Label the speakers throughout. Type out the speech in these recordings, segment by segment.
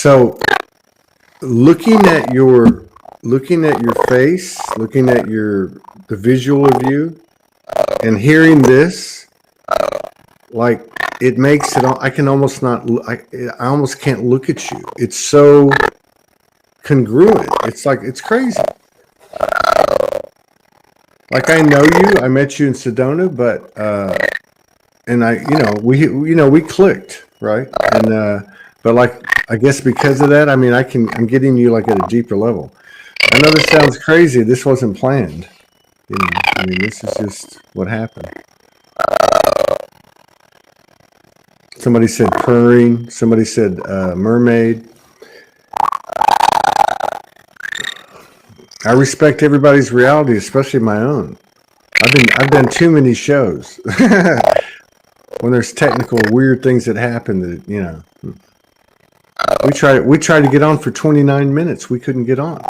Speaker 1: So looking at your face, looking at the visual of you, and hearing this, like it makes it. I can almost not. I almost can't look at you. It's so congruent. It's like it's crazy. Like I know you. I met you in Sedona, but and we clicked, right? And but like I guess because of that, I mean, I'm getting you like at a deeper level. I know this sounds crazy. This wasn't planned. I mean, this is just what happened. Somebody said purring. Somebody said mermaid. I respect everybody's reality, especially my own. I've done too many shows when there's technical weird things that happen that we tried to get on for 29 minutes. We couldn't get on.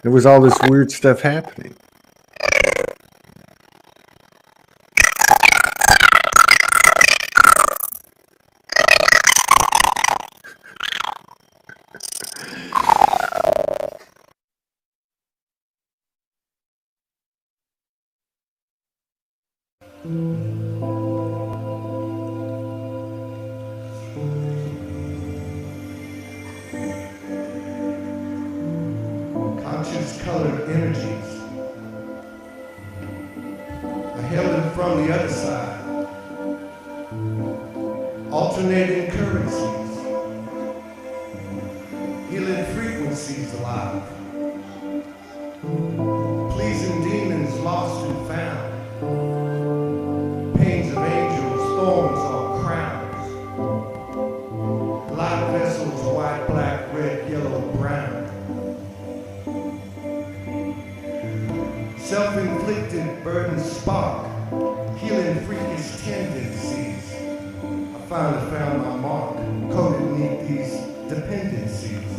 Speaker 1: There was all this weird stuff happening.
Speaker 2: Conscious-colored energies are held from the other side, alternating currencies, healing frequencies alive, pleasing demons lost and found, pains of angels, thorns or crowns, light vessels, white, black, red, yellow, brown. Self-inflicted burdens spark, healing freakish tendencies. I finally found my mark, coded beneath these dependencies.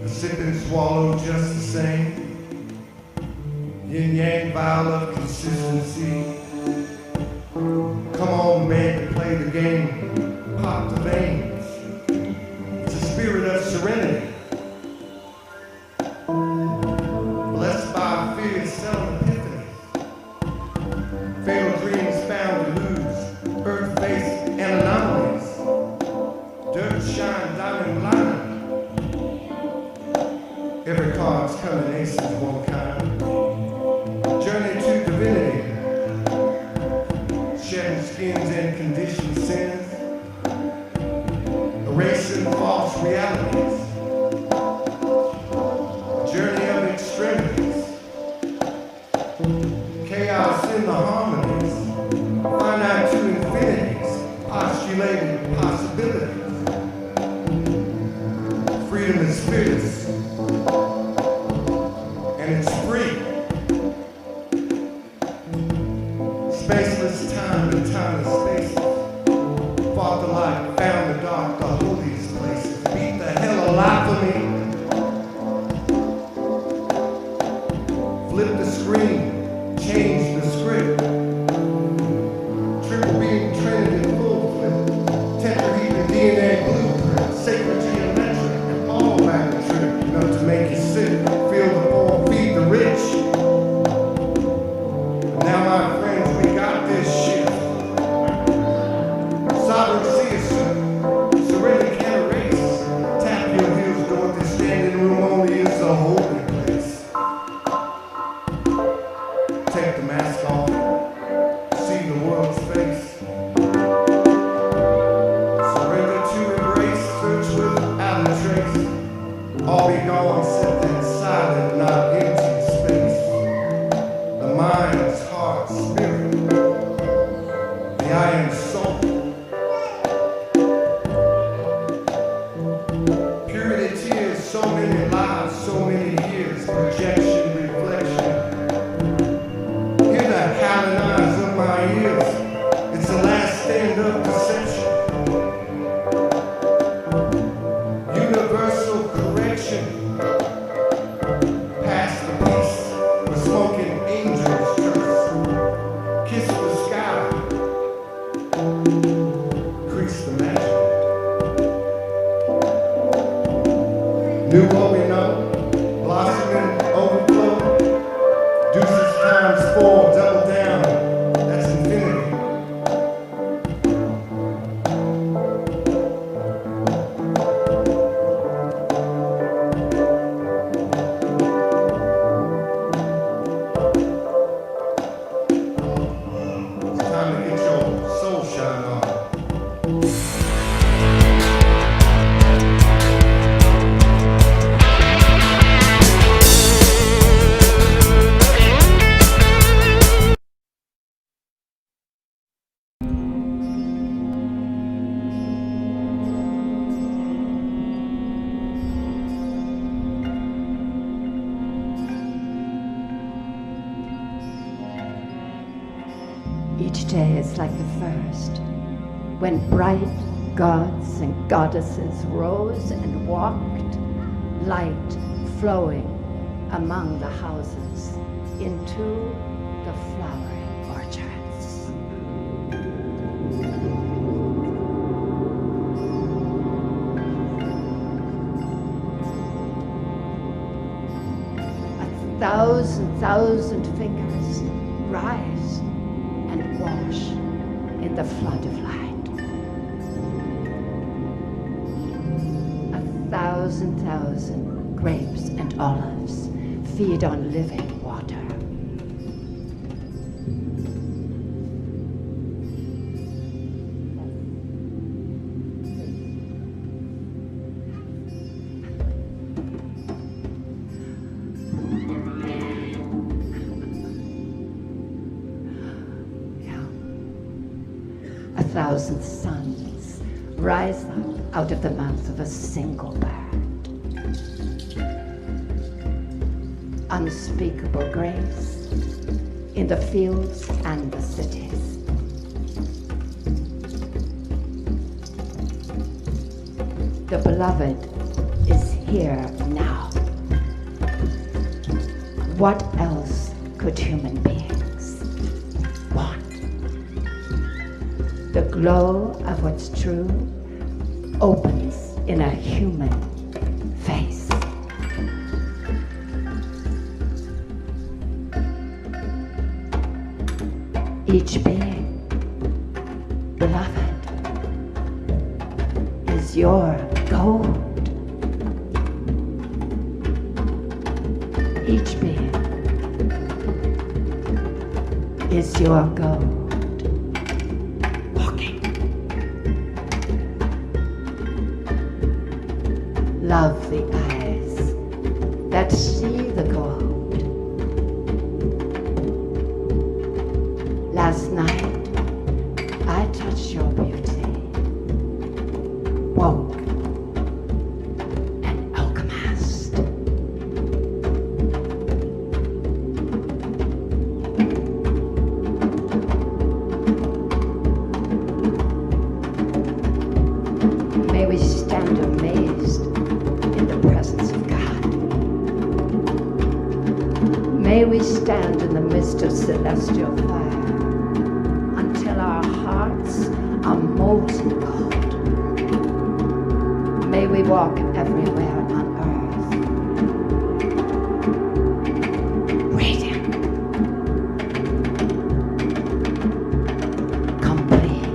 Speaker 2: A sip and swallow just the same, yin-yang vial of consistency. Come on, man, to play the game, pop the veins. It's a spirit of serenity. Blessed by fear's subtle epiphany. Fatal dreams found to lose. Earth face and anomalies. Dirt shine diamond blind. Every card's coming aces of one kind. Journey to divinity. Shedding skins and conditioned sins. Erasing false realities. Journey of extremities, chaos in the harmonies, finite to infinities, postulated possibilities. Freedom is fearless, and it's free. Spaceless time and timeless spaces, fought the light, found the dark, the holiest places, beat the hell alive for me. Flip the screen, change the script. Triple beam trinity full flip. Tetrahedron DNA blueprint. Sacred geometric and all magnitude. Enough to make you sick. Feel the poor, feed the rich. Now my friends, we got this shit. Sovereignty is serenity can't erase. Tap your heels, go with this standing room only is a holding place. Take the mask off, see the world's face. Surrender to embrace, search without a trace. All be gone, set that silent, not empty space. The mind's heart, spirit, the I am soul. Purity tears, so many lives, so many years, projection, reflection. Howling eyes of my ears, it's the last stand of deception. Universal correction, past the peace, we're smoking angels' curse. times 4, double down. That's infinity. It's time to get your soul shine on.
Speaker 3: Each day is like the first, when bright gods and goddesses rose and walked, light flowing among the houses into the flowering orchards. A thousand fingers rise and wash in the flood of light. A thousand grapes and olives feed on living water. A thousand suns rise up out of the mouth of a single bird. Unspeakable grace in the fields and the cities. The beloved is here now. What else could human beings want? The glow of what's true opens in a human face. Each being, beloved, is your gold. Each being is your gold. Love the eyes that see the gold. Last night, I touched your beauty, woke and alchemized. May we stand amazed in the presence of God. May we stand in the midst of celestial fire until our hearts are molten gold. May we walk everywhere on earth, radiant, complete.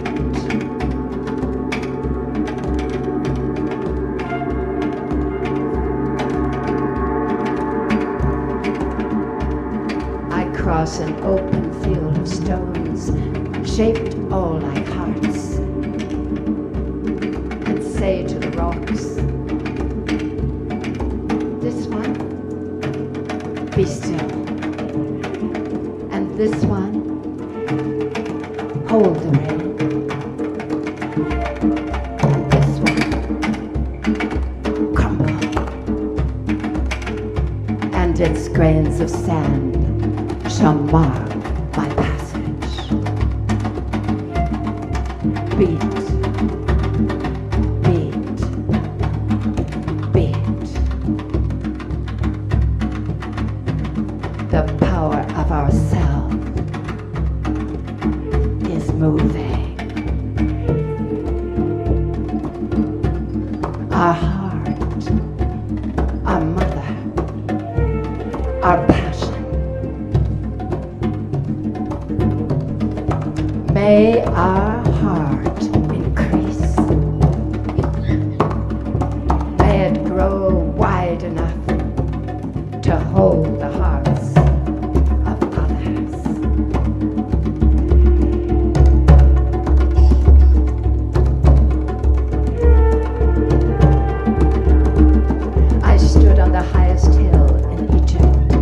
Speaker 3: I cross an open field of stones, shaped all like hearts, and say to the rocks, this one, be still, and this one, hold the rain, and this one, crumble, and its grains of sand shall mark my passage. Beat, beat, beat. The power of ourself is moving. Our heart, our mother, our passion, May our heart increase. May it grow wide enough to hold the hearts of others. I stood on the highest hill in Egypt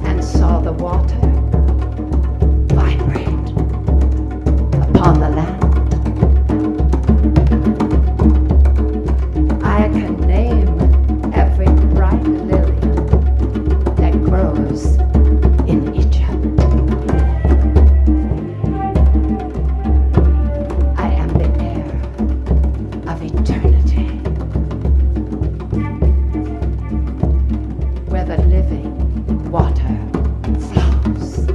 Speaker 3: and saw the water vibrate upon the land. I can name every bright lily that grows in Egypt. I am the air of eternity, where the living water flows.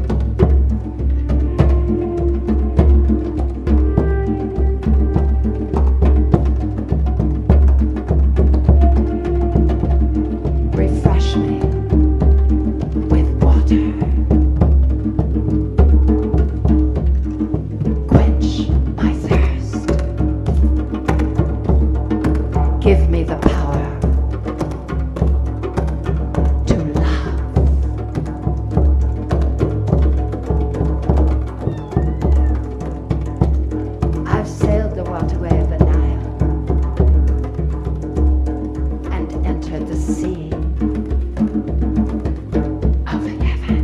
Speaker 3: Refresh me with water. Quench my thirst. Give me the power to love. I've sailed the waterway of the Nile and entered the sea of heaven.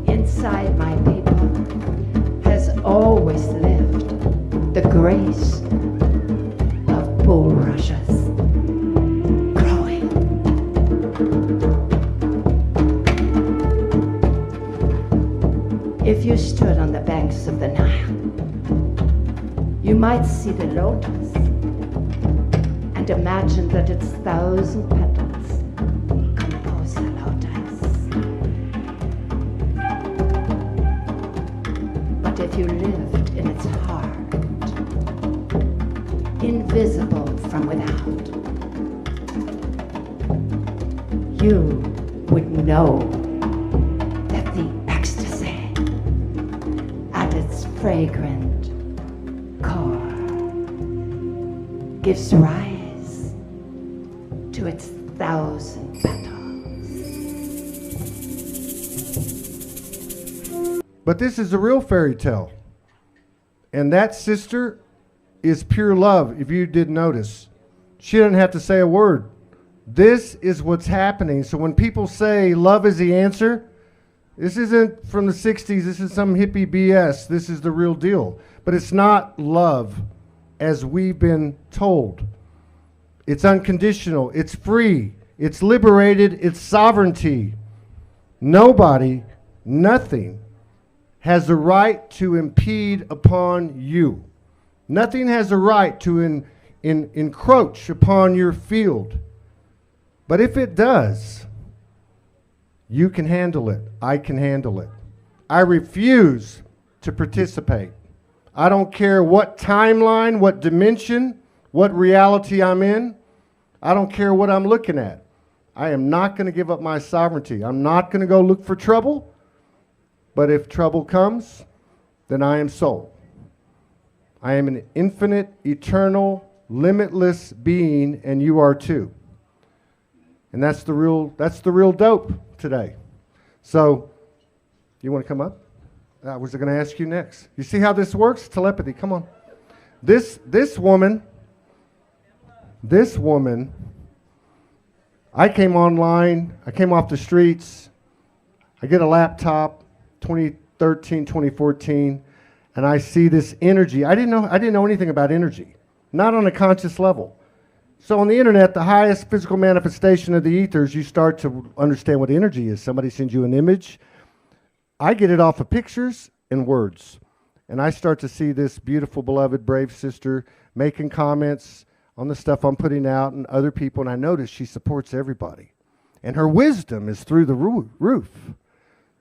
Speaker 3: Inside my people has always lived the grace of bulrushes growing. If you stood on the banks of the Nile, you might see the lotus and imagine that its 1,000 petals compose the lotus. But if you lived in its heart, invisible from without, you would know that the ecstasy at its fragrant core gives rise to its 1,000 petals.
Speaker 4: But this is a real fairy tale. And that sister is pure love, if you did notice. She didn't have to say a word. This is what's happening. So when people say love is the answer, this isn't from the 60s. This is some hippie BS. This is the real deal. But it's not love as we've been told. It's unconditional. It's free. It's liberated. It's sovereignty. Nobody, nothing has the right to impede upon you. Nothing has a right to encroach upon your field. But if it does, you can handle it. I can handle it. I refuse to participate. I don't care what timeline, what dimension, what reality I'm in. I don't care what I'm looking at. I am not going to give up my sovereignty. I'm not going to go look for trouble. But if trouble comes, then I am soul. I am an infinite, eternal, limitless being, and you are too. And that's the real dope today. So, you want to come up? I was going to ask you next. You see how this works? Telepathy, come on. This woman, I came online, I came off the streets, I get a laptop, 2013, 2014, and I see this energy. I didn't know anything about energy, not on a conscious level. So on the internet, the highest physical manifestation of the ethers, you start to understand what energy is. Somebody sends you an image. I get it off of pictures and words. And I start to see this beautiful, beloved, brave sister making comments on the stuff I'm putting out and other people. And I notice she supports everybody. And her wisdom is through the roof.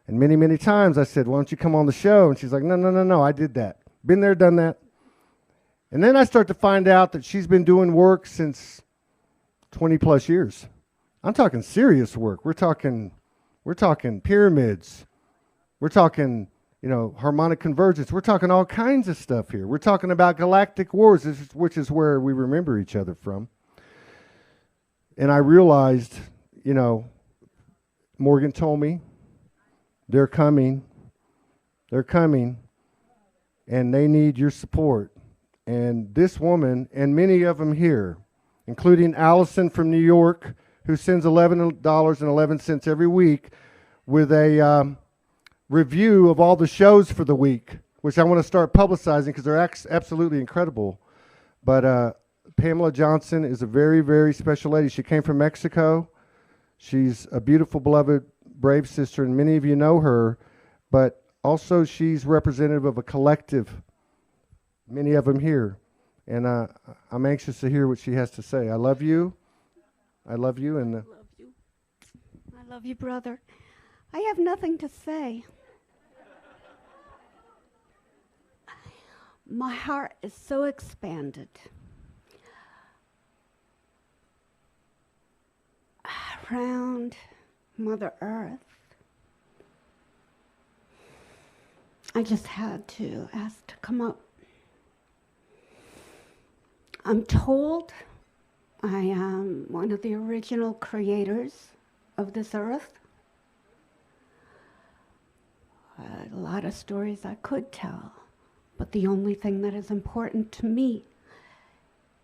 Speaker 4: And many, many times I said, why don't you come on the show? And she's like, no, I did that. Been there, done that. And then I start to find out that she's been doing work since 20 plus years. I'm talking serious work. We're talking pyramids. We're talking, harmonic convergence. We're talking all kinds of stuff here. We're talking about galactic wars, which is where we remember each other from. And I realized, Morgan told me, they're coming, and they need your support. And this woman, and many of them here, including Allison from New York, who sends $11.11 every week with a review of all the shows for the week, which I want to start publicizing because they're absolutely incredible. But Pamela Johnson is a very, very special lady. She came from Mexico. She's a beautiful, beloved, brave sister, and many of you know her. But also she's representative of a collective, many of them here. And I'm anxious to hear what she has to say. I love you. I love you. And
Speaker 5: I love you, brother. I have nothing to say. My heart is so expanded. Around Mother Earth. I just had to ask to come up. I'm told I am one of the original creators of this earth. A lot of stories I could tell, but the only thing that is important to me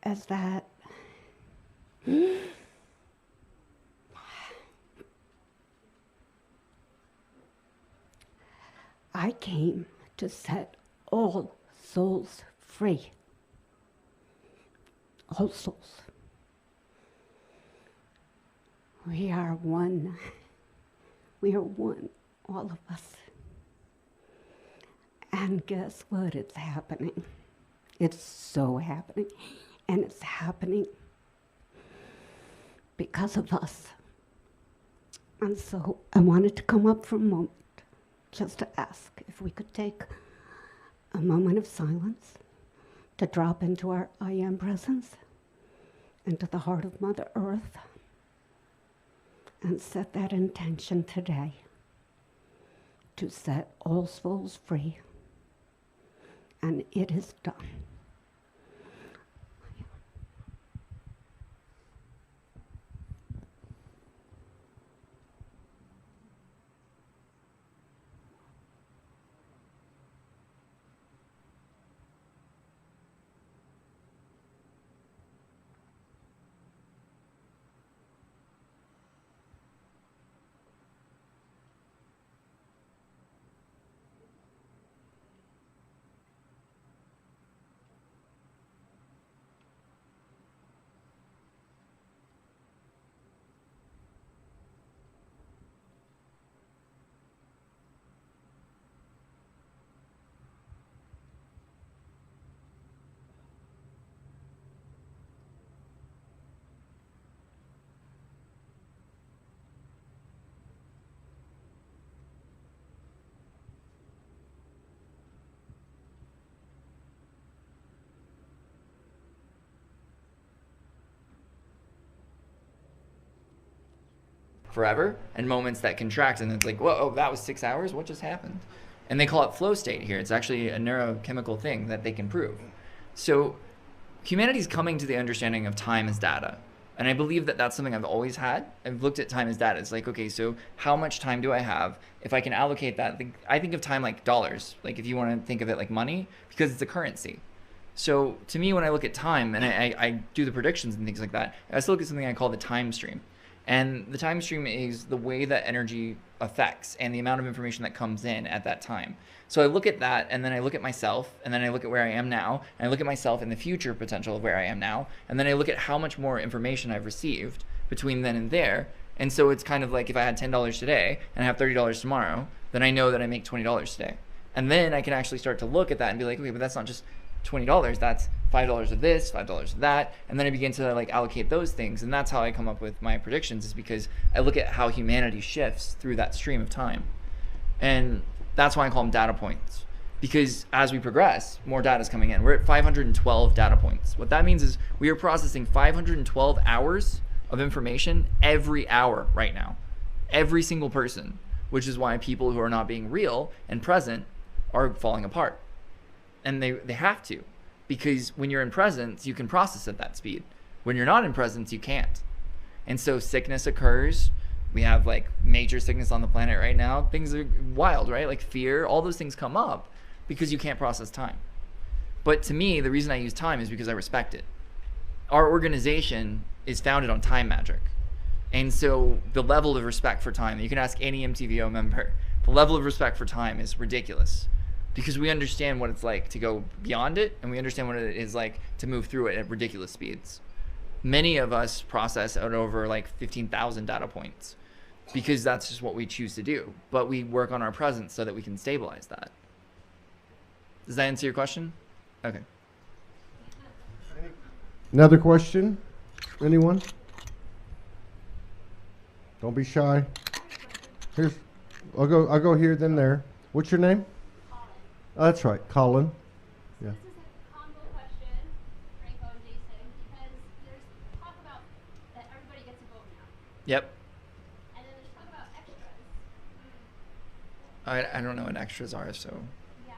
Speaker 5: is that I came to set all souls free. All souls. We are one. We are one, all of us. And guess what? It's happening. It's so happening. And it's happening because of us. And so I wanted to come up for a moment just to ask if we could take a moment of silence to drop into our I Am presence, into the heart of Mother Earth, and set that intention today to set all souls free. And it is done.
Speaker 6: forever, and moments that contract, and it's like, whoa, that was 6 hours? What just happened? And they call it flow state here. It's actually a neurochemical thing that they can prove. So humanity's coming to the understanding of time as data. And I believe that that's something I've always had. I've looked at time as data. It's like, okay, so how much time do I have? If I can allocate that, I think of time like dollars, like if you want to think of it like money, because it's a currency. So to me, when I look at time and I do the predictions and things like that, I still look at something I call the time stream. And the time stream is the way that energy affects and the amount of information that comes in at that time. So I look at that, and then I look at myself, and then I look at where I am now, and I look at myself in the future potential of where I am now, and then I look at how much more information I've received between then and there. And so it's kind of like if I had $10 today and I have $30 tomorrow, then I know that I make $20 today. And then I can actually start to look at that and be like, okay, but that's not just $20, that's $5 of this, $5 of that, and then I begin to like allocate those things. And that's how I come up with my predictions, is because I look at how humanity shifts through that stream of time. And that's why I call them data points, because as we progress, more data is coming in. We're at 512 data points. What that means is we are processing 512 hours of information every hour right now. Every single person, which is why people who are not being real and present are falling apart. And they have to, because when you're in presence, you can process at that speed. When you're not in presence, you can't. And so sickness occurs. We have like major sickness on the planet right now. Things are wild, right? Like fear, all those things come up because you can't process time. But to me, the reason I use time is because I respect it. Our organization is founded on time magic. And so the level of respect for time, you can ask any MTVO member, the level of respect for time is ridiculous because we understand what it's like to go beyond it, and we understand what it is like to move through it at ridiculous speeds. Many of us process out over like 15,000 data points because that's just what we choose to do. But we work on our presence so that we can stabilize that. Does that answer your question? Okay.
Speaker 4: Another question? Anyone? Don't be shy. I'll go here, then there. What's your name?
Speaker 7: Colin.
Speaker 4: Oh, that's right, Colin. Yeah.
Speaker 7: This is a combo question, Franco and Jason, because there's talk about that everybody gets a vote now,
Speaker 6: Yep.
Speaker 7: and then there's talk about extras.
Speaker 6: I don't know what extras are, so.
Speaker 7: Yeah.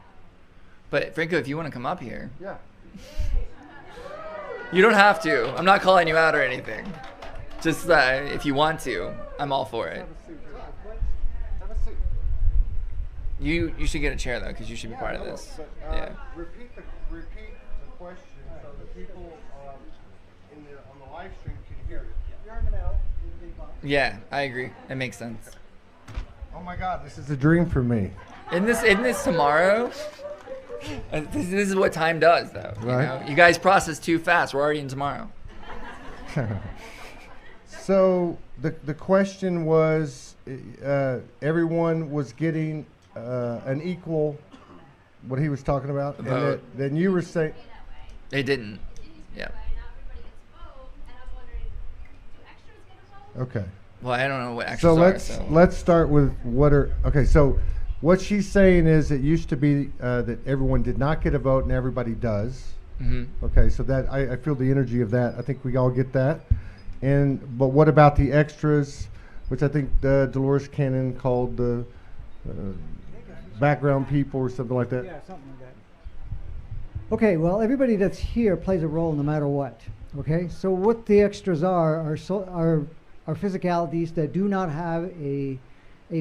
Speaker 6: But Franco, if you want to come up here,
Speaker 4: Yeah.
Speaker 6: you don't have to. I'm not calling you out or anything. Just if you want to, I'm all for it. You should get a chair though, because you should be part of this. Yeah.
Speaker 4: Repeat the question so the people on the live stream can hear it.
Speaker 6: Yeah, I agree. It makes sense.
Speaker 4: Oh my God, this is a dream for me.
Speaker 6: Isn't this tomorrow? This is what time does, though.
Speaker 4: Right.
Speaker 6: You guys process too fast. We're already in tomorrow.
Speaker 4: So the question was, everyone was getting an equal, what he was talking about, and
Speaker 6: Vote.
Speaker 4: then you were saying,
Speaker 6: They didn't. Yeah.
Speaker 7: Not everybody gets a vote, and I was wondering, do extras get a vote?
Speaker 4: okay.
Speaker 6: Well, I don't know what
Speaker 4: So
Speaker 6: extras are.
Speaker 4: let's start with okay. So what she's saying is it used to be that everyone did not get a vote and everybody does.
Speaker 6: Hmm.
Speaker 4: Okay, so that I feel the energy of that. I think we all get that. But what about the extras, which I think Dolores Cannon called the background people or something like that?
Speaker 8: Yeah, something like that. Okay, well, everybody that's here plays a role no matter what. Okay, so what the extras are physicalities that do not have a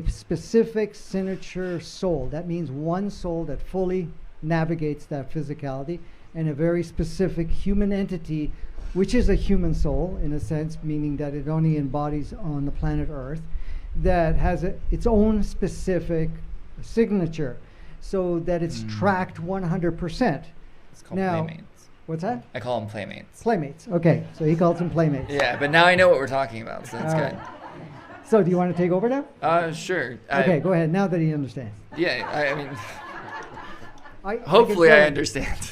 Speaker 8: specific signature soul. That means one soul that fully navigates that physicality, and a very specific human entity, which is a human soul in a sense, meaning that it only embodies on the planet Earth, that has its own specific signature, so that it's tracked 100%.
Speaker 6: It's called
Speaker 8: Now-
Speaker 6: playmates.
Speaker 8: What's that?
Speaker 6: I call them playmates.
Speaker 8: Playmates. Okay, so he calls them playmates.
Speaker 6: Yeah, but now I know what we're talking about, so that's
Speaker 8: All
Speaker 6: good.
Speaker 8: right. So do you want to take over now?
Speaker 6: Sure.
Speaker 8: Okay, go ahead. Now that he understands.
Speaker 6: Yeah, I mean,
Speaker 8: I can
Speaker 6: hopefully I
Speaker 8: say-
Speaker 6: understand.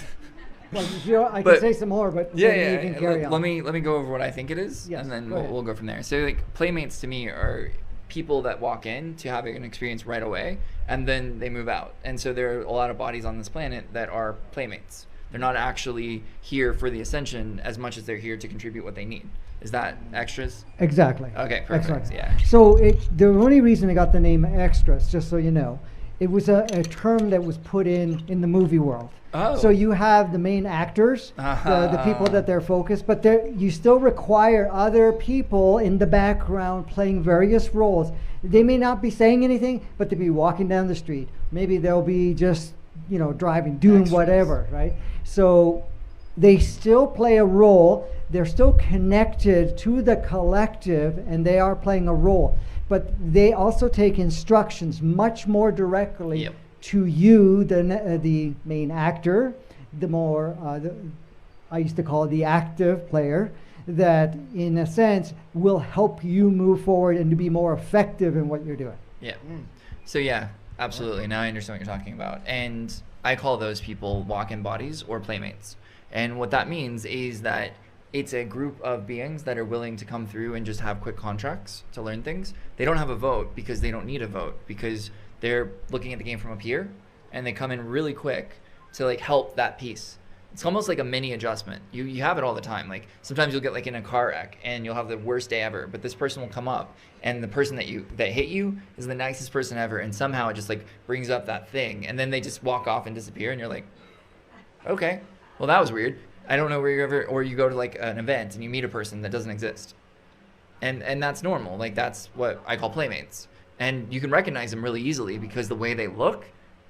Speaker 8: Well, if you, I
Speaker 6: But-
Speaker 8: can say some more, but
Speaker 6: Yeah,
Speaker 8: then
Speaker 6: yeah.
Speaker 8: you can carry on.
Speaker 6: Let me go over what I think it is,
Speaker 8: Yes,
Speaker 6: and then
Speaker 8: go ahead.
Speaker 6: we'll go from there. So, like, playmates to me are people that walk in to have an experience right away, and then they move out. And so there are a lot of bodies on this planet that are playmates. They're not actually here for the ascension as much as they're here to contribute what they need. Is that extras?
Speaker 8: Exactly.
Speaker 6: Okay, perfect.
Speaker 8: Excellent.
Speaker 6: Yeah.
Speaker 8: So the only reason I got the name extras, just so you know, it was a term that was put in the movie world.
Speaker 6: Oh.
Speaker 8: So you have the main actors, the people that they're focused, but you still require other people in the background playing various roles. They may not be saying anything, but they'll be walking down the street. Maybe they'll be just, driving, doing
Speaker 6: Extras.
Speaker 8: whatever, right? So they still play a role. They're still connected to the collective, and they are playing a role. But they also take instructions much more directly
Speaker 6: Yep.
Speaker 8: to you, the main actor, the more, I used to call it the active player, that in a sense will help you move forward and to be more effective in what you're doing.
Speaker 6: Yeah. So yeah, absolutely. Now I understand what you're talking about. And I call those people walk-in bodies or playmates. And what that means is that it's a group of beings that are willing to come through and just have quick contracts to learn things. They don't have a vote because they don't need a vote, because they're looking at the game from up here, and they come in really quick to like help that piece. It's almost like a mini adjustment. You have it all the time. Like sometimes you'll get like in a car wreck and you'll have the worst day ever, but this person will come up and the person that hit you is the nicest person ever, and somehow it just like brings up that thing, and then they just walk off and disappear, and you're like, okay, well that was weird. I don't know where you're ever, or you go to like an event and you meet a person that doesn't exist. And that's normal. Like that's what I call playmates. And you can recognize them really easily because the way they look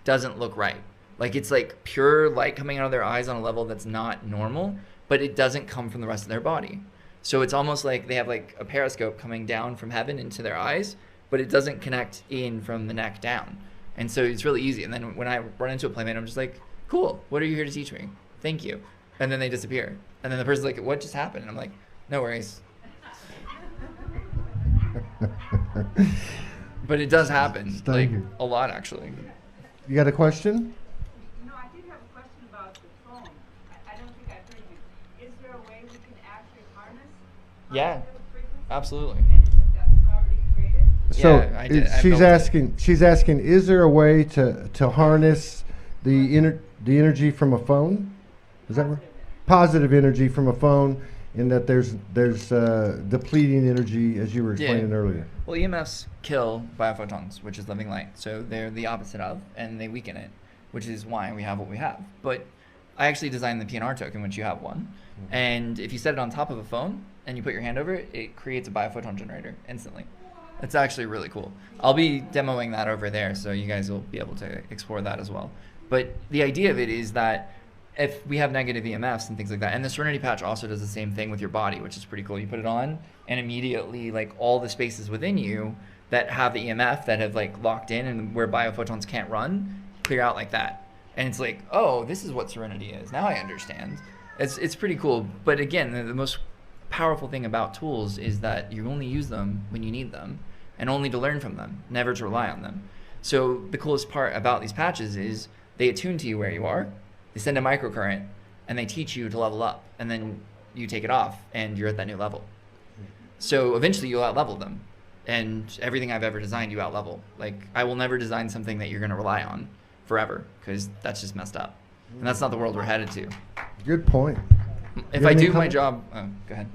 Speaker 6: doesn't look right. Like it's like pure light coming out of their eyes on a level that's not normal, but it doesn't come from the rest of their body. So it's almost like they have like a periscope coming down from heaven into their eyes, but it doesn't connect in from the neck down. And so it's really easy. And then when I run into a playmate, I'm just like, cool, what are you here to teach me? Thank you. And then they disappear. And then the person's like, what just happened? And I'm like, no worries. But it does happen, like a lot actually.
Speaker 4: You got a question?
Speaker 9: No, I did have a question about the phone. I don't think I've heard you. Is there a way we can actually harness?
Speaker 6: Yeah, absolutely.
Speaker 9: And it's already created?
Speaker 4: So
Speaker 6: Yeah, I did. I built it.
Speaker 4: she's asking, is there a way to harness the energy from a phone? Is that right? Positive energy from a phone, in that there's depleting energy, as you were explaining earlier.
Speaker 6: Well, EMFs kill biophotons, which is living light. So they're the opposite of, and they weaken it, which is why we have what we have. But I actually designed the PNR token, which you have one. And if you set it on top of a phone and you put your hand over it, it creates a biophoton generator instantly. It's actually really cool. I'll be demoing that over there, so you guys will be able to explore that as well. But the idea of it is that if we have negative EMFs and things like that, and the Serenity Patch also does the same thing with your body, which is pretty cool. You put it on, and immediately, like, all the spaces within you that have the EMF that have, like, locked in and where biophotons can't run, clear out like that. And it's like, oh, this is what Serenity is. Now I understand. It's pretty cool. But again, the most powerful thing about tools is that you only use them when you need them, and only to learn from them, never to rely on them. So the coolest part about these patches is they attune to you where you are. They send a microcurrent, and they teach you to level up, and then you take it off, and you're at that new level. So eventually you'll out-level them, and everything I've ever designed, you out-level. Like, I will never design something that you're going to rely on forever, because that's just messed up. And that's not the world we're headed to.
Speaker 4: Good point.
Speaker 6: If I do my job... Oh, go ahead.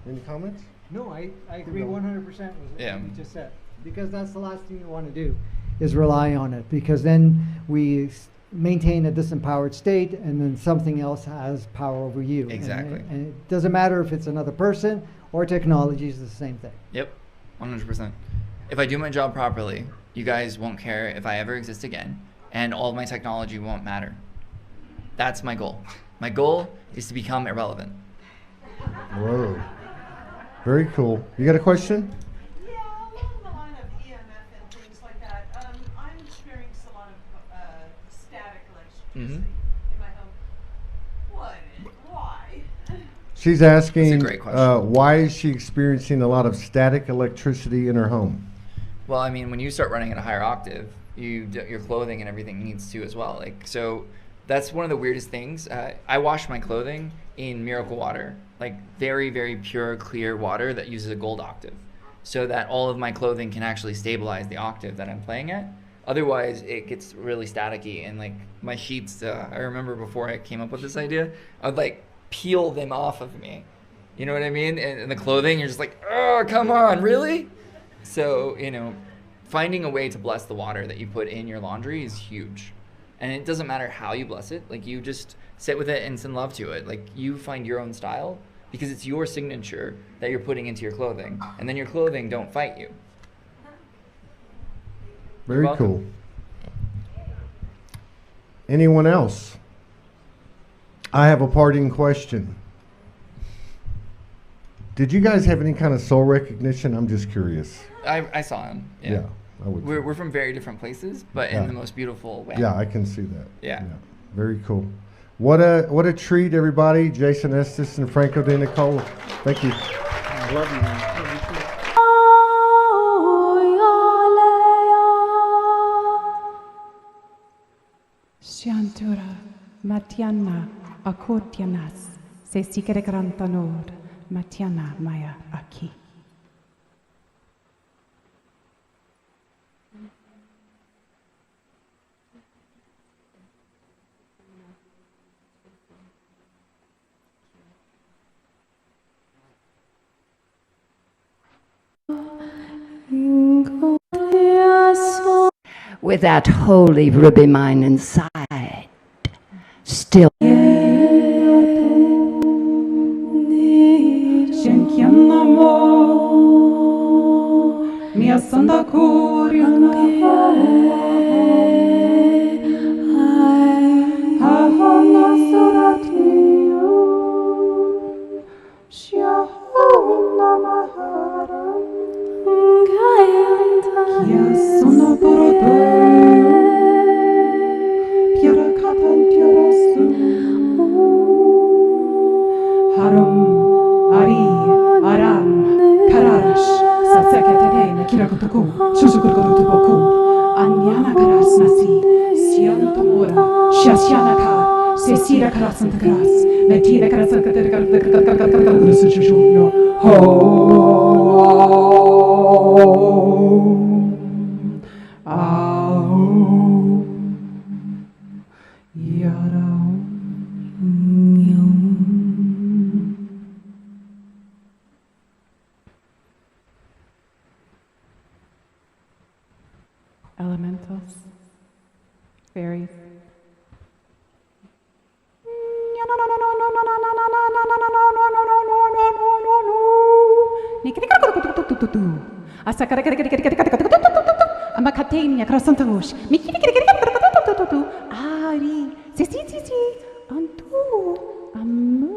Speaker 4: Any comments?
Speaker 8: No, I agree 100% with what
Speaker 6: Yeah.
Speaker 8: you just said. Because that's the last thing you want to do, is rely on it. Because then we maintain a disempowered state, and then something else has power over you.
Speaker 6: Exactly.
Speaker 8: And it doesn't matter if it's another person or technology, is the same thing.
Speaker 6: Yep, 100%. If I do my job properly, you guys won't care if I ever exist again, and all of my technology won't matter. That's my goal. My goal is to become irrelevant.
Speaker 4: Whoa. Very cool. You got a question?
Speaker 9: Yeah, along the line of EMF and things like that, I'm experiencing a lot of static electricity in my home. Why?
Speaker 4: She's asking,
Speaker 6: That's a great question.
Speaker 4: why is she experiencing a lot of static electricity in her home?
Speaker 6: Well, I mean, when you start running at a higher octave, your clothing and everything needs to as well. Like, so that's one of the weirdest things. I wash my clothing in miracle water, like very, very pure, clear water that uses a gold octave, so that all of my clothing can actually stabilize the octave that I'm playing at. Otherwise, it gets really staticky, and like my sheets, I remember before I came up with this idea, I would like peel them off of me. You know what I mean? And the clothing, you're just like, oh, come on, really? So, you know, finding a way to bless the water that you put in your laundry is huge. And it doesn't matter how you bless it. Like, you just sit with it and send love to it. Like, you find your own style, because it's your signature that you're putting into your clothing. And then your clothing don't fight you.
Speaker 4: Very cool. Anyone else? I have a parting question. Did you guys have any kind of soul recognition? I'm just curious.
Speaker 6: I saw him. Yeah.
Speaker 4: I would.
Speaker 6: We're from very different places, but in the most beautiful way.
Speaker 4: Yeah, I can see that.
Speaker 6: Yeah.
Speaker 4: Very cool. What a treat, everybody. Jason Estes and Franco De Nicolo. Thank you.
Speaker 8: I love you, man.
Speaker 10: Shantura Matiana Akotianas se sikere grantanor Matiana Maya Aki.
Speaker 3: with that holy ruby mine inside, still.
Speaker 10: Elementals, fairies. Amakatenia krasantarush. Ari, sisi, antu, amu.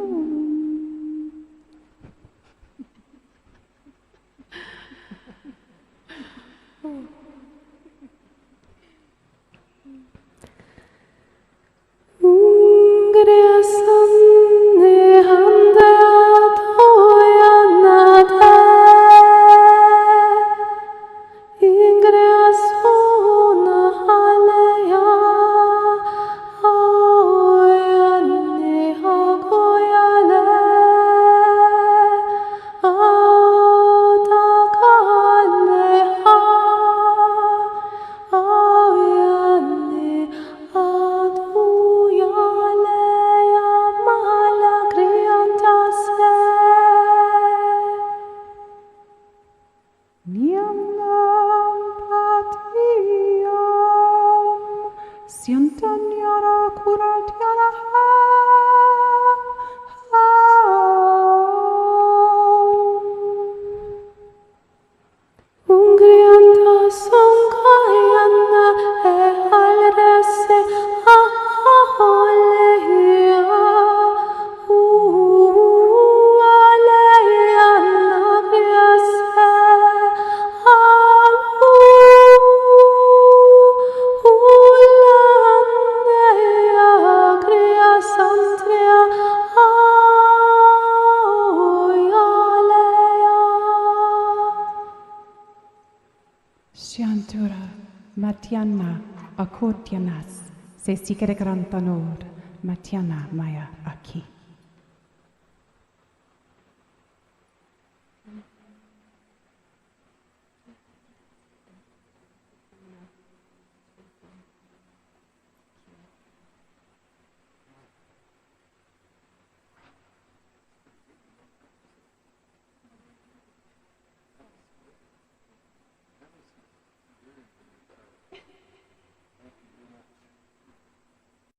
Speaker 10: Shantura, Matiana, Akotianas, se sikere grantanor, Matiana Maya Aki.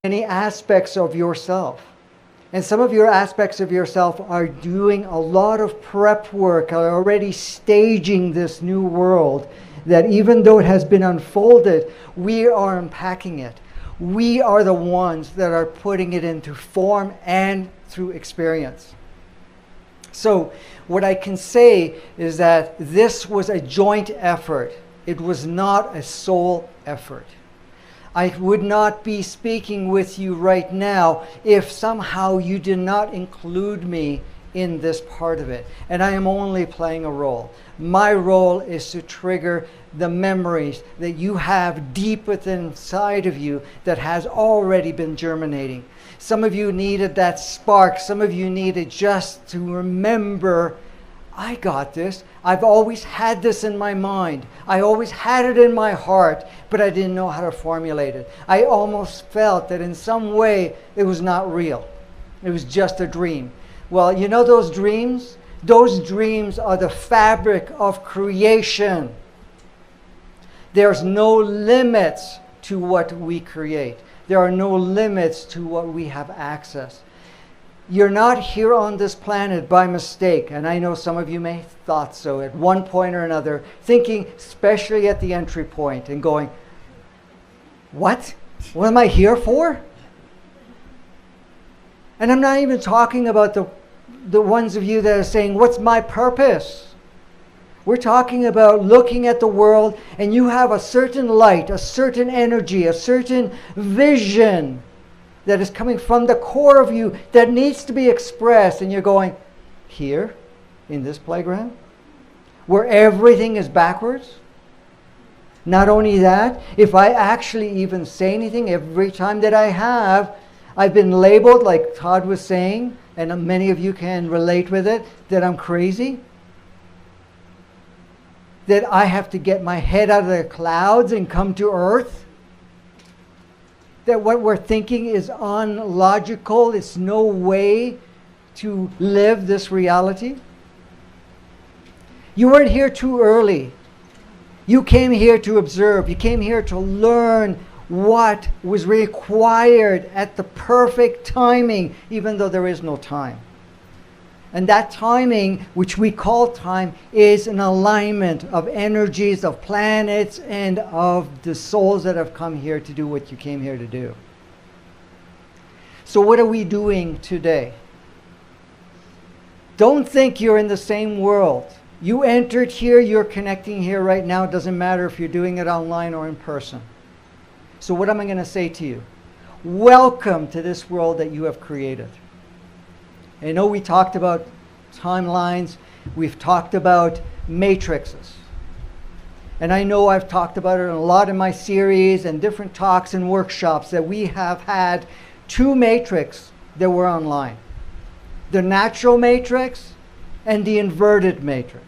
Speaker 8: Many aspects of yourself. And some of your aspects of yourself are doing a lot of prep work, are already staging this new world that even though it has been unfolded, we are unpacking it. We are the ones that are putting it into form and through experience. So what I can say is that this was a joint effort. It was not a sole effort. I would not be speaking with you right now if somehow you did not include me in this part of it. And I am only playing a role. My role is to trigger the memories that you have deep within inside of you that has already been germinating. Some of you needed that spark. Some of you needed just to remember, I got this. I've always had this in my mind. I always had it in my heart, but I didn't know how to formulate it. I almost felt that in some way it was not real. It was just a dream. Well, you know those dreams? Those dreams are the fabric of creation.
Speaker 11: There's no limits to what we create. There are no limits to what we have access. You're not here on this planet by mistake, and I know some of you may have thought so at one point or another, thinking, especially at the entry point, and going, what? What am I here for? And I'm not even talking about the ones of you that are saying, what's my purpose? We're talking about looking at the world, and you have a certain light, a certain energy, a certain vision that is coming from the core of you that needs to be expressed. And you're going, here, in this playground, where everything is backwards? Not only that, if I actually even say anything, every time that I have, I've been labeled, like Todd was saying, and many of you can relate with it, that I'm crazy. That I have to get my head out of the clouds and come to earth. That what we're thinking is unlogical. It's no way to live this reality. You weren't here too early. You came here to observe. You came here to learn what was required at the perfect timing, even though there is no time. And that timing, which we call time, is an alignment of energies, of planets, and of the souls that have come here to do what you came here to do. So what are we doing today? Don't think you're in the same world. You entered here, you're connecting here right now. It doesn't matter if you're doing it online or in person. So what am I going to say to you? Welcome to this world that you have created. I know we talked about timelines, we've talked about matrices. And I know I've talked about it a lot in my series and different talks and workshops that we have had 2 matrices that were online. The natural matrix and the inverted matrix.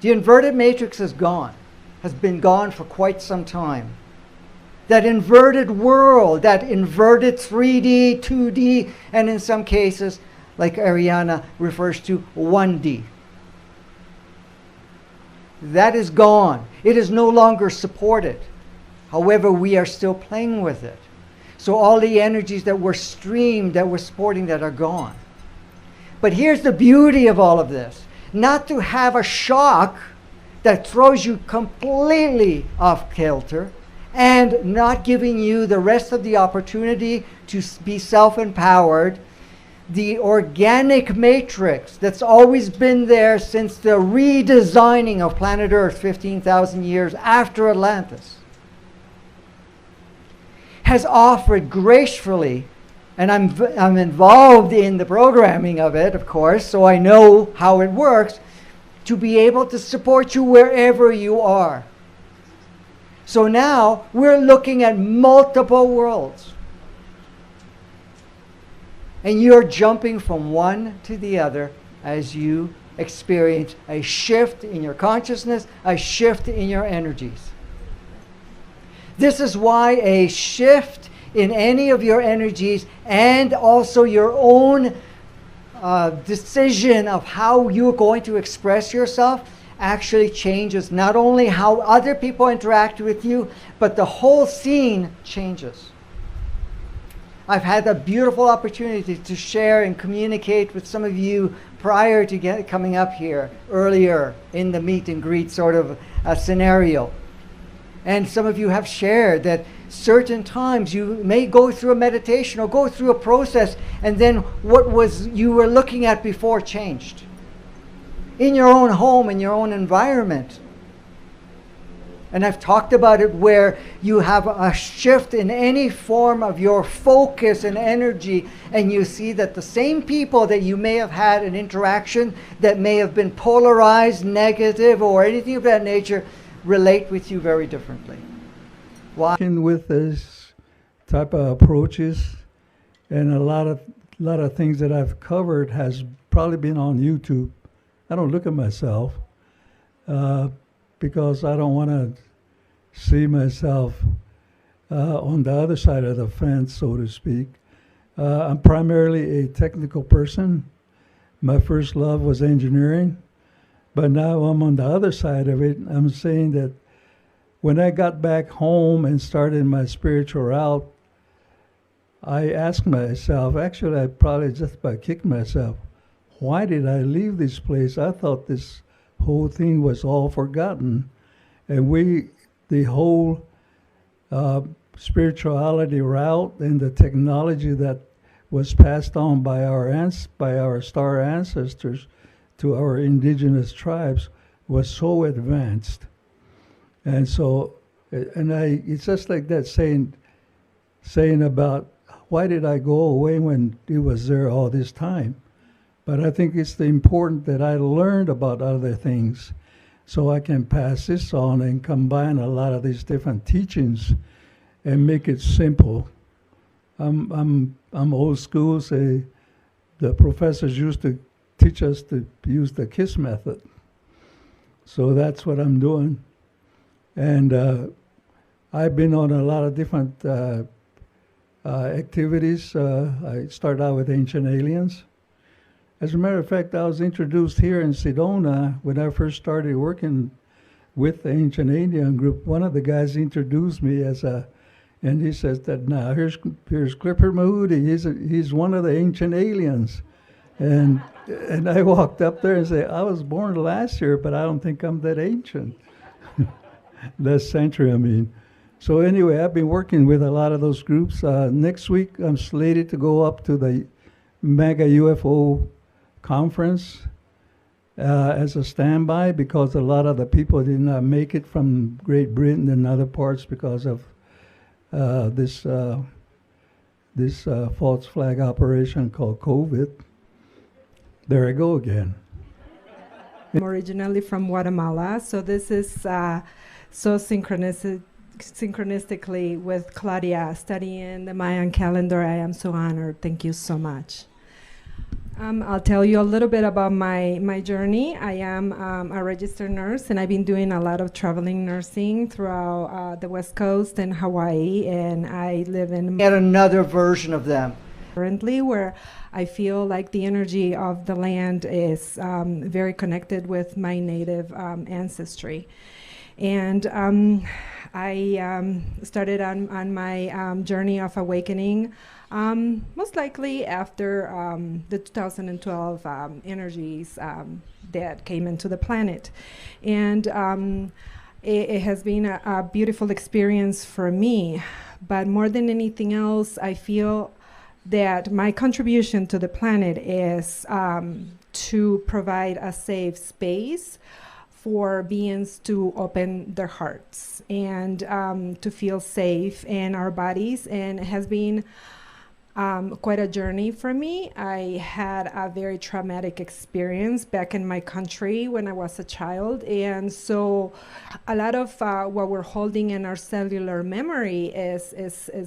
Speaker 11: The inverted matrix is gone, has been gone for quite some time. That inverted world, that inverted 3D, 2D, and in some cases, like Ariana refers to, 1D. That is gone. It is no longer supported. However, we are still playing with it. So all the energies that were streamed, that were supporting that, are gone. But here's the beauty of all of this. Not to have a shock that throws you completely off kilter, and not giving you the rest of the opportunity to be self-empowered. The organic matrix that's always been there since the redesigning of planet Earth 15,000 years after Atlantis has offered gracefully, and I'm involved in the programming of it, of course, so I know how it works, to be able to support you wherever you are. So now we're looking at multiple worlds. And you're jumping from one to the other as you experience a shift in your consciousness, a shift in your energies. This is why a shift in any of your energies and also your own decision of how you're going to express yourself actually changes not only how other people interact with you, but the whole scene changes. I've had the beautiful opportunity to share and communicate with some of you prior to coming up here, earlier in the meet and greet sort of scenario. And some of you have shared that certain times you may go through a meditation or go through a process, and then what was you were looking at before changed. In your own home, in your own environment. And I've talked about it where you have a shift in any form of your focus and energy, and you see that the same people that you may have had an interaction that may have been polarized, negative, or anything of that nature relate with you very differently. Why?
Speaker 12: With this type of approaches, and a lot of things that I've covered has probably been on YouTube. I don't look at myself because I don't want to see myself on the other side of the fence, so to speak. I'm primarily a technical person. My first love was engineering, but now I'm on the other side of it. I'm saying that when I got back home and started my spiritual route, I asked myself, actually I probably just about kicked myself, why did I leave this place? I thought this whole thing was all forgotten. And the whole spirituality route and the technology that was passed on by our star ancestors to our indigenous tribes was so advanced. And so, it's just like that saying about, why did I go away when it was there all this time? But I think it's important that I learned about other things so I can pass this on and combine a lot of these different teachings and make it simple. I'm old school, say the professors used to teach us to use the KISS method. So that's what I'm doing. And I've been on a lot of different activities. I started out with Ancient Aliens. As a matter of fact, I was introduced here in Sedona when I first started working with the Ancient Alien group. One of the guys introduced me and he says that now here's Clifford Mahudi. He's one of the Ancient Aliens. And I walked up there and said, I was born last year, but I don't think I'm that ancient. Last century, I mean. So anyway, I've been working with a lot of those groups. Next week, I'm slated to go up to the Mega UFO conference as a standby because a lot of the people did not make it from Great Britain and other parts because of this false flag operation called COVID. There I go again.
Speaker 13: I'm originally from Guatemala, so this is so synchronistically with Claudia studying the Mayan calendar. I am so honored. Thank you so much. I'll tell you a little bit about my journey. I am a registered nurse, and I've been doing a lot of traveling nursing throughout the West Coast and Hawaii, and I live in
Speaker 11: Yet another version of them.
Speaker 13: Currently, where I feel like the energy of the land is very connected with my native ancestry. And I started on my journey of awakening, most likely after the 2012 energies that came into the planet. And it has been a beautiful experience for me. But more than anything else, I feel that my contribution to the planet is to provide a safe space for beings to open their hearts and to feel safe in our bodies. And it has been quite a journey for me. I had a very traumatic experience back in my country when I was a child. And so a lot of what we're holding in our cellular memory is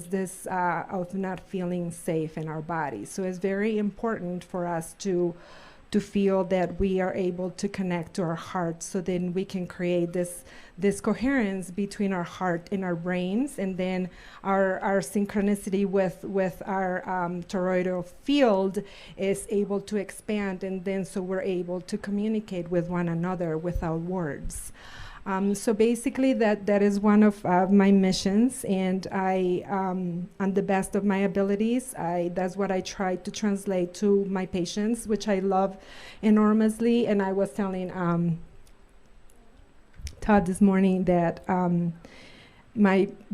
Speaker 13: this of not feeling safe in our bodies. So it's very important for us to feel that we are able to connect to our heart, so then we can create this coherence between our heart and our brains, and then our synchronicity with our toroidal field is able to expand, and then so we're able to communicate with one another without words. So basically that is one of my missions, and I, on the best of my abilities, that's what I try to translate to my patients, which I love enormously. And I was telling Todd this morning that one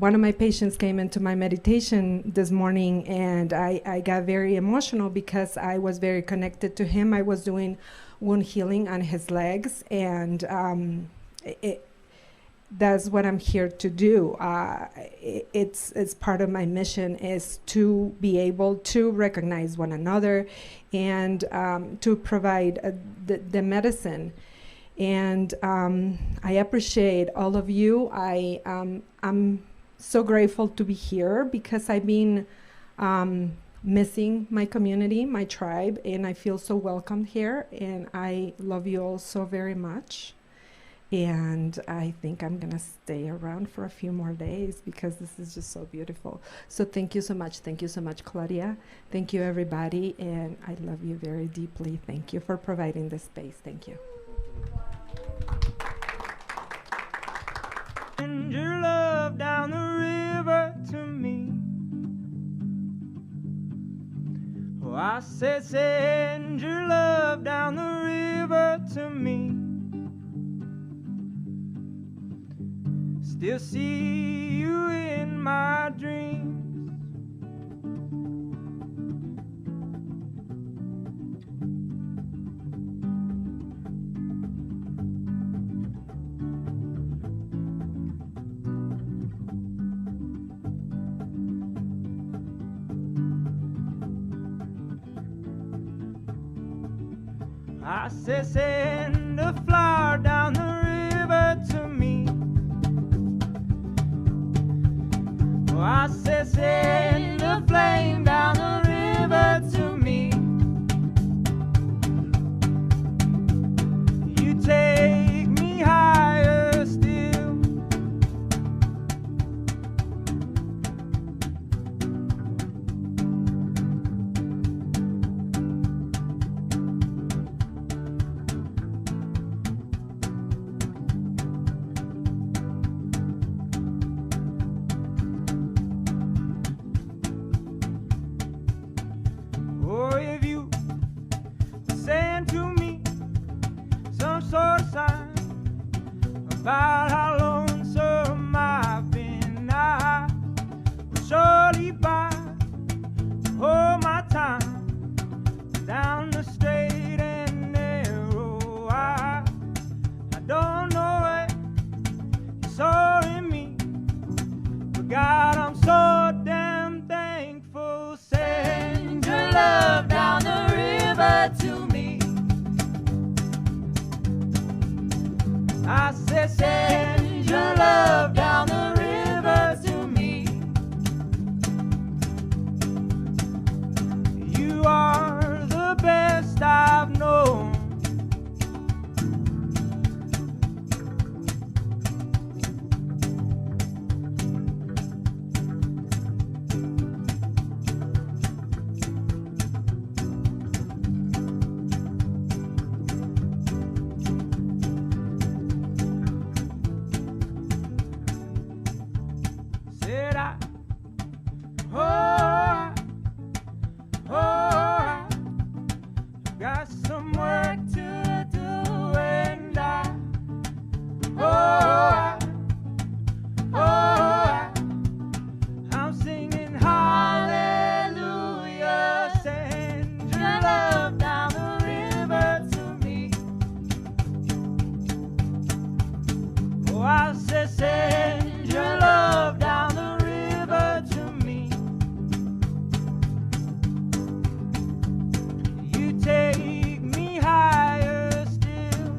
Speaker 13: of my patients came into my meditation this morning, and I got very emotional because I was very connected to him. I was doing wound healing on his legs, and that's what I'm here to do. It's part of my mission is to be able to recognize one another and to provide the medicine. And I appreciate all of you. I'm so grateful to be here because I've been missing my community, my tribe, and I feel so welcome here. And I love you all so very much. And I think I'm going to stay around for a few more days because this is just so beautiful. So thank you so much. Thank you so much, Claudia. Thank you, everybody. And I love you very deeply. Thank you for providing this space. Thank you.
Speaker 14: I said, send your love down the river to me. Still see you in my dreams. I said, send a flower down the river to me. Oh, I said, send a flame down the river to me. You take me higher still. Or if you send to me some sort of sign about how lonesome I've been, I will surely buy all my time down the straight and narrow. I don't know what you saw in me, but God, I'm so damn thankful. Send your love down the river to me. I said, send your love down the river to me. You are the best I've known. Said I, got some work to do, and I'm singing hallelujah. Send your love down the river to me. Oh, I said, send your love down the river to me. You take me higher still.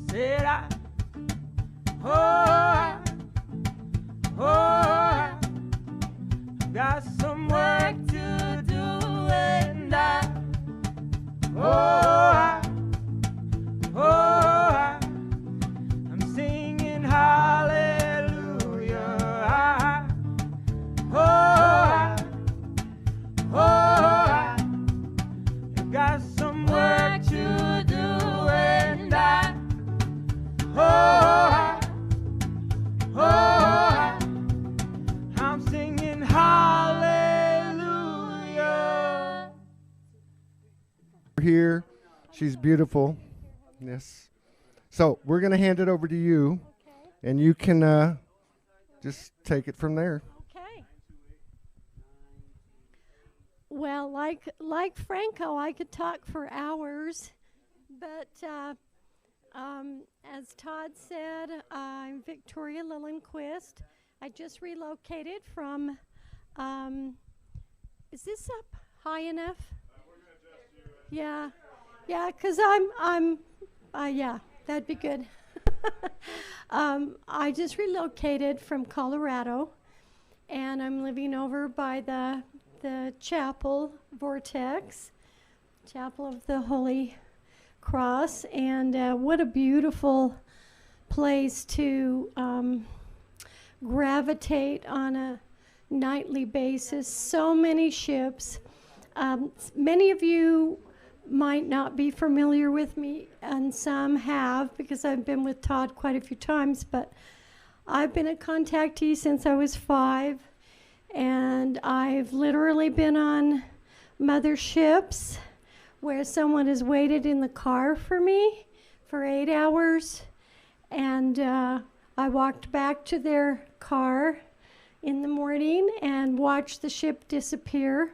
Speaker 14: Said I, got some work to do, and I'm singing hallelujah. Got some work to do, and I'm singing hallelujah.
Speaker 4: Here, she's beautiful. Yes. So we're going to hand it over to you, and you can just take it from there.
Speaker 15: Okay. Well, like Franco, I could talk for hours, but as Todd said, I'm Victoria Lillenquist. I just relocated from. Is this up high enough? Yeah, yeah, because yeah, that'd be good. I just relocated from Colorado, and I'm living over by the chapel vortex, Chapel of the Holy Cross, and what a beautiful place to gravitate on a nightly basis. So many ships. Many of you might not be familiar with me, and some have, because I've been with Todd quite a few times, but I've been a contactee since I was 5, and I've literally been on motherships where someone has waited in the car for me for 8 hours, and I walked back to their car in the morning and watched the ship disappear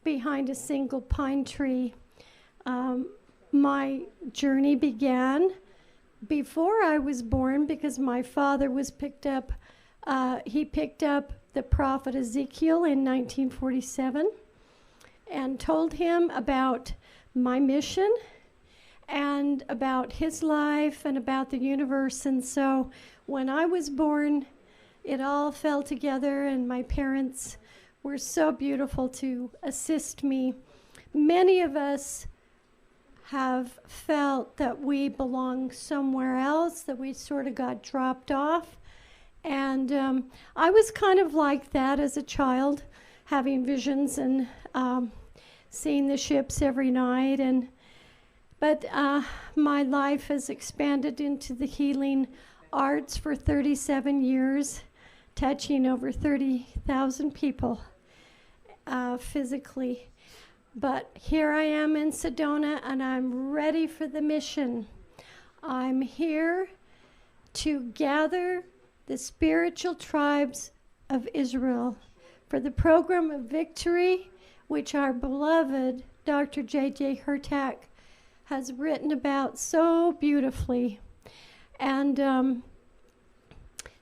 Speaker 15: behind a single pine tree. My journey began before I was born because my father was picked up. He picked up the prophet Ezekiel in 1947 and told him about my mission and about his life and about the universe. And so when I was born, it all fell together, and my parents were so beautiful to assist me. Many of us have felt that we belong somewhere else, that we sort of got dropped off. And I was kind of like that as a child, having visions and seeing the ships every night. But my life has expanded into the healing arts for 37 years, touching over 30,000 people physically. But here I am in Sedona, and I'm ready for the mission. I'm here to gather the spiritual tribes of Israel for the program of victory, which our beloved Dr. J.J. Hurtak has written about so beautifully. And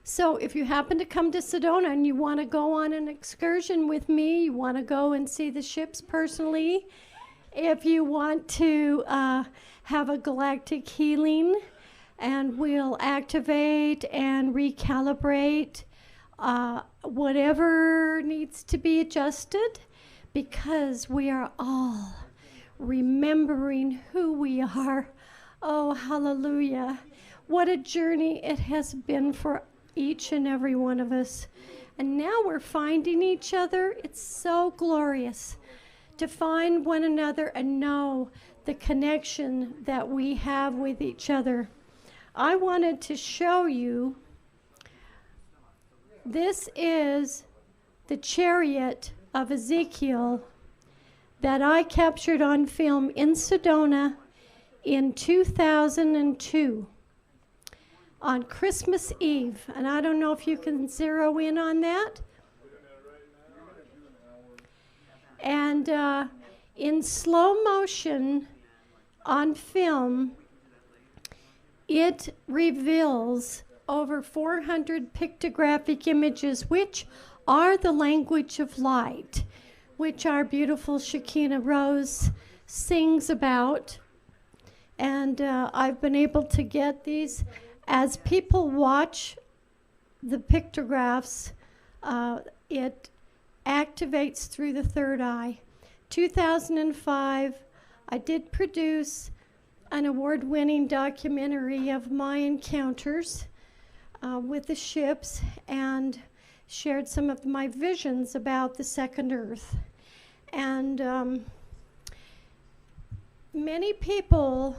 Speaker 15: so if you happen to come to Sedona and you want to go on an excursion with me, you want to go and see the ships personally, if you want to have a galactic healing, and we'll activate and recalibrate whatever needs to be adjusted, because we are all remembering who we are. Oh, hallelujah. What a journey it has been for each and every one of us. And now we're finding each other. It's so glorious to find one another and know the connection that we have with each other. I wanted to show you, this is the chariot of Ezekiel that I captured on film in Sedona in 2002 on Christmas Eve. And I don't know if you can zero in on that. And in slow motion on film, it reveals over 400 pictographic images, which are the language of light, which our beautiful Shekinah Rose sings about. And I've been able to get these. As people watch the pictographs, it activates through the third eye. 2005, I did produce an award-winning documentary of my encounters with the ships and shared some of my visions about the second Earth. And many people,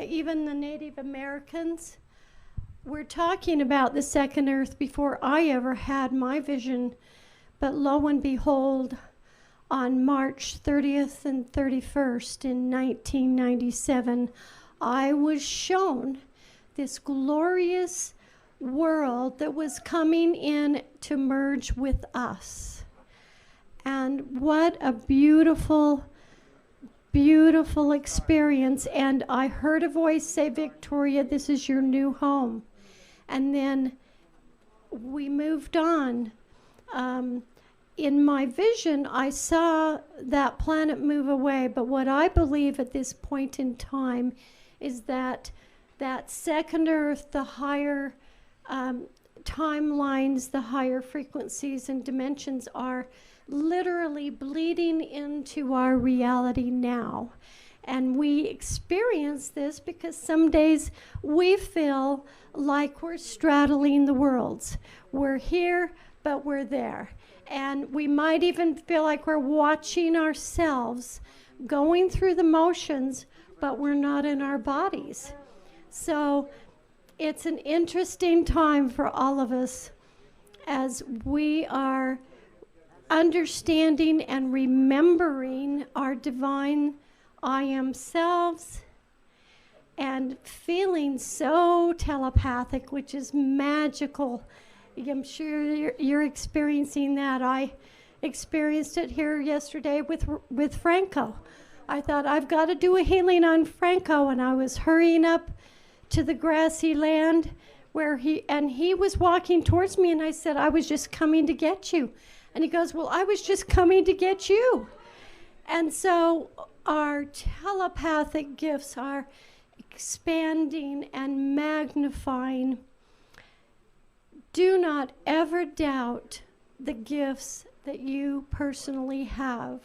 Speaker 15: even the Native Americans, were talking about the second Earth before I ever had my vision. But lo and behold, on March 30th and 31st in 1997, I was shown this glorious world that was coming in to merge with us. And what a beautiful, beautiful experience. And I heard a voice say, "Victoria, this is your new home." And then we moved on. In my vision, I saw that planet move away, but what I believe at this point in time is that that second Earth, the higher timelines, the higher frequencies and dimensions are literally bleeding into our reality now. And we experience this because some days we feel like we're straddling the worlds. We're here, but we're there. And we might even feel like we're watching ourselves going through the motions, but we're not in our bodies. So it's an interesting time for all of us as we are understanding and remembering our divine I am selves and feeling so telepathic, which is magical. I'm sure you're experiencing that. I experienced it here yesterday with Franco. I thought, I've got to do a healing on Franco, and I was hurrying up to the grassy land where he was walking towards me, and I said, I was just coming to get you. And he goes, well, I was just coming to get you. And so our telepathic gifts are expanding and magnifying. Do not ever doubt the gifts that you personally have.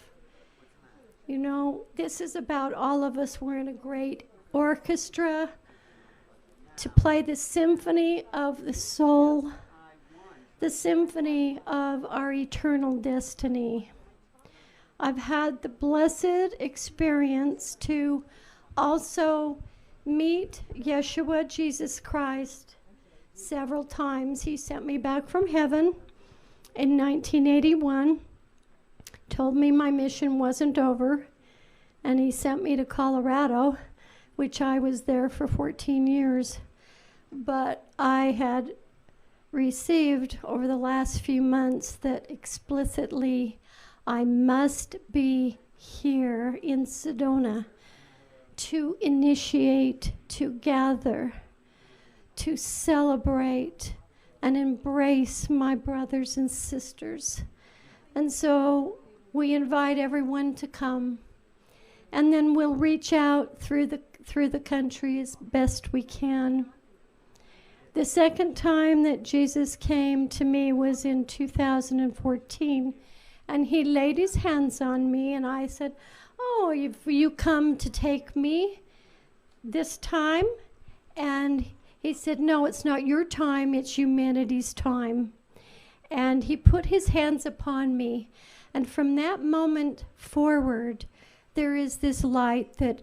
Speaker 15: You know, this is about all of us. We're in a great orchestra to play the symphony of the soul, the symphony of our eternal destiny. I've had the blessed experience to also meet Yeshua, Jesus Christ, several times. He sent me back from heaven in 1981, told me my mission wasn't over, and he sent me to Colorado, which I was there for 14 years. But I had received over the last few months that explicitly I must be here in Sedona to initiate, to gather, to celebrate and embrace my brothers and sisters. And so we invite everyone to come, and then we'll reach out through the country as best we can. The second time that Jesus came to me was in 2014, and he laid his hands on me, and I said, oh, if you come to take me this time? And he said, no, it's not your time, it's humanity's time. And he put his hands upon me, and from that moment forward, there is this light that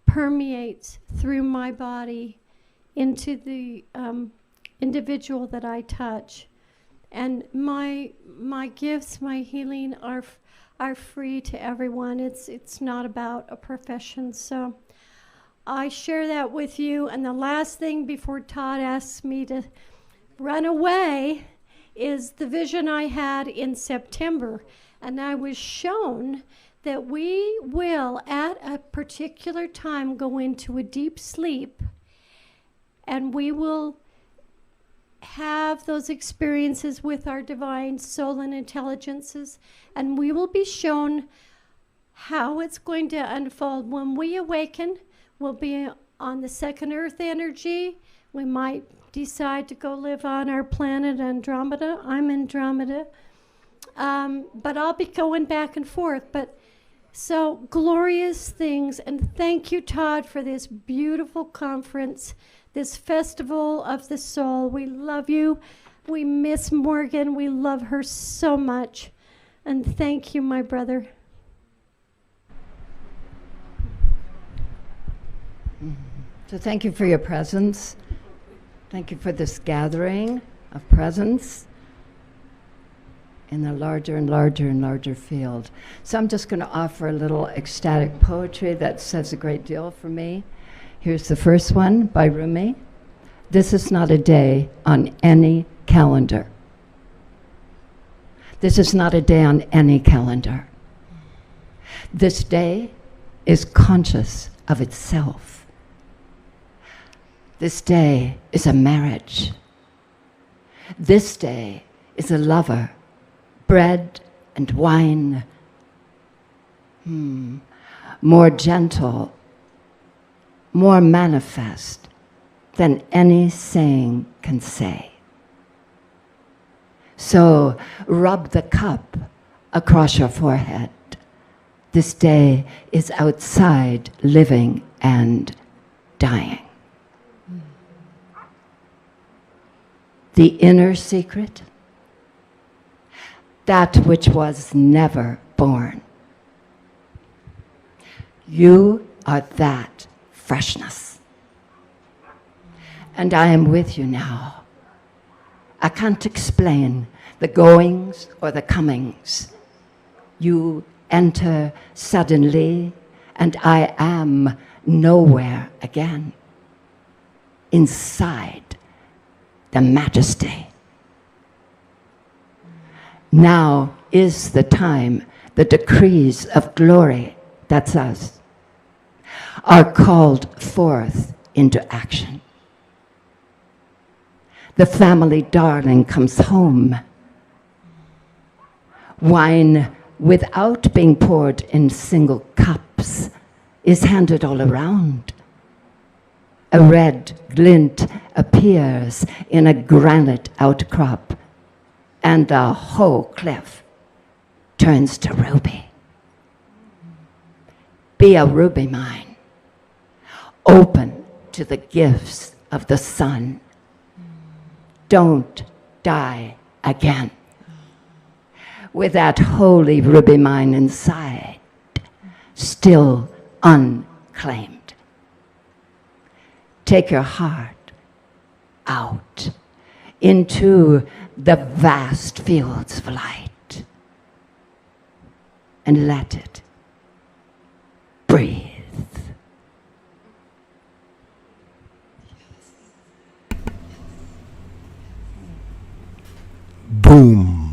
Speaker 15: permeates through my body into the individual that I touch. And my gifts, my healing are free to everyone. It's not about a profession. So I share that with you. And the last thing before Todd asks me to run away is the vision I had in September. And I was shown that we will, at a particular time, go into a deep sleep, and we will have those experiences with our divine soul and intelligences, and we will be shown how it's going to unfold. When we awaken, we'll be on the second earth energy. We might decide to go live on our planet Andromeda. I'm Andromeda. But I'll be going back and forth. But so glorious things. And thank you, Todd, for this beautiful conference, this festival of the soul. We love you. We miss Morgan. We love her so much. And thank you, my brother.
Speaker 3: So thank you for your presence. Thank you for this gathering of presence in the larger and larger and larger field. So I'm just going to offer a little ecstatic poetry that says a great deal for me. Here's the first one by Rumi. This is not a day on any calendar. This is not a day on any calendar. This day is conscious of itself. This day is a marriage. This day is a lover, bread and wine. More gentle, more manifest than any saying can say. So rub the cup across your forehead. This day is outside living and dying. The inner secret, that which was never born. You are that freshness. And I am with you now. I can't explain the goings or the comings. You enter suddenly, and I am nowhere again. Inside the majesty. Now is the time the decrees of glory, that's us, are called forth into action. The family darling comes home. Wine without being poured in single cups is handed all around. A red glint appears in a granite outcrop, and the whole cliff turns to ruby. Be a ruby mine, open to the gifts of the sun. Don't die again. With that holy ruby mine inside, still unclaimed. Take your heart out into the vast fields of light and let it breathe.
Speaker 1: Boom.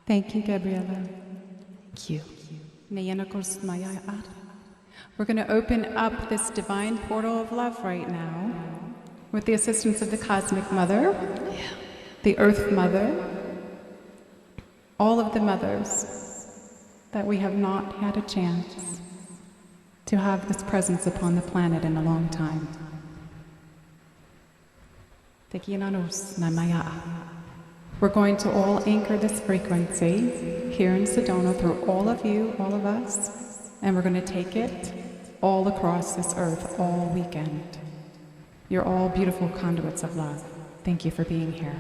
Speaker 10: Thank you, Gabriella.
Speaker 3: Thank you.
Speaker 10: We're going to open up this divine portal of love right now with the assistance of the Cosmic Mother, the Earth Mother, all of the mothers that we have not had a chance to have this presence upon the planet in a long time. We're going to all anchor this frequency here in Sedona through all of you, all of us, and we're going to take it all across this earth all weekend. You're all beautiful conduits of love. Thank you for being here.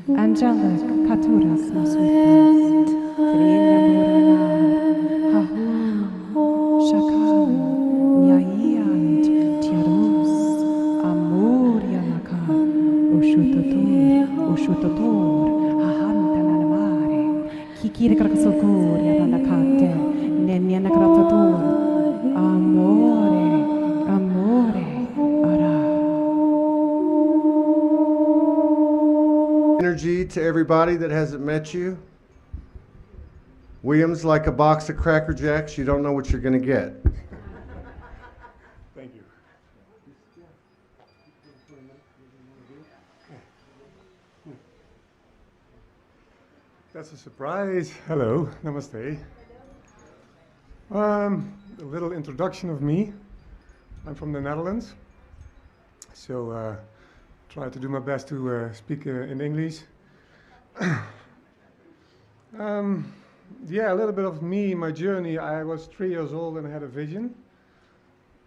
Speaker 10: Angelic Katuras Masutas, Trinya Murana, Hahu, Shaka, Nyaya, Kira Krakasokuria Randakate, Neniana Kratatur, Amore, Amore, Ara.
Speaker 4: Energy to everybody that hasn't met you. William's like a box of Cracker Jacks. You don't know what you're going to get.
Speaker 16: Thank you. That's a surprise. Hello, namaste. A little introduction of me. I'm from the Netherlands, so try to do my best to speak in English. Yeah, a little bit of me, my journey. I was 3 years old and I had a vision,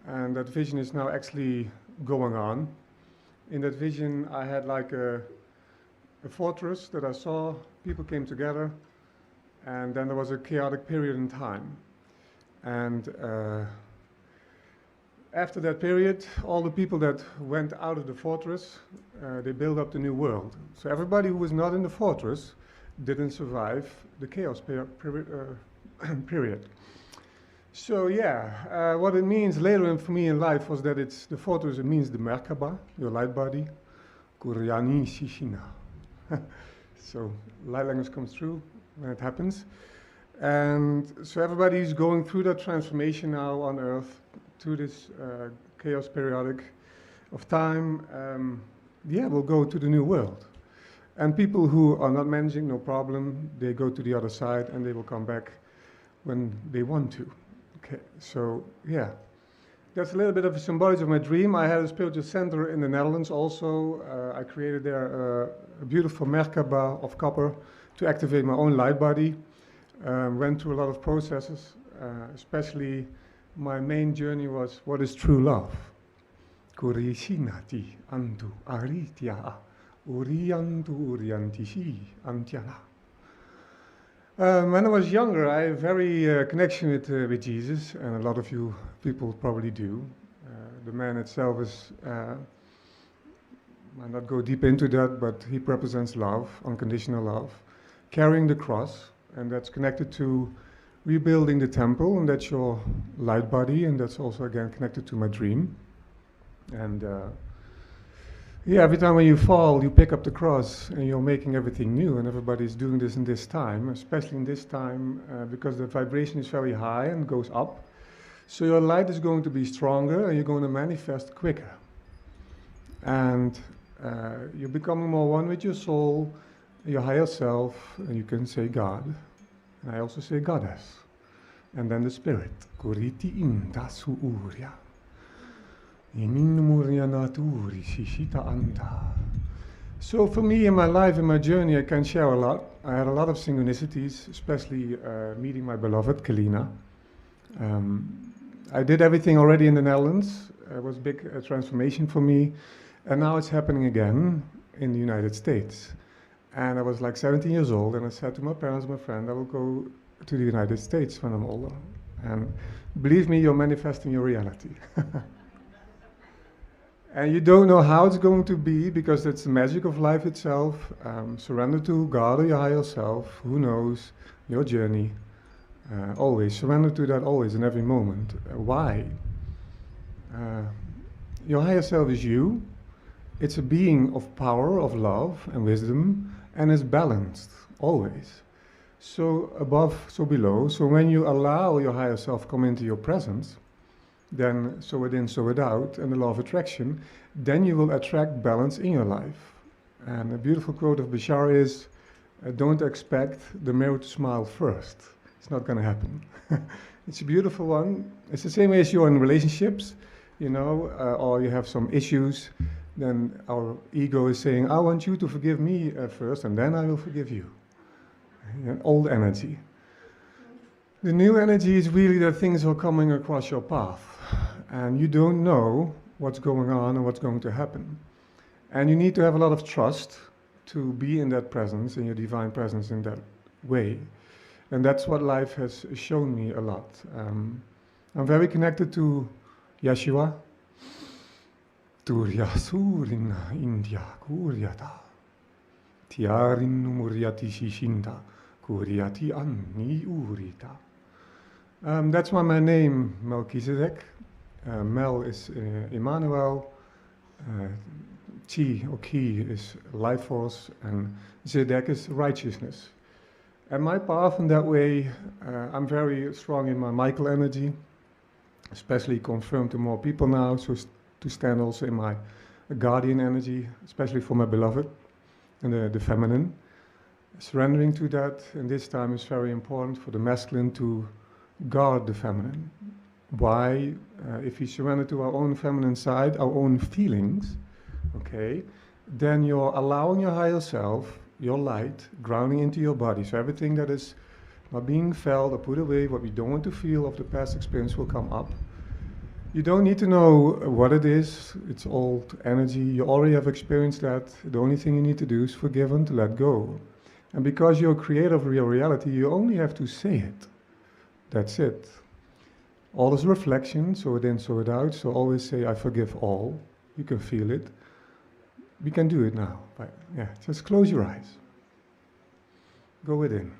Speaker 16: and that vision is now actually going on. In that vision, I had like a fortress that I saw. People came together, and then there was a chaotic period in time. And after that period, all the people that went out of the fortress, they built up the new world. So everybody who was not in the fortress didn't survive the chaos period. So yeah, what it means later for me in life was that it's the fortress. It means the Merkaba, your light body, Kuryani Shishina. So light language comes through when it happens. And so everybody is going through that transformation now on Earth to this chaos periodic of time. Yeah, we'll go to the new world. And people who are not managing, no problem, they go to the other side and they will come back when they want to. Okay, so yeah, that's a little bit of a symbology of my dream. I had a spiritual center in the Netherlands also. I created there a beautiful Merkaba of copper to activate my own light body. Went through a lot of processes, especially my main journey was what is true love. Kurishinati andu aritia uriandu uriantishi antiana. When I was younger, I had a very connection with Jesus, and a lot of you people probably do. The man itself is, I'll not go deep into that, but he represents love, unconditional love, carrying the cross, and that's connected to rebuilding the temple, and that's your light body, and that's also again connected to my dream. And yeah, every time when you fall, you pick up the cross and you're making everything new, and everybody's doing this in this time, especially in this time, because the vibration is very high and goes up. So your light is going to be stronger and you're going to manifest quicker. And you're becoming more one with your soul, your higher self, and you can say God. And I also say Goddess. And then the Spirit. Kuriti inda suuria. So for me in my life, in my journey, I can share a lot. I had a lot of synchronicities, especially meeting my beloved, Kalina. I did everything already in the Netherlands. It was a big transformation for me. And now it's happening again in the United States. And I was like 17 years old, and I said to my parents, my friend, I will go to the United States when I'm older. And believe me, you're manifesting your reality. And you don't know how it's going to be, because it's the magic of life itself. Surrender to God or your higher self, who knows, your journey. Always, surrender to that always, in every moment. Why? Your higher self is you. It's a being of power, of love and wisdom, and it's balanced, always. So above, so below. So when you allow your higher self come into your presence, then so within, so without, and the law of attraction, then you will attract balance in your life. And a beautiful quote of Bashar is, don't expect the mirror to smile first. It's not going to happen. It's a beautiful one. It's the same way as you're in relationships, you know, or you have some issues, then our ego is saying, I want you to forgive me first, and then I will forgive you. An old energy. The new energy is really that things are coming across your path, and you don't know what's going on and what's going to happen. And you need to have a lot of trust to be in that presence, in your divine presence in that way. And that's what life has shown me a lot. I'm very connected to Yeshua. Turya Surina India Kuryata Tiarin Muriati Shishinda Kuriati Ani Urita. That's why my name, Melchizedek. Mel is Emmanuel. Chi or Ki is life force, and Zedek is righteousness. And my path in that way, I'm very strong in my Michael energy, especially confirmed to more people now, so to stand also in my guardian energy, especially for my beloved, and the feminine. Surrendering to that in this time is very important for the masculine to guard the feminine. Why? If we surrender to our own feminine side, our own feelings, okay, then you're allowing your higher self, your light, grounding into your body. So everything that is not being felt or put away, what we don't want to feel of the past experience will come up. You don't need to know what it is. It's old energy. You already have experienced that. The only thing you need to do is forgive and to let go. And because you're a creator of real reality, you only have to say it. That's it. All is reflection, so it in, so it out. So always say, I forgive all. You can feel it. We can do it now. But yeah, just close your eyes. Go within.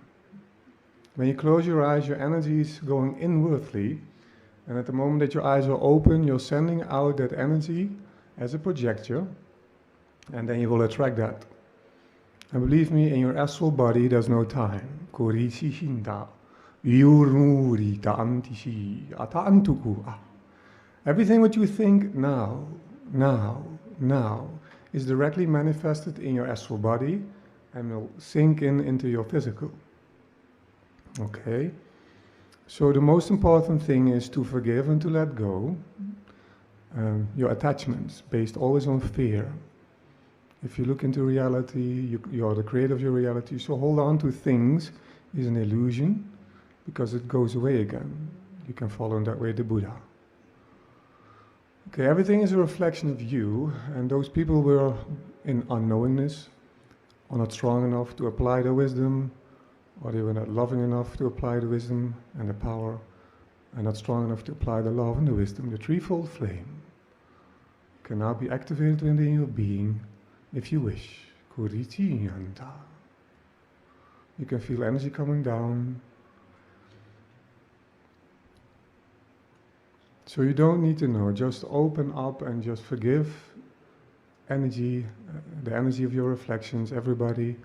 Speaker 16: When you close your eyes, your energy is going inwardly. And at the moment that your eyes are open, you're sending out that energy as a projector. And then you will attract that. And believe me, in your astral body, there's no time. Everything what you think now is directly manifested in your astral body and will sink into your physical. Okay? So the most important thing is to forgive and to let go your attachments based always on fear. If you look into reality, you are the creator of your reality, so hold on to things is an illusion because it goes away again. You can follow in that way the Buddha. Okay, everything is a reflection of you, and those people were in unknowingness, or not strong enough to apply the wisdom, or they were not loving enough to apply the wisdom and the power, and not strong enough to apply the love and the wisdom. The threefold flame can now be activated within your being if you wish. You can feel energy coming down. So you don't need to know, just open up and just forgive energy, the energy of your reflections, everybody.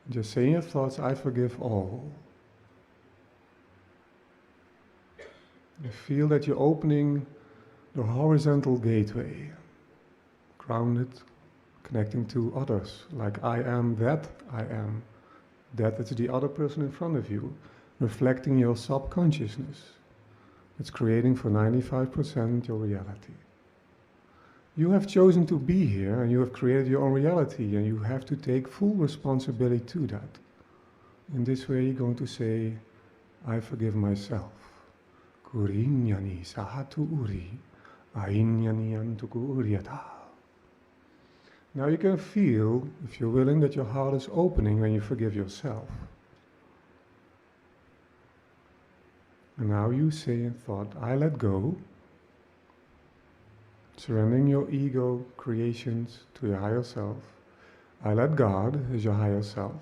Speaker 16: Just say in your thoughts, I forgive all. You feel that you're opening the horizontal gateway, grounded, connecting to others, like I am that I am. That is the other person in front of you, reflecting your subconsciousness. It's creating for 95% your reality. You have chosen to be here and you have created your own reality and you have to take full responsibility to that. In this way you're going to say, I forgive myself. Kurinyani sahatu uri, ainyani antuku uriata. Now you can feel, if you're willing, that your heart is opening when you forgive yourself. And now you say in thought, I let go, surrendering your ego creations to your higher self. I let God as your higher self.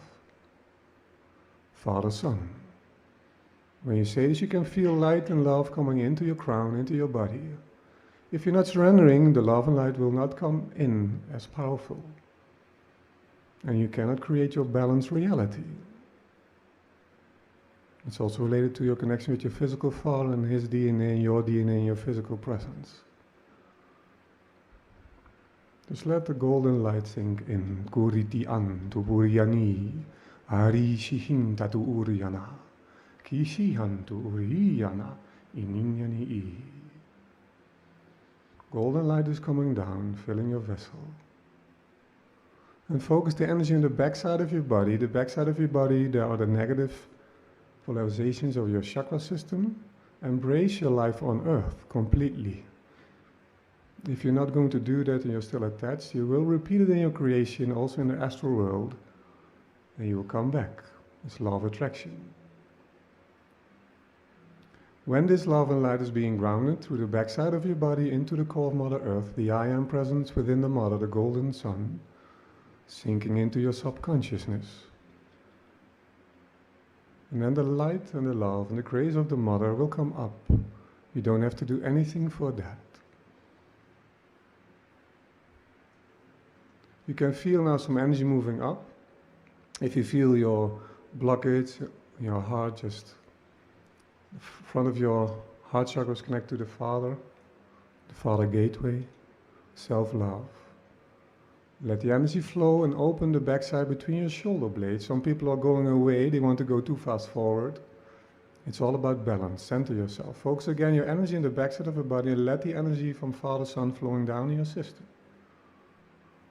Speaker 16: Father, Son. When you say this, you can feel light and love coming into your crown, into your body. If you're not surrendering, the love and light will not come in as powerful. And you cannot create your balanced reality. It's also related to your connection with your physical father and his DNA and your DNA and your physical presence. Just let the golden light sink in. Kuriti an tu buryani, ari shihin tatu uryana, kishihan tu uriyana, ininyani I. Golden light is coming down, filling your vessel. And focus the energy on the backside of your body. The backside of your body, there are the negative polarizations of your chakra system. Embrace your life on earth completely. If you're not going to do that and you're still attached, you will repeat it in your creation, also in the astral world, and you will come back. It's law of attraction. When this love and light is being grounded through the backside of your body into the core of Mother Earth, the I Am presence within the Mother, the Golden Sun, sinking into your subconsciousness. And then the light and the love and the grace of the mother will come up. You don't have to do anything for that. You can feel now some energy moving up. If you feel your blockage, your heart, just the front of your heart chakra is connected to the Father gateway, self-love. Let the energy flow and open the backside between your shoulder blades. Some people are going away, they want to go too fast forward. It's all about balance. Center yourself. Focus again your energy in the backside of your body and let the energy from Father, Son flowing down in your system.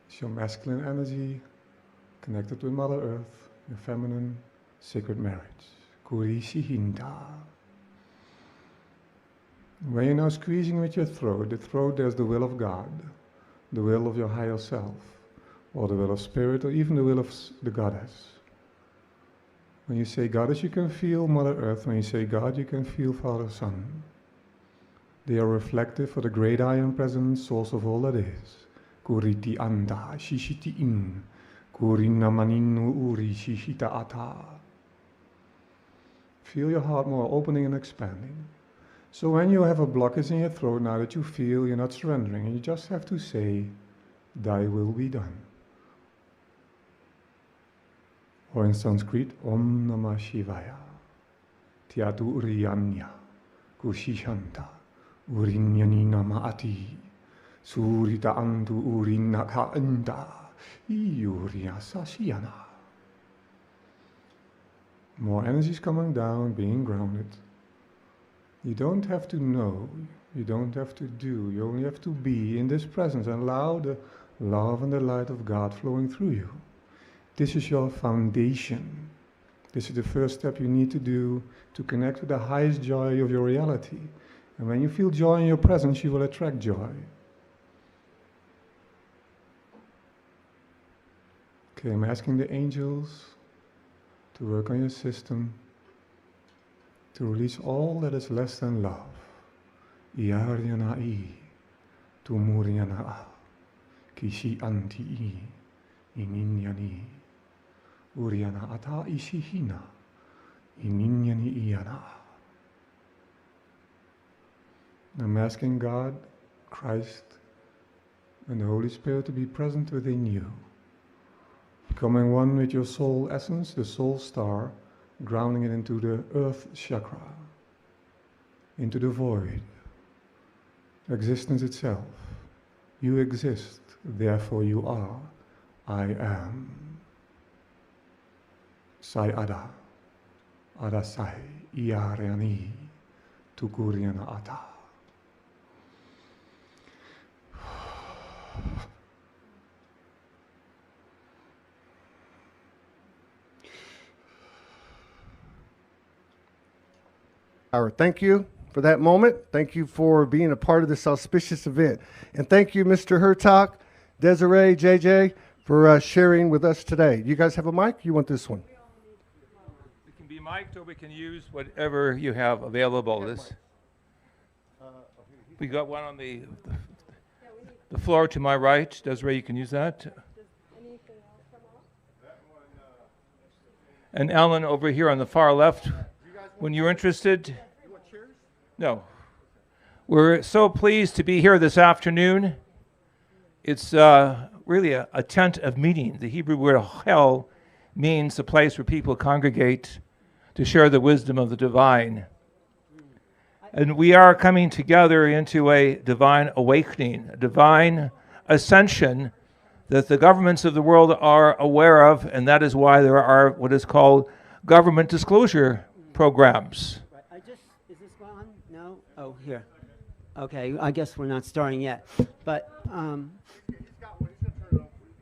Speaker 16: It's your masculine energy connected with Mother Earth, your feminine sacred marriage. Kurishihinda. When you're now squeezing with your throat, the throat, there's the will of God, the will of your higher self, or the will of spirit, or even the will of the goddess. When you say goddess, you can feel Mother Earth. When you say God, you can feel Father, Son. They are reflective for the great I Am present source of all that is. Kuriti anda, shishiti in, kurina maninu uri shishita ata. Feel your heart more opening and expanding. So when you have a blockage in your throat, now that you feel you're not surrendering, and you just have to say, Thy will be done. Or in Sanskrit, Om Namah Shivaya, Tiatu Uriyanya, Kushishanta, Urinyani Namaati, Surita Antu Urinaka Anda, Iyuriya Sasiyana. More energy is coming down, being grounded. You don't have to know, you don't have to do, you only have to be in this presence and allow the love and the light of God flowing through you. This is your foundation. This is the first step you need to do to connect with the highest joy of your reality. And when you feel joy in your presence, you will attract joy. Okay, I'm asking the angels to work on your system, to release all that is less than love. Iaryanai, tumuriana, kishi anti, ininyani, uriana ata ishihina, ininyani iana. I'm asking God, Christ, and the Holy Spirit to be present within you, becoming one with your soul essence, the soul star, grounding it into the earth chakra, into the void, existence itself. You exist, therefore you are. I am. Sai ada, ada sai, iariani, tukuriana ata.
Speaker 4: Howard, thank you for that moment. Thank you for being a part of this auspicious event. And thank you, Mr. Hertog, Desiree, JJ, for sharing with us today. You guys have a mic? You want this one?
Speaker 17: It can be mic'd or we can use whatever you have available. We got one on the floor to my right. Desiree, you can use that. And Alan over here on the far left. When you're interested. No. We're so pleased to be here this afternoon. It's really a tent of meeting. The Hebrew word hel means a place where people congregate to share the wisdom of the divine. And we are coming together into a divine awakening, a divine ascension that the governments of the world are aware of, and that is why there are what is called government disclosure programs.
Speaker 18: Right. Is this on? No? Oh, here. Okay, I guess we're not starting yet. But,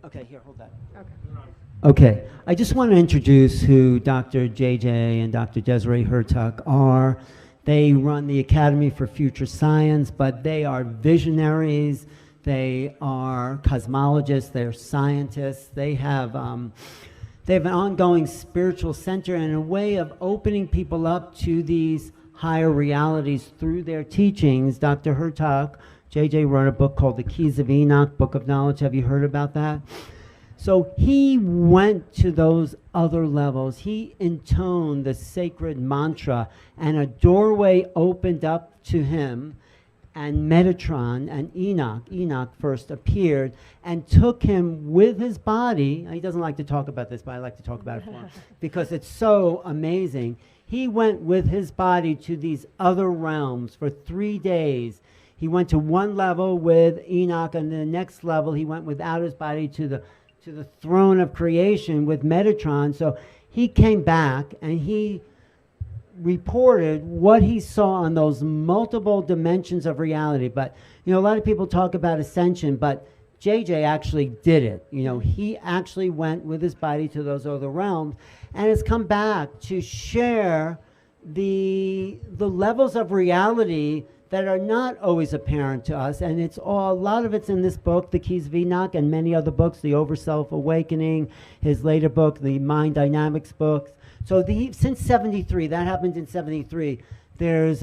Speaker 18: okay, here, hold that. Okay, I just want to introduce who Dr. JJ and Dr. Desiree Hertog are. They run the Academy for Future Science, but they are visionaries. They are cosmologists. They're scientists. They have an ongoing spiritual center and a way of opening people up to these higher realities through their teachings. Dr. Hertog, JJ, wrote a book called The Keys of Enoch, Book of Knowledge. Have you heard about that? So he went to those other levels. He intoned the sacred mantra, and a doorway opened up to him, and Metatron and Enoch first appeared and took him with his body. He doesn't like to talk about this, but I like to talk about it for him because it's so amazing. He went with his body to these other realms for 3 days. He went to one level with Enoch, and the next level he went without his body to the throne of creation with Metatron. So he came back and he reported what he saw on those multiple dimensions of reality. But, you know, a lot of people talk about ascension, but JJ actually did it. You know, he actually went with his body to those other realms and has come back to share the levels of reality that are not always apparent to us. And it's all, a lot of it's in this book, The Keys of Enoch, and many other books, The Overself Awakening, his later book, the Mind Dynamics books. So since 73, that happened in 73, there's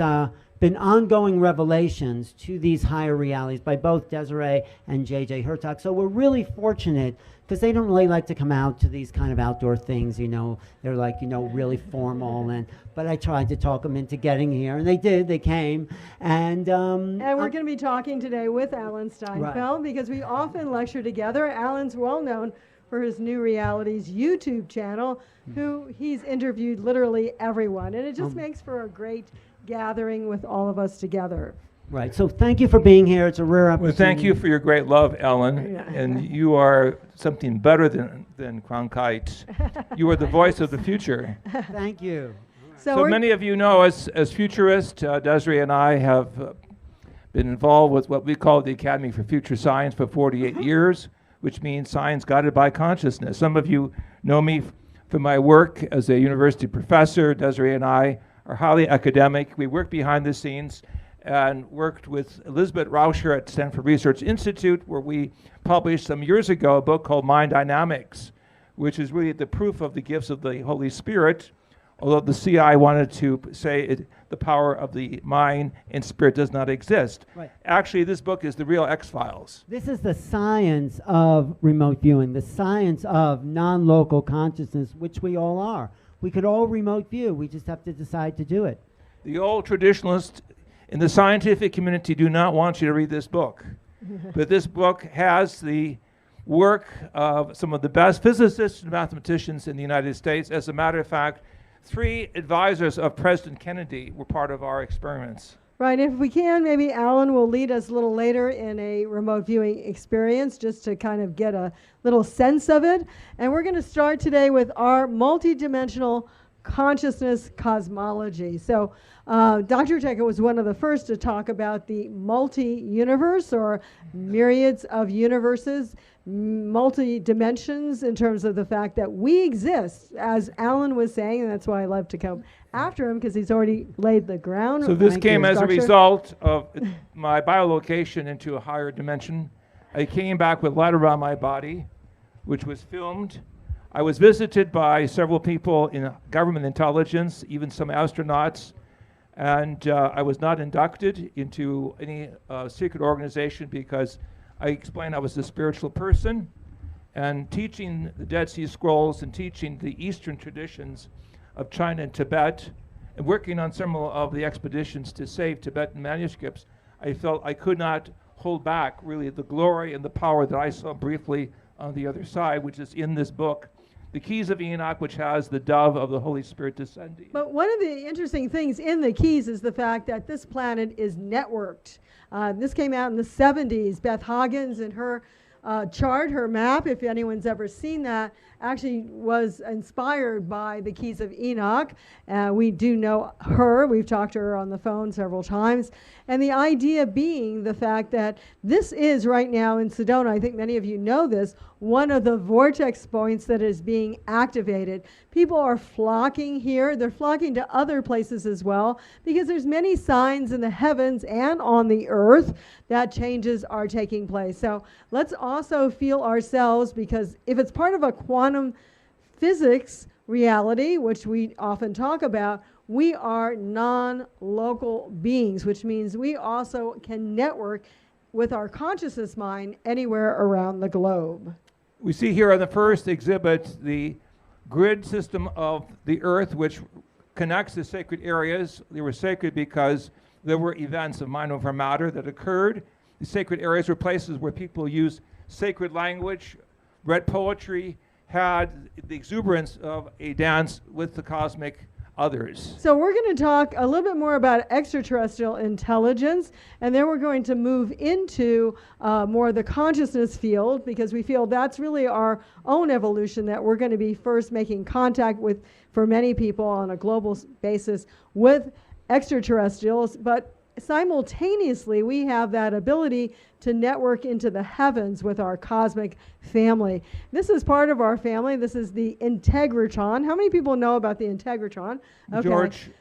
Speaker 18: been ongoing revelations to these higher realities by both Desiree and J.J. Hertog. So we're really fortunate because they don't really like to come out to these kind of outdoor things, you know. They're like, you know, really formal. But I tried to talk them into getting here, and they did. They came. And
Speaker 19: we're going to be talking today with Alan Steinfeld because we often lecture together. Alan's well known for his New Realities YouTube channel, who he's interviewed literally everyone. And it just makes for a great gathering with all of us together.
Speaker 18: Right. So thank you for being here. It's a rare opportunity.
Speaker 17: Well, thank you for your great love, Ellen.
Speaker 19: Yeah.
Speaker 17: And you are something better than Cronkite. You are the voice of the future.
Speaker 18: Thank you.
Speaker 17: So many of you know us as futurists. Desiree and I have been involved with what we call the Academy for Future Science for 48 years, which means science guided by consciousness. Some of you know me from my work as a university professor. Desiree and I are highly academic. We work behind the scenes and worked with Elizabeth Rauscher at Stanford Research Institute, where we published some years ago a book called Mind Dynamics, which is really the proof of the gifts of the Holy Spirit, although the CI wanted to say the power of the mind and spirit does not exist.
Speaker 18: Right.
Speaker 17: Actually, this book is the real X-Files.
Speaker 18: This is the science of remote viewing, the science of non-local consciousness, which we all are. We could all remote view. We just have to decide to do it.
Speaker 17: The old traditionalists in the scientific community do not want you to read this book. But this book has the work of some of the best physicists and mathematicians in the United States. As a matter of fact, 3 advisors of President Kennedy were part of our experiments.
Speaker 19: Right, if we can, maybe Alan will lead us a little later in a remote viewing experience just to kind of get a little sense of it. And we're going to start today with our multidimensional consciousness cosmology. So Dr. Teca was one of the first to talk about the multi-universe or myriads of universes, multi-dimensions in terms of the fact that we exist, as Alan was saying, and that's why I love to come after him because he's already laid the ground.
Speaker 17: So this came as a result of my biolocation into a higher dimension. I came back with light around my body, which was filmed. I was visited by several people in government intelligence, even some astronauts, and I was not inducted into any secret organization because I explained I was a spiritual person, and teaching the Dead Sea Scrolls and teaching the Eastern traditions of China and Tibet, and working on several of the expeditions to save Tibetan manuscripts, I felt I could not hold back really the glory and the power that I saw briefly on the other side, which is in this book, The Keys of Enoch, which has the dove of the Holy Spirit descending.
Speaker 19: But one of the interesting things in the Keys is the fact that this planet is networked. This came out in the 70s. Beth Hoggins and her chart, her map, if anyone's ever seen that, actually was inspired by the Keys of Enoch. We do know her. We've talked to her on the phone several times. And the idea being the fact that this is right now in Sedona, I think many of you know this, one of the vortex points that is being activated. People are flocking here. They're flocking to other places as well because there's many signs in the heavens and on the earth that changes are taking place. So let's also feel ourselves, because if it's part of a quantum physics reality, which we often talk about, we are non-local beings, which means we also can network with our consciousness mind anywhere around the globe.
Speaker 17: We see here on the first exhibit the grid system of the earth, which connects the sacred areas. They were sacred because there were events of mind over matter that occurred. The sacred areas were places where people used sacred language, read poetry, had the exuberance of a dance with the cosmic others.
Speaker 19: So we're going to talk a little bit more about extraterrestrial intelligence, and then we're going to move into more the consciousness field, because we feel that's really our own evolution that we're going to be first making contact with, for many people on a global basis, with extraterrestrials. But simultaneously, we have that ability to network into the heavens with our cosmic family. This is part of our family. This is the Integratron. How many people know about the Integratron? Okay.
Speaker 17: George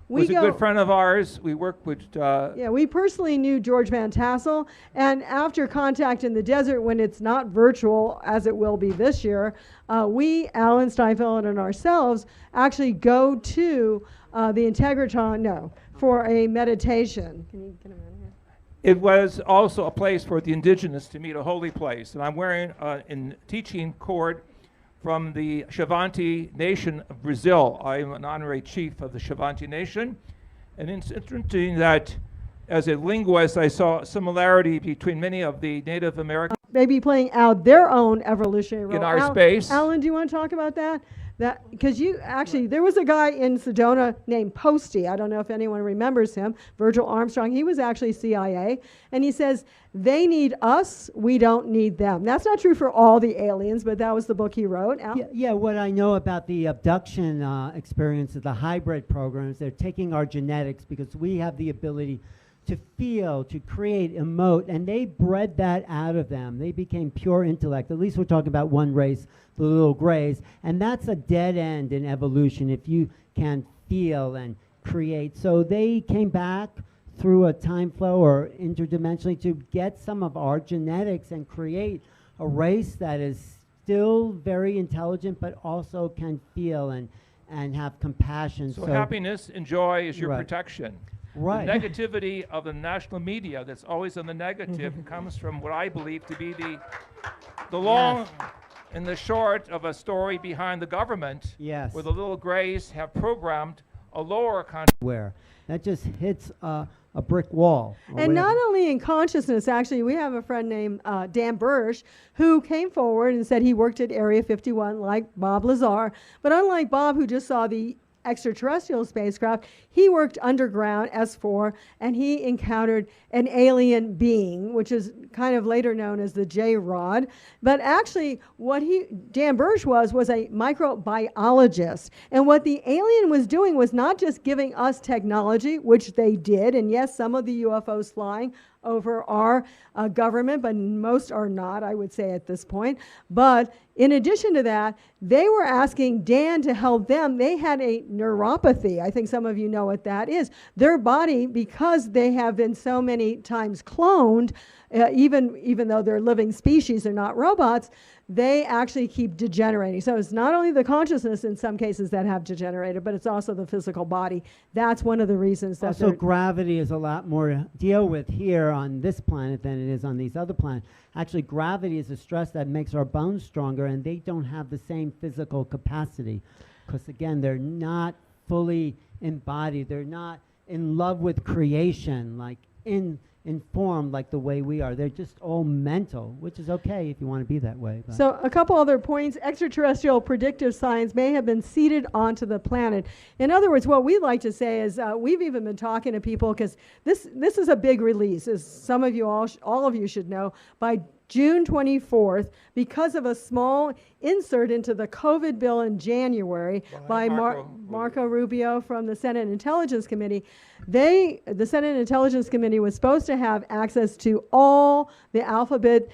Speaker 17: was a good friend of ours. We worked with...
Speaker 19: yeah, we personally knew George Van Tassel, and after Contact in the Desert, when it's not virtual, as it will be this year, we, Alan Steinfeld and ourselves, actually go to the Integratron, for a meditation. Can you get him out of here?
Speaker 17: It was also a place for the indigenous to meet, a holy place. And I'm wearing a teaching cord from the Xavante Nation of Brazil. I'm an honorary chief of the Xavante Nation. And it's interesting that as a linguist, I saw a similarity between many of the Native American
Speaker 19: maybe playing out their own evolutionary role.
Speaker 17: in our space.
Speaker 19: Alan, do you want to talk about that? Because you actually, there was a guy in Sedona named Posty. I don't know if anyone remembers him. Virgil Armstrong. He was actually CIA, and he says they need us. We don't need them. That's not true for all the aliens, but that was the book he wrote.
Speaker 18: Yeah, what I know about the abduction experience of the hybrid programs, they're taking our genetics because we have the ability to feel, to create, emote, and they bred that out of them. They became pure intellect. At least we're talking about one race, the little grays, and that's a dead end in evolution if you can feel and create. So they came back through a time flow or interdimensionally to get some of our genetics and create a race that is still very intelligent but also can feel and have compassion.
Speaker 17: So happiness and joy is your
Speaker 18: Right.
Speaker 17: protection.
Speaker 18: Right.
Speaker 17: The negativity of the national media that's always on the negative comes from what I believe to be the long and the short of a story behind the government,
Speaker 18: Yes.
Speaker 17: where the little grays have programmed a lower consciousness.
Speaker 18: Where that just hits a brick wall. or
Speaker 19: And
Speaker 18: whatever.
Speaker 19: not only in consciousness, actually, we have a friend named Dan Bursch who came forward and said he worked at Area 51 like Bob Lazar. But unlike Bob, who just saw the extraterrestrial spacecraft, he worked underground, S4, and he encountered an alien being, which is kind of later known as the J-Rod. But actually, what Dan Bursch was a microbiologist. And what the alien was doing was not just giving us technology, which they did, and yes, some of the UFOs flying over our government, but most are not, I would say, at this point. But in addition to that, they were asking Dan to help them. They had a neuropathy. I think some of you know what that is. Their body, because they have been so many times cloned, even though they're living species, they're not robots, they actually keep degenerating. So it's not only the consciousness in some cases that have degenerated, but it's also the physical body. That's one of the reasons that
Speaker 18: Also, gravity is a lot more to deal with here on this planet than it is on these other planets. Actually, gravity is a stress that makes our bones stronger, and they don't have the same physical capacity. Because, again, they're not fully embodied. They're not in love with creation, like informed like the way we are. They're just all mental, which is okay if you want to be that way. But.
Speaker 19: So a couple other points. Extraterrestrial predictive science may have been seeded onto the planet. In other words, what we like to say is we've even been talking to people, because this is a big release, as some of you, all of you should know, by June 24th, because of a small insert into the COVID bill in January by Marco Rubio from the Senate Intelligence Committee. The Senate Intelligence Committee was supposed to have access to all the alphabet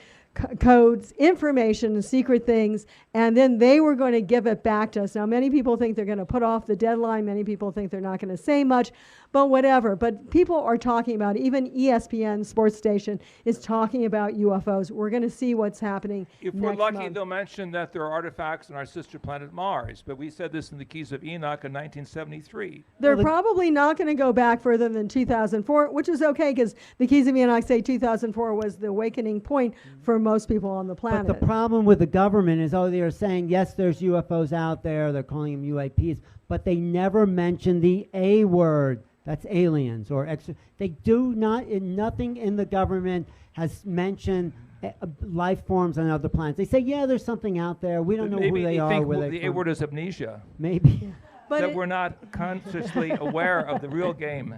Speaker 19: codes, information, and secret things, and then they were going to give it back to us. Now, many people think they're going to put off the deadline. Many people think they're not going to say much, but whatever. But people are talking about it. Even ESPN sports station is talking about UFOs. We're going to see what's happening
Speaker 17: If
Speaker 19: next
Speaker 17: we're lucky,
Speaker 19: month.
Speaker 17: they'll mention that there are artifacts on our sister planet Mars. But we said this in the Keys of Enoch in 1973.
Speaker 19: They're probably not going to go back further than 2004, which is okay, because the Keys of Enoch say 2004 was the awakening point for most people on the planet.
Speaker 18: But the problem with the government is, oh, they're saying, yes, there's UFOs out there, they're calling them UAPs, but they never mention the A word. That's aliens or extra. They do not, nothing in the government has mentioned life forms on other planets. They say, yeah, there's something out there. We don't know who they are.
Speaker 17: Maybe
Speaker 18: where
Speaker 17: they think
Speaker 18: they're
Speaker 17: the A
Speaker 18: from.
Speaker 17: word is amnesia.
Speaker 18: Maybe.
Speaker 19: But
Speaker 17: that we're not consciously aware of the real game.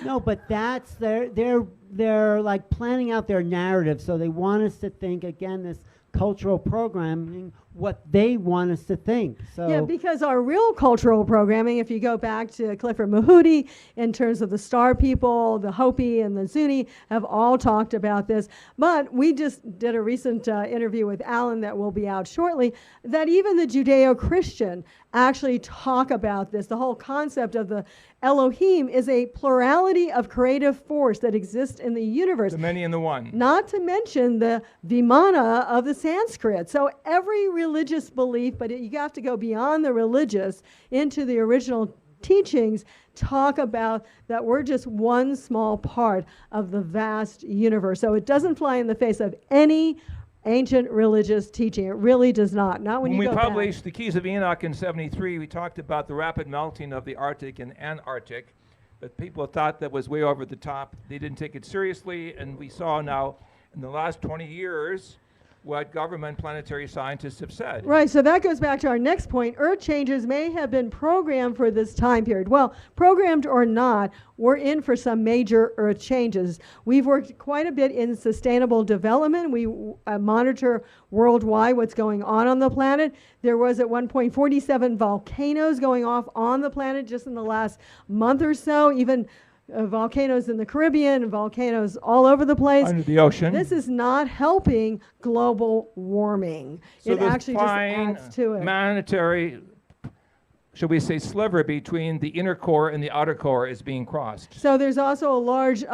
Speaker 18: No, but that's they're like planning out their narrative, so they want us to think, again, this cultural programming, what they want us to think. So
Speaker 19: yeah, because our real cultural programming, if you go back to Clifford Mahooty, in terms of the Star People, the Hopi, and the Zuni, have all talked about this. But we just did a recent interview with Alan that will be out shortly, that even the Judeo-Christian actually talk about this. The whole concept of the Elohim is a plurality of creative force that exists in the universe.
Speaker 17: The many and the one.
Speaker 19: Not to mention the Vimana of the Sanskrit. So every religious belief, but you have to go beyond the religious into the original teachings, talk about that we're just one small part of the vast universe. So it doesn't fly in the face of any ancient religious teaching. It really does not. Not when you
Speaker 17: we
Speaker 19: go back.
Speaker 17: published the Keys of Enoch in '73, we talked about the rapid melting of the Arctic and Antarctic, but people thought that was way over the top. They didn't take it seriously, and we saw now in the last 20 years what government planetary scientists have said.
Speaker 19: Right, so that goes back to our next point. Earth changes may have been programmed for this time period. Well, programmed or not, we're in for some major Earth changes. We've worked quite a bit in sustainable development. We monitor worldwide what's going on the planet. There was at one point 47 volcanoes going off on the planet just in the last month or so, even volcanoes in the Caribbean and volcanoes all over the place.
Speaker 17: Under the ocean.
Speaker 19: This is not helping global warming.
Speaker 17: So
Speaker 19: it
Speaker 17: this
Speaker 19: actually just
Speaker 17: fine
Speaker 19: adds to it.
Speaker 17: planetary, shall we say, sliver between the inner core and the outer core is being crossed.
Speaker 19: So there's also a large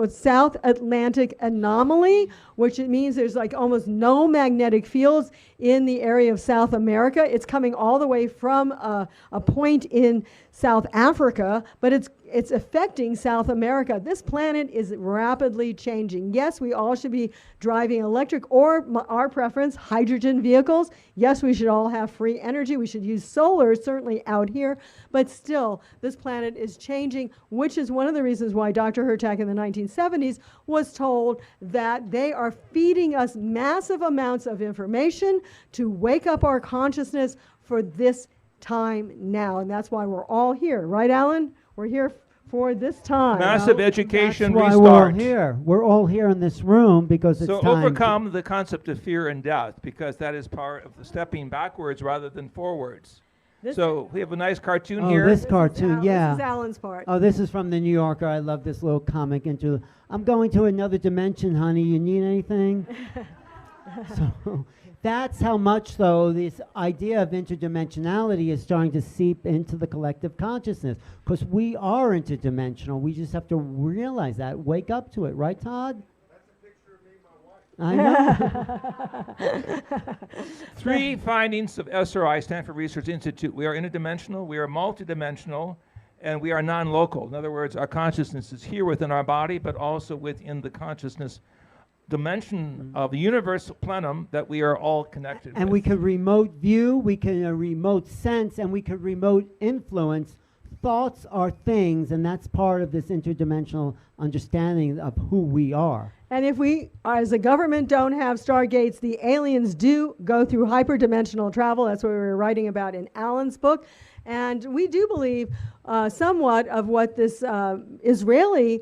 Speaker 19: South Atlantic anomaly, which it means there's like almost no magnetic fields in the area of South America. It's coming all the way from a point in South Africa, but it's affecting South America. This planet is rapidly changing. Yes, we all should be driving electric or our preference, hydrogen vehicles. Yes, we should all have free energy. We should use solar, certainly out here. But still, this planet is changing, which is one of the reasons why Dr. Hurtak in the 1970s was told that they are feeding us massive amounts of information to wake up our consciousness for this time now. And that's why we're all here. Right, Alan? We're here for this time.
Speaker 17: Massive education
Speaker 18: That's why
Speaker 17: restart.
Speaker 18: we're all here. We're all here in this room because it's
Speaker 17: So
Speaker 18: time.
Speaker 17: overcome the concept of fear and death, because that is part of the stepping backwards rather than forwards. So we have a nice cartoon
Speaker 18: Oh,
Speaker 17: here.
Speaker 18: this cartoon, yeah.
Speaker 19: This is Alan's part.
Speaker 18: Oh, this is from the New Yorker. I love this little comic. I'm going to another dimension, honey. You need anything? So that's how much, though, this idea of interdimensionality is starting to seep into the collective consciousness, because we are interdimensional. We just have to realize that, wake up to it, right, Todd? I know.
Speaker 17: 3 findings of SRI, Stanford Research Institute. We are interdimensional, we are multidimensional, and we are non-local. In other words, our consciousness is here within our body, but also within the consciousness dimension of the universal plenum that we are all connected
Speaker 18: And
Speaker 17: with.
Speaker 18: we could remote view, we can remote sense, and we could remote influence. Thoughts are things, and that's part of this interdimensional understanding of who we are.
Speaker 19: And if we, as a government, don't have stargates, the aliens do go through hyperdimensional travel. That's what we were writing about in Alan's book. And we do believe somewhat of what this Israeli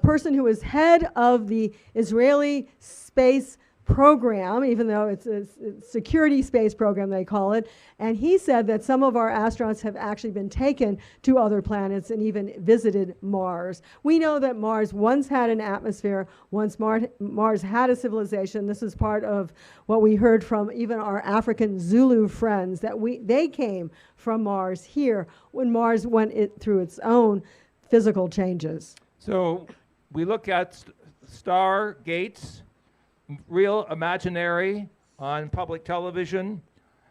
Speaker 19: person who is head of the Israeli space program, even though it's a security space program, they call it, and he said that some of our astronauts have actually been taken to other planets and even visited Mars. We know that Mars once had an atmosphere, once Mars had a civilization. This is part of what we heard from even our African Zulu friends, that they came from Mars here when Mars went through its own physical changes.
Speaker 17: So we look at star gates, real, imaginary, on public television,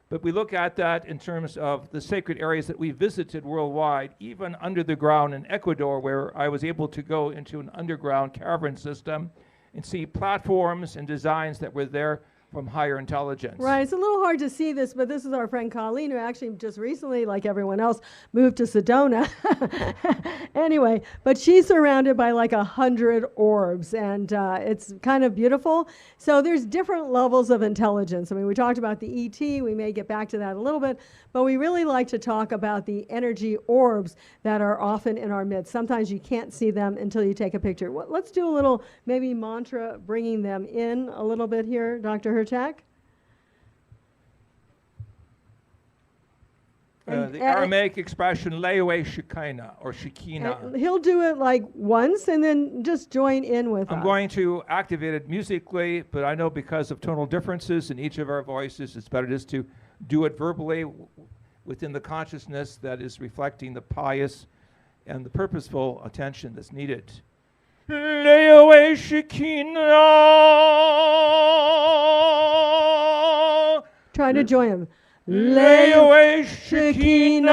Speaker 17: but we look at that in terms of the sacred areas that we visited worldwide, even under the ground in Ecuador, where I was able to go into an underground cavern system and see platforms and designs that were there from higher intelligence.
Speaker 19: Right, it's a little hard to see this, but this is our friend Colleen, who actually just recently, like everyone else, moved to Sedona. Anyway, but she's surrounded by like 100 orbs, and it's kind of beautiful. So there's different levels of intelligence. I mean, we talked about the ET, we may get back to that a little bit, but we really like to talk about the energy orbs that are often in our midst. Sometimes you can't see them until you take a picture. Let's do a little, maybe mantra, bringing them in a little bit here, Dr. Hurtak.
Speaker 17: The Aramaic expression layaway Shekinah or Shekinah.
Speaker 19: He'll do it like once and then just join in with us.
Speaker 17: I'm going to activate it musically, but I know because of tonal differences in each of our voices, it's better just to do it verbally within the consciousness that is reflecting the pious and the purposeful attention that's needed. Layaway Shekinah.
Speaker 19: Try to join him.
Speaker 17: Layaway Shekinah.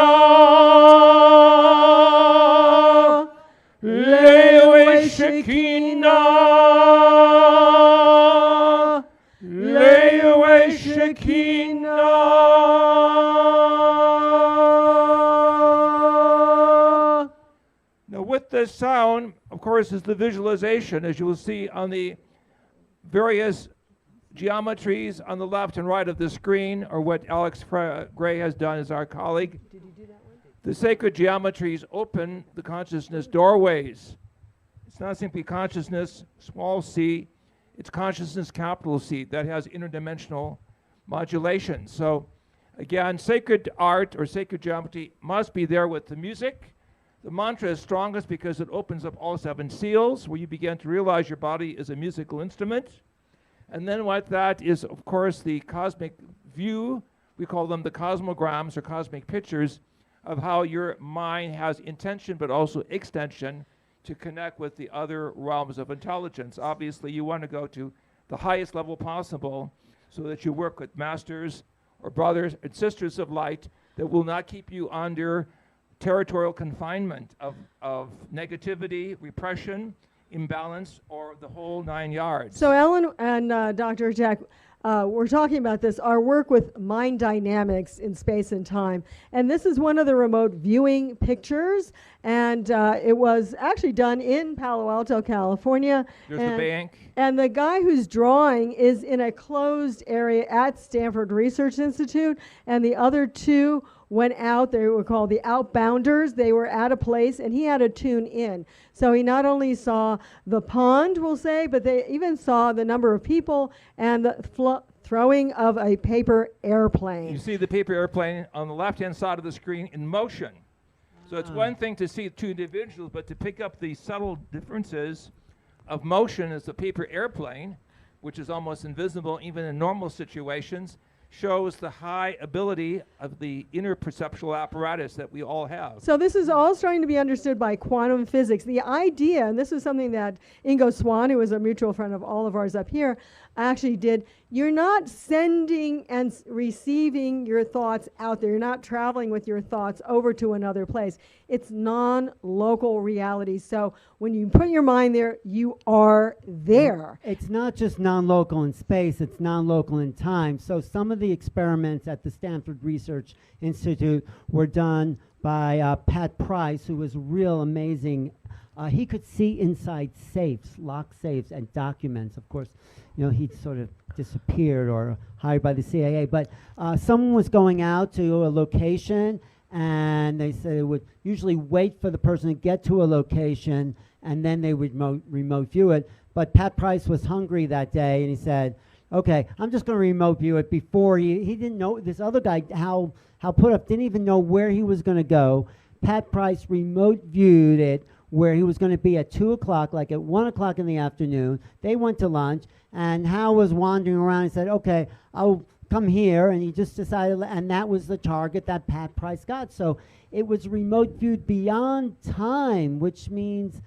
Speaker 17: Layaway Shekinah. Layaway Shekinah. Now with this sound, of course, is the visualization, as you will see on the various geometries on the left and right of the screen, or what Alex Gray has done as our colleague.
Speaker 19: Did you do that one?
Speaker 17: The sacred geometries open the consciousness doorways. It's not simply consciousness, small c, it's consciousness, capital C, that has interdimensional modulation. So again, sacred art or sacred geometry must be there with the music. The mantra is strongest because it opens up all 7 seals, where you begin to realize your body is a musical instrument. And then what that is, of course, the cosmic view. We call them the cosmograms or cosmic pictures of how your mind has intention but also extension to connect with the other realms of intelligence. Obviously, you want to go to the highest level possible so that you work with masters or brothers and sisters of light that will not keep you under territorial confinement of negativity, repression, imbalance, or the whole 9 yards.
Speaker 19: So Ellen and Dr. Jack, we're talking about this, our work with mind dynamics in space and time. And this is one of the remote viewing pictures. And it was actually done in Palo Alto, California.
Speaker 17: There's the bank.
Speaker 19: And the guy who's drawing is in a closed area at Stanford Research Institute. And the other 2 went out. They were called the Outbounders. They were at a place, and he had to tune in. So he not only saw the pond, we'll say, but they even saw the number of people and the throwing of a paper airplane.
Speaker 17: You see the paper airplane on the left-hand side of the screen in motion. So it's one thing to see 2 individuals, but to pick up the subtle differences of motion as the paper airplane, which is almost invisible even in normal situations, shows the high ability of the inner perceptual apparatus that we all have.
Speaker 19: So this is all starting to be understood by quantum physics. The idea, and this is something that Ingo Swann, who is a mutual friend of all of ours up here, actually did. You're not sending and receiving your thoughts out there. You're not traveling with your thoughts over to another place. It's non-local reality. So when you put your mind there, you are there.
Speaker 18: It's not just non-local in space, it's non-local in time. So some of the experiments at the Stanford Research Institute were done by Pat Price, who was real amazing. He could see inside safes, locked safes, and documents. Of course, you know, he'd sort of disappeared or hired by the CIA. But someone was going out to a location, and they said they would usually wait for the person to get to a location, and then they would remote view it. But Pat Price was hungry that day, and he said, okay, I'm just going to remote view it. Before he didn't know, this other guy, Hal Put Up, didn't even know where he was going to go. Pat Price remote viewed it where he was going to be at 2 o'clock, like at 1 o'clock in the afternoon. They went to lunch, and Hal was wandering around and said, okay, I'll come here, and he just decided, and that was the target that Pat Price got. So it was remote viewed beyond time, which means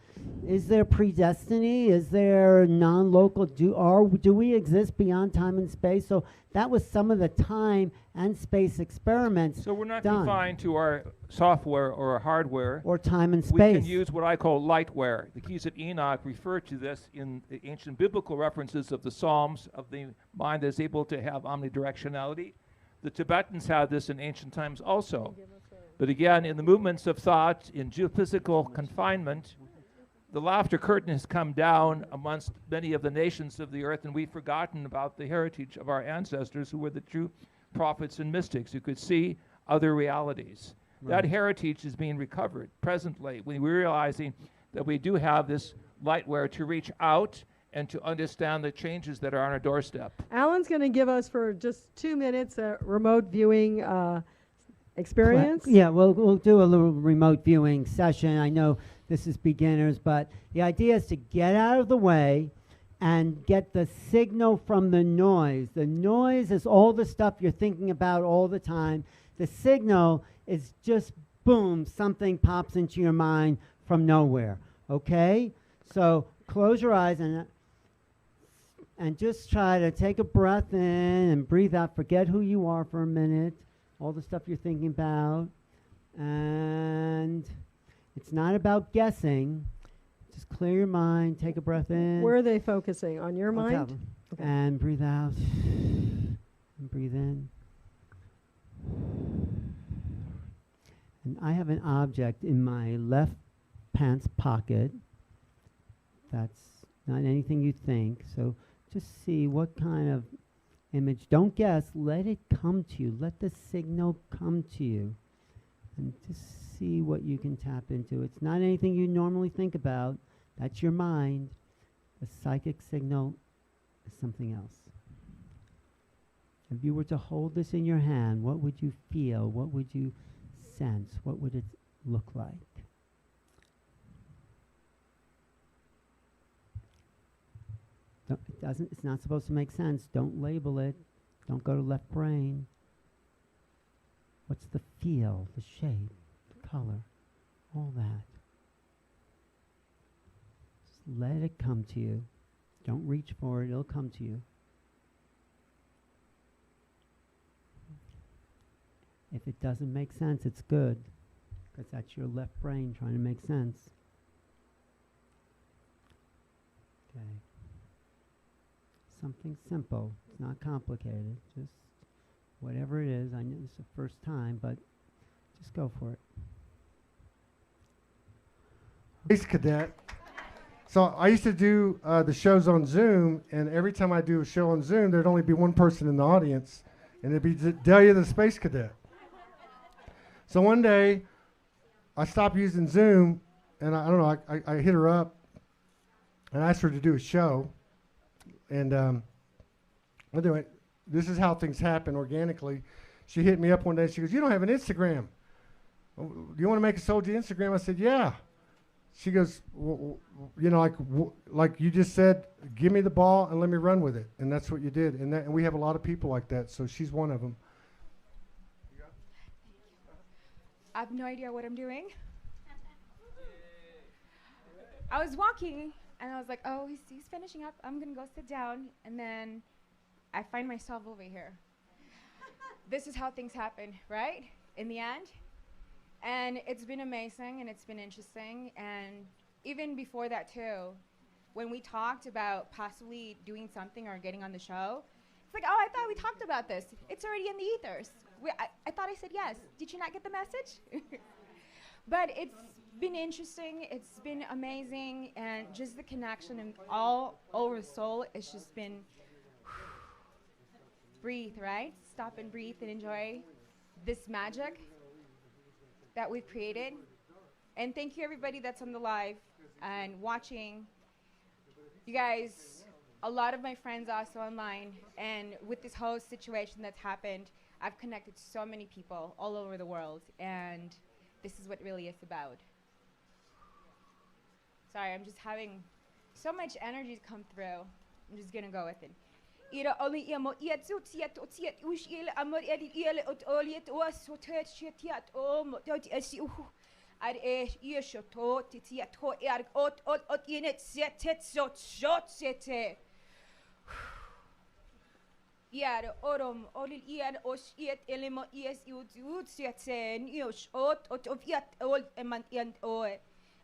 Speaker 18: Is there predestiny? Is there non-local? Do we exist beyond time and space? So that was some of the time and space experiments.
Speaker 17: So we're not
Speaker 18: done.
Speaker 17: confined to our software or our hardware.
Speaker 18: Or time and
Speaker 17: We can
Speaker 18: space.
Speaker 17: use what I call lightware. The keys of Enoch refer to this in the ancient biblical references of the Psalms, of the mind that is able to have omnidirectionality. The Tibetans had this in ancient times also. But again, in the movements of thought, in geophysical confinement, the laughter curtain has come down amongst many of the nations of the earth, and we've forgotten about the heritage of our ancestors who were the true prophets and mystics who could see other realities.
Speaker 18: Right.
Speaker 17: That heritage is being recovered presently. We're realizing that we do have this lightware to reach out and to understand the changes that are on our doorstep.
Speaker 19: Alan's going to give us for just 2 minutes a remote viewing experience.
Speaker 18: Yeah, we'll do a little remote viewing session. I know this is beginners, but the idea is to get out of the way and get the signal from the noise. The noise is all the stuff you're thinking about all the time. The signal is just boom, something pops into your mind from nowhere. Okay? So close your eyes and just try to take a breath in and breathe out. Forget who you are for a minute, all the stuff you're thinking about. And it's not about guessing. Just clear your mind, take a breath in.
Speaker 19: Where are they focusing? On your
Speaker 18: I'll tell
Speaker 19: mind?
Speaker 18: them.
Speaker 19: Okay.
Speaker 18: And breathe out. And breathe in. And I have an object in my left pants pocket. That's not anything you think. So just see what kind of image. Don't guess. Let it come to you. Let the signal come to you. And just see what you can tap into. It's not anything you normally think about. That's your mind. The psychic signal is something else. If you were to hold this in your hand, what would you feel? What would you sense? What would it look like? It's not supposed to make sense. Don't label it. Don't go to left brain. What's the feel, the shape, the color, all that? Just let it come to you. Don't reach for it, it'll come to you. If it doesn't make sense, it's good, because that's your left brain trying to make sense. Okay. Something simple. It's not complicated. Just whatever it is. I know this is the first time, but just go for it.
Speaker 4: Space Cadet. So I used to do the shows on Zoom, and every time I do a show on Zoom, there'd only be one person in the audience, and it'd be Delia the Space Cadet. So one day, I stopped using Zoom, and I don't know, I hit her up, and asked her to do a show, and anyway, this is how things happen organically. She hit me up one day, she goes, "You don't have an Instagram. Do you want to make a Soulogy Instagram?" I said, "Yeah." She goes, well, you know, like you just said, give me the ball and let me run with it. And that's what you did. And we have a lot of people like that. So she's one of them.
Speaker 20: I have no idea what I'm doing. I was walking and I was like, oh, he's finishing up. I'm going to go sit down. And then I find myself over here. This is how things happen, right? In the end. And it's been amazing and it's been interesting. And even before that too, when we talked about possibly doing something or getting on the show, it's like, oh, I thought we talked about this. It's already in the ethers. I thought I said yes. Did you not get the message? But it's been interesting. It's been amazing. And just the connection and all over the soul, it's just been breathe, right? Stop and breathe and enjoy this magic that we've created. And thank you everybody that's on the live and watching. You guys, a lot of my friends are also online, and with this whole situation that's happened, I've connected so many people all over the world, and this is what really it's about. Sorry, I'm just having so much energy come through. I'm just gonna go with it. Ar to titi to ot in it set shot sete. Iar orom olil iar os iet elemo ies ut seten ios ot of iat ol eman and oe.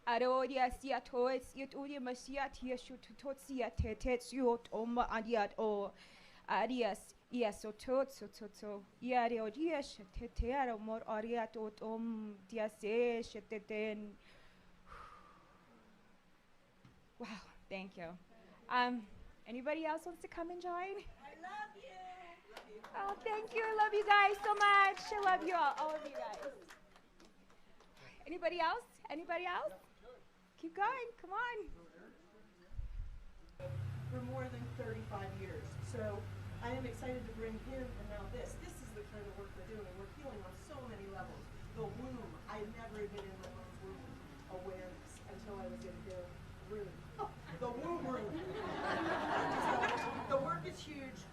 Speaker 20: Arodia siat hoes iet udi masiat yeshut tot siat tet yot oma adiat o. Arias yes so iare odias tetearo mor ariat ot diase sheteten. Wow, thank you. Anybody else wants to come and join? I love you. Oh, thank you. I love you guys so much. I love you all of you guys. Anybody else? Anybody else? Keep going. Come on.
Speaker 21: For more than 35 years. So I am excited to bring him and now this. This is the kind of work we're doing. We're healing on so many levels. The womb. I had never been in my own womb awareness until I was in their room. The womb room. The work is huge.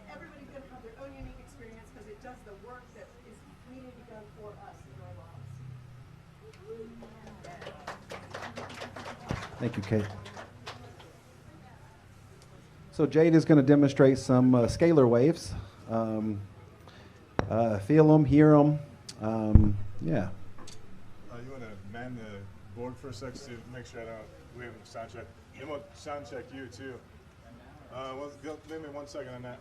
Speaker 21: Everybody's going to have their own unique experience because it does the work that is needing to be done for us in our lives.
Speaker 22: Thank you, Kate. So Jade is going to demonstrate some scalar waves. Feel them, hear them. Yeah.
Speaker 23: You want to man the board for a sec to make sure we have a sound check. Then we'll sound check you too. Give me 1 second on that.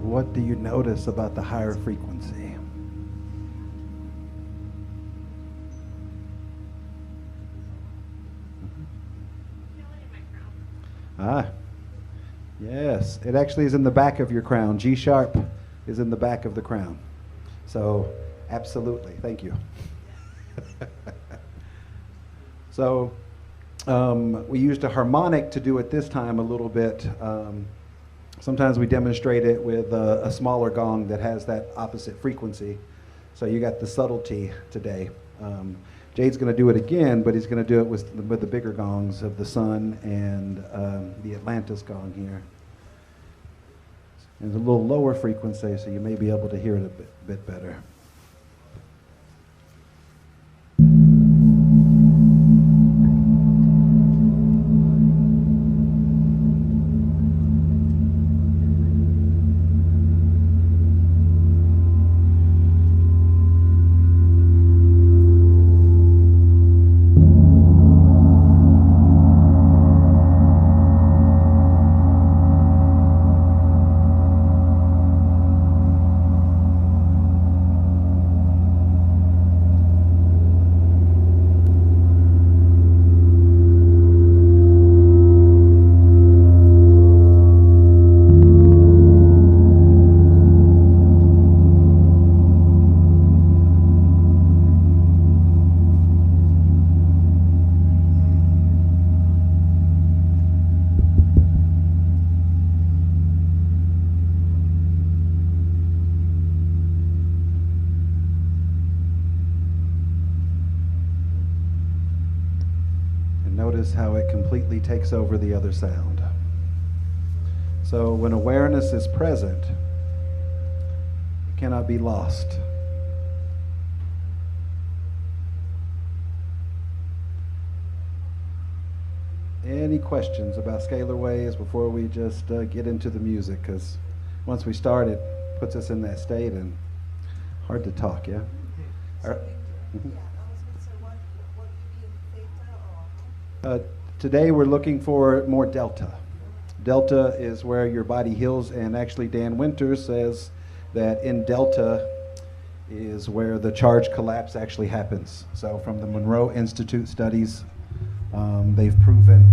Speaker 22: What do you notice about the higher frequency? Ah, yes. It actually is in the back of your crown. G sharp is in the back of the crown. So, absolutely. Thank you. So, we used a harmonic to do it this time a little bit. Sometimes we demonstrate it with a smaller gong that has that opposite frequency. So you got the subtlety today. Jade's going to do it again, but he's going to do it with the bigger gongs of the sun and the Atlantis gong here. It's a little lower frequency, so you may be able to hear it a bit better. Notice how it completely takes over the other sound. So when awareness is present, it cannot be lost. Any questions about scalar waves before we just get into the music? Because once we start, it puts us in that state and hard to talk, yeah? Today we're looking for more delta. Delta is where your body heals, and actually Dan Winters says that in delta is where the charge collapse actually happens. So from the Monroe Institute studies, they've proven.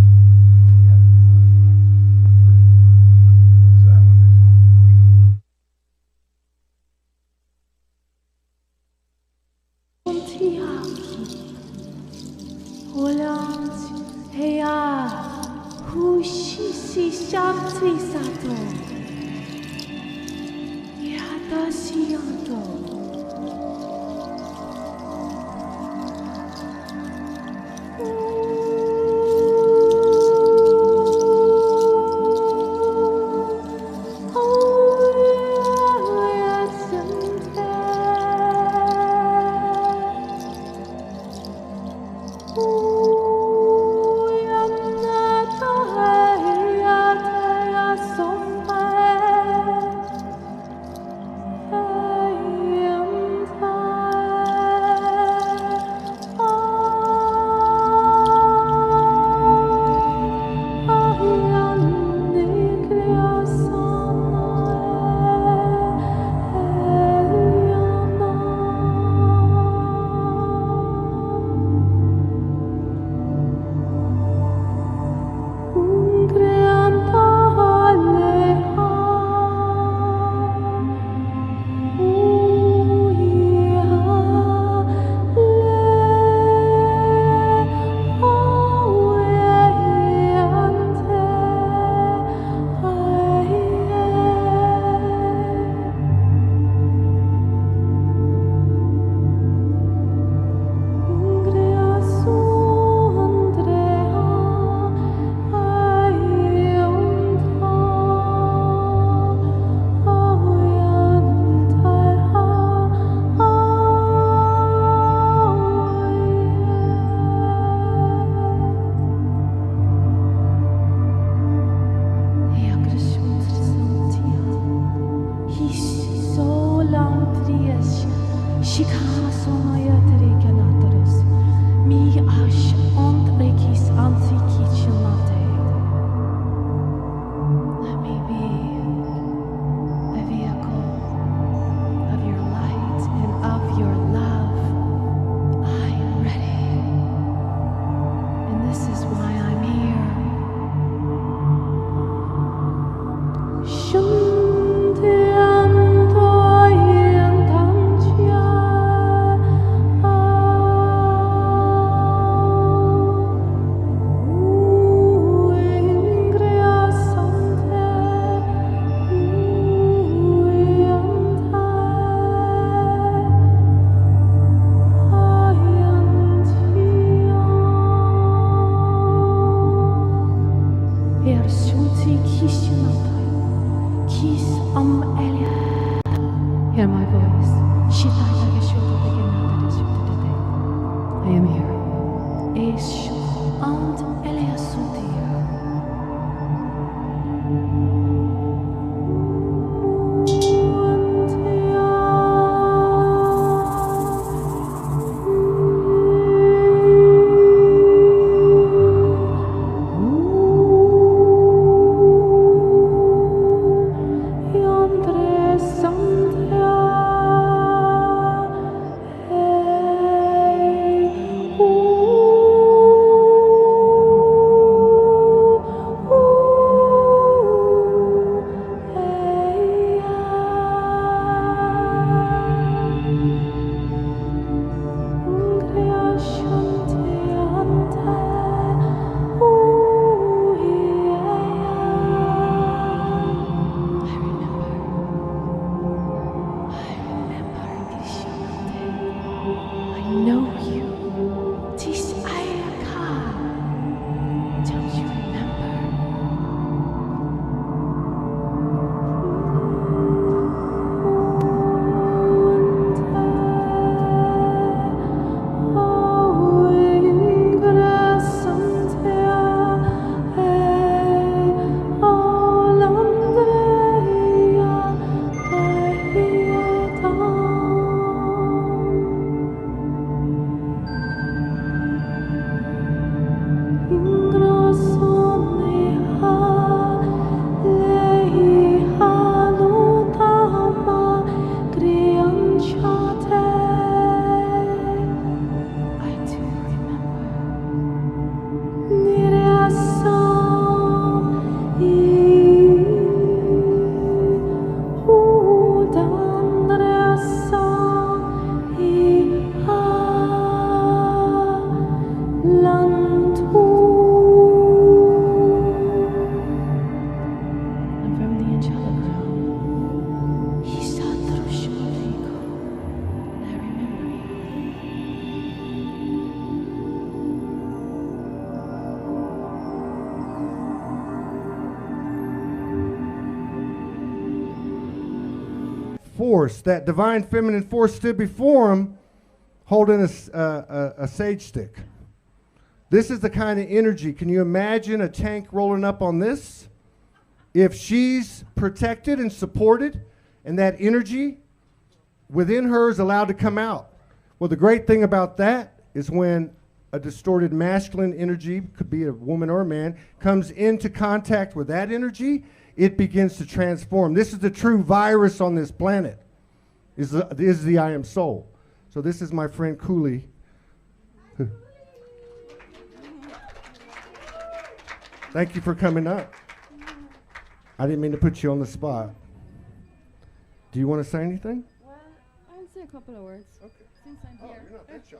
Speaker 2: Hear my voice. I am here. Ish and Eliasutia.
Speaker 4: force, that divine feminine force stood before him holding a sage stick. This is the kind of energy. Can you imagine a tank rolling up on this? If she's protected and supported, and that energy within her is allowed to come out. Well, the great thing about that is when a distorted masculine energy, could be a woman or a man, comes into contact with that energy, it begins to transform. This is the true virus on this planet, is the I am soul. So this is my friend Cooley. Thank you for coming up. I didn't mean to put you on the spot. Do you want to say anything?
Speaker 5: Well, I'll say a couple of words. Okay. Since I'm here.
Speaker 4: You're not that shy.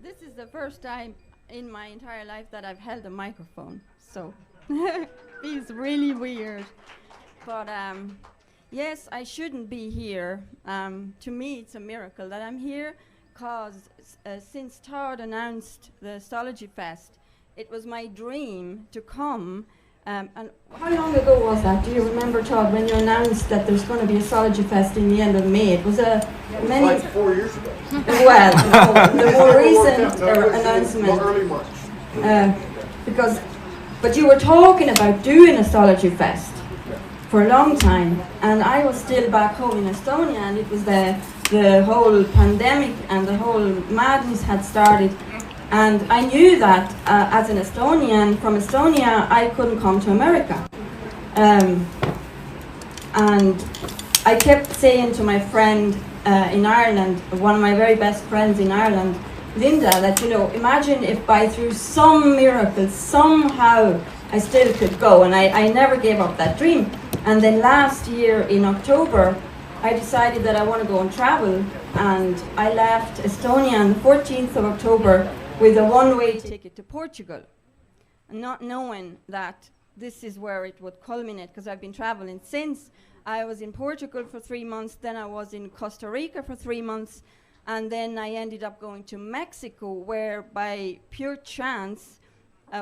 Speaker 5: This is the first time in my entire life that I've held a microphone, so feels really weird. But yes, I shouldn't be here. To me, it's a miracle that I'm here, because since Todd announced the Soulogy Fest, it was my dream to come. And how long ago was that? Do you remember, Todd, when you announced that there's going to be a Soulogy Fest in the end of May? It was many...
Speaker 4: Like 4 years ago.
Speaker 5: Well, no, the more recent announcement.
Speaker 4: Early March.
Speaker 5: But you were talking about doing a Soulogy Fest for a long time, and I was still back home in Estonia, and it was the whole pandemic and the whole madness had started. And I knew that as an Estonian from Estonia, I couldn't come to America. And I kept saying to my friend in Ireland, one of my very best friends in Ireland, Linda, that, you know, imagine if through some miracle, somehow I still could go. And I never gave up that dream. And then last year in October, I decided that I want to go and travel. And I left Estonia on the 14th of October with a one-way ticket to Portugal, not knowing that this is where it would culminate, because I've been traveling since. I was in Portugal for 3 months, then I was in Costa Rica for 3 months, and then I ended up going to Mexico, where by pure chance,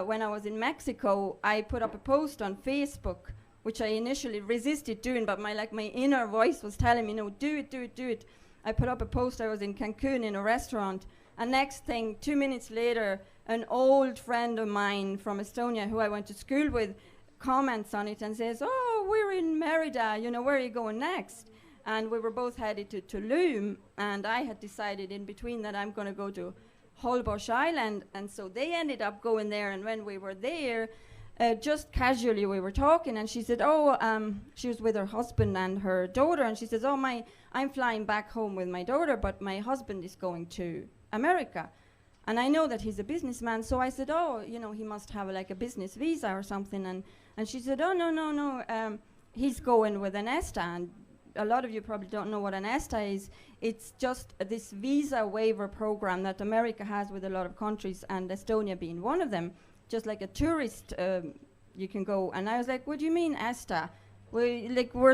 Speaker 5: when I was in Mexico, I put up a post on Facebook, which I initially resisted doing, but my inner voice was telling me, no, do it, do it, do it. I put up a post. I was in Cancun in a restaurant, and next thing, 2 minutes later, an old friend of mine from Estonia who I went to school with comments on it and says, oh, we're in Merida, you know, where are you going next? And we were both headed to Tulum, and I had decided in between that I'm going to go to Holbox Island, and so they ended up going there, and when we were there, just casually we were talking, and she said, she was with her husband and her daughter, and she says, I'm flying back home with my daughter, but my husband is going to America. And I know that he's a businessman, so I said, you know, he must have a business visa or something. And she said, no, he's going with an ESTA. And a lot of you probably don't know what an ESTA is. It's just this visa waiver program that America has with a lot of countries, and Estonia being one of them. Just like a tourist, you can go. And I was like, what do you mean ESTA? We're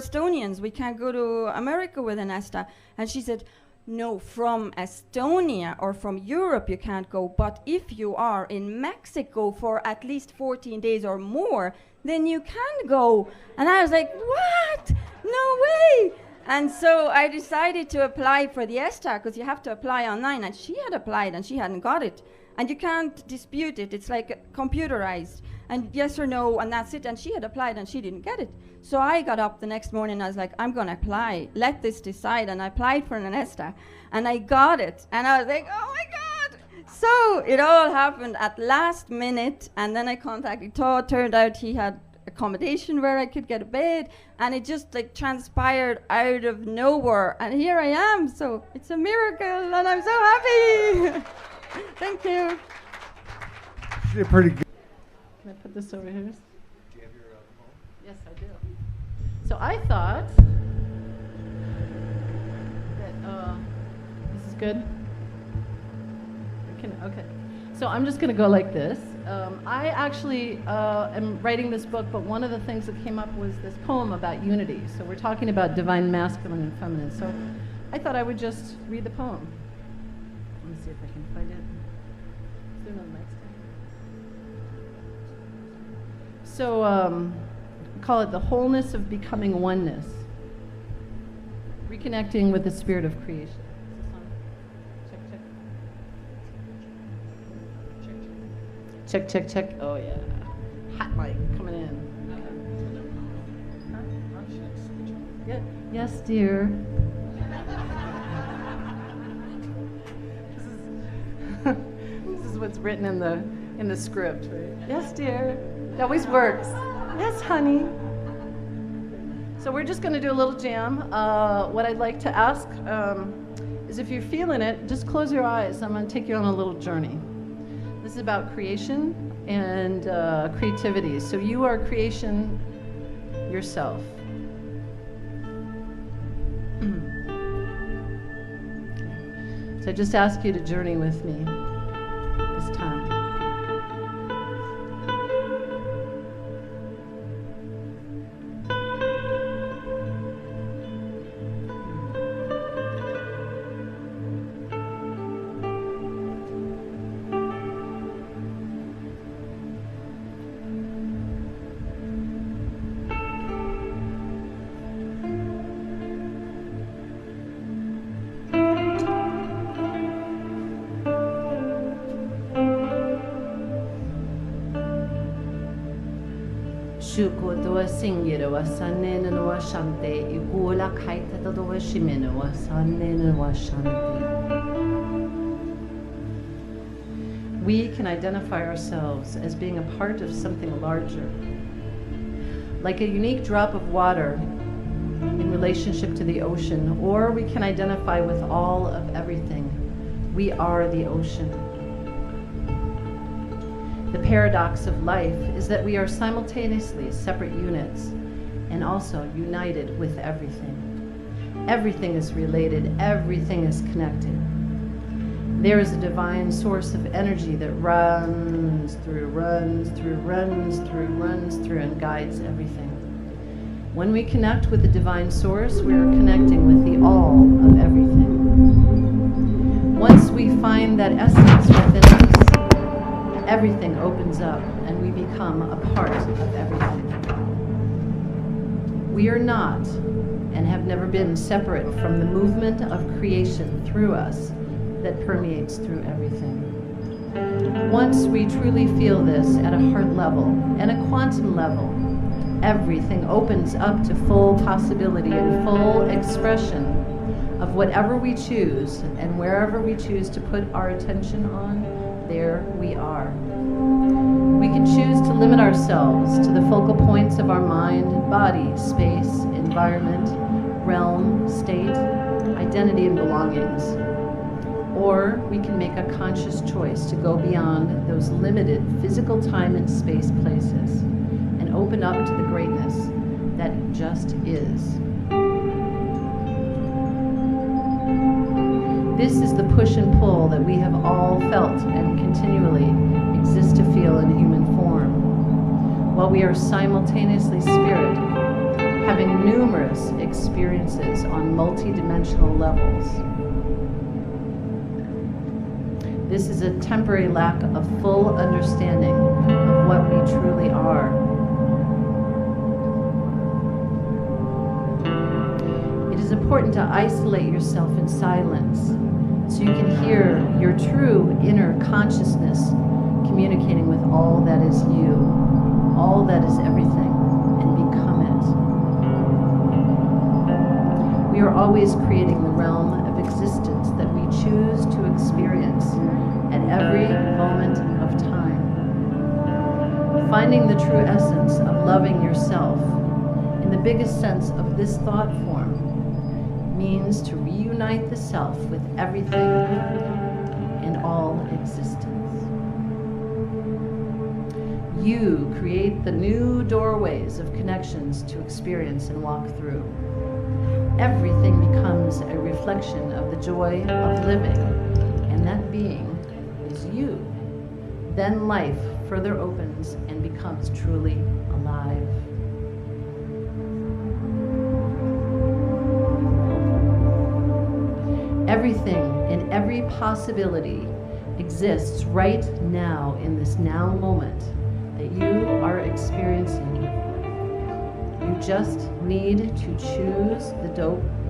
Speaker 5: Estonians, we can't go to America with an ESTA. And she said, no, from Estonia or from Europe you can't go, but if you are in Mexico for at least 14 days or more, then you can go. And I was like, what? No way! And so I decided to apply for the ESTA, because you have to apply online, and she had applied and she hadn't got it. And you can't dispute it, it's computerized. And yes or no, and that's it. And she had applied and she didn't get it. So I got up the next morning and I was like, I'm going to apply. Let this decide. And I applied for an ESTA. And I got it. And I was like, oh my God. So it all happened at last minute. And then I contacted Todd. Turned out he had accommodation where I could get a bed. And it just transpired out of nowhere. And here I am. So it's a miracle. And I'm so happy. Thank you.
Speaker 4: She did pretty good.
Speaker 7: Can I put this over here? Do you have your phone? Yes, I do. So I thought that this is good. Okay. So I'm just going to go like this. I actually am writing this book, but one of the things that came up was this poem about unity. So we're talking about divine masculine and feminine. So I thought I would just read the poem. Let me see if I can find it. Is there no next? So call it the wholeness of becoming oneness. Reconnecting with the spirit of creation. Check, check, check. Oh, yeah. Hot mic coming in. Yeah. Yes, dear. This is what's written in the script, right? Yes, dear. It always works. Yes, honey. So we're just going to do a little jam. What I'd like to ask is if you're feeling it, just close your eyes. I'm going to take you on a little journey. This is about creation and creativity. So you are creation yourself. So I just ask you to journey with me this time. Shuko doa singiro wa sanne no wa shante igula kaita do wa shimeno wa sanne no wa shante. We can identify ourselves as being a part of something larger, like a unique drop of water in relationship to the ocean, or we can identify with all of everything. We are the ocean. The paradox of life is that we are simultaneously separate units and also united with everything. Everything is related, everything is connected. There is a divine source of energy that runs through, and guides everything. When we connect with the divine source, we are connecting with the all of everything. Once we find that essence within us, everything opens up and we become a part of everything. We are not and have never been separate from the movement of creation through us that permeates through everything. Once we truly feel this at a heart level and a quantum level, everything opens up to full possibility and full expression of whatever we choose, and wherever we choose to put our attention on, there we are. We can choose to limit ourselves to the focal points of our mind, body, space, environment, realm, state, identity, and belongings. Or we can make a conscious choice to go beyond those limited physical time and space places and open up to the greatness that just is. This is the push and pull that we have all felt and continually exist to feel in human form, while we are simultaneously spirit, having numerous experiences on multidimensional levels. This is a temporary lack of full understanding of what we truly are. It is important to isolate yourself in silence so you can hear your true inner consciousness communicating with all that is you, all that is everything, and become it. We are always creating the realm of existence that we choose to experience at every moment of time. Finding the true essence of loving yourself in the biggest sense of this thought form means to reunite the self with everything and all existence. You create the new doorways of connections to experience and walk through. Everything becomes a reflection of the joy of living, and that being is you. Then life further opens and becomes truly alive. Everything and every possibility exists right now in this now moment that you are experiencing. You just need to choose the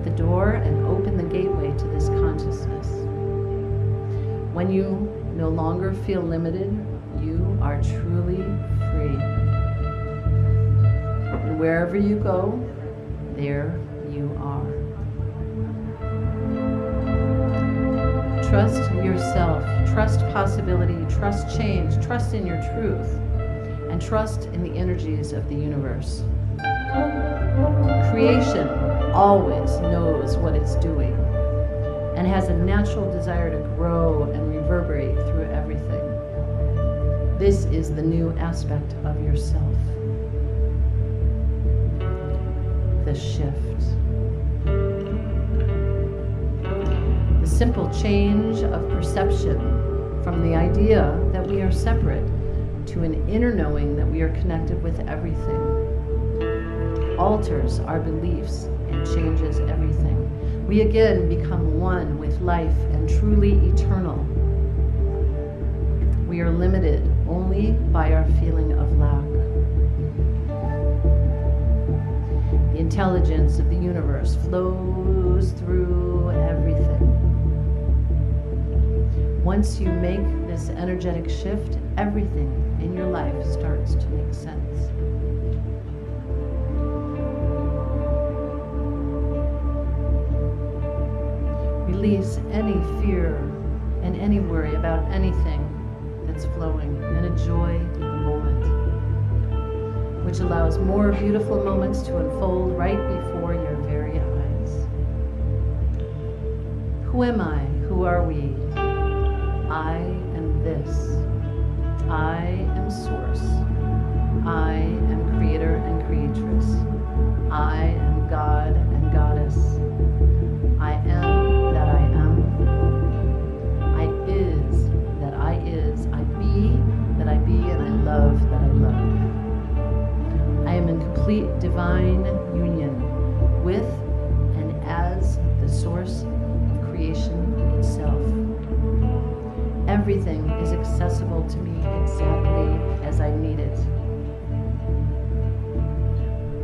Speaker 7: the door and open the gateway to this consciousness. When you no longer feel limited, you are truly free. And wherever you go, there you are. Trust yourself, trust possibility, trust change, trust in your truth, and trust in the energies of the universe. Creation always knows what it's doing and has a natural desire to grow and reverberate through everything. This is the new aspect of yourself. The shift. The simple change of perception from the idea that we are separate to an inner knowing that we are connected with everything alters our beliefs and changes everything. We again become one with life and truly eternal. We are limited only by our feeling of lack. The intelligence of the universe flows through everything. Once you make this energetic shift, everything in your life starts to make sense. Release any fear and any worry about anything that's flowing and enjoy the moment, which allows more beautiful moments to unfold right before your very eyes. Who am I? Who are we? I am this. I am source. I am creator and creatress. I am God and goddess. I am that I am. I is that I is. I be that I be, and I love that I love. I am in complete divine union with and as the source of creation itself. Everything is accessible to me exactly as I need it.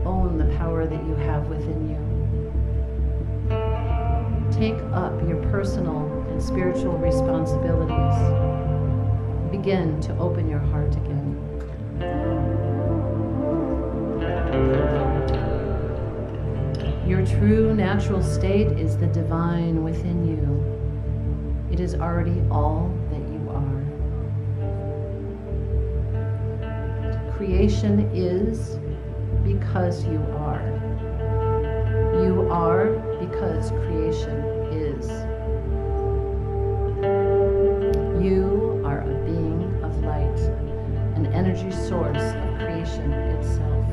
Speaker 7: Own the power that you have within you. Take up your personal and spiritual responsibilities. Begin to open your heart again. Your true natural state is the divine within you. It is already all that you are. Creation is because you are. You are because creation is. You are a being of light, an energy source of creation itself.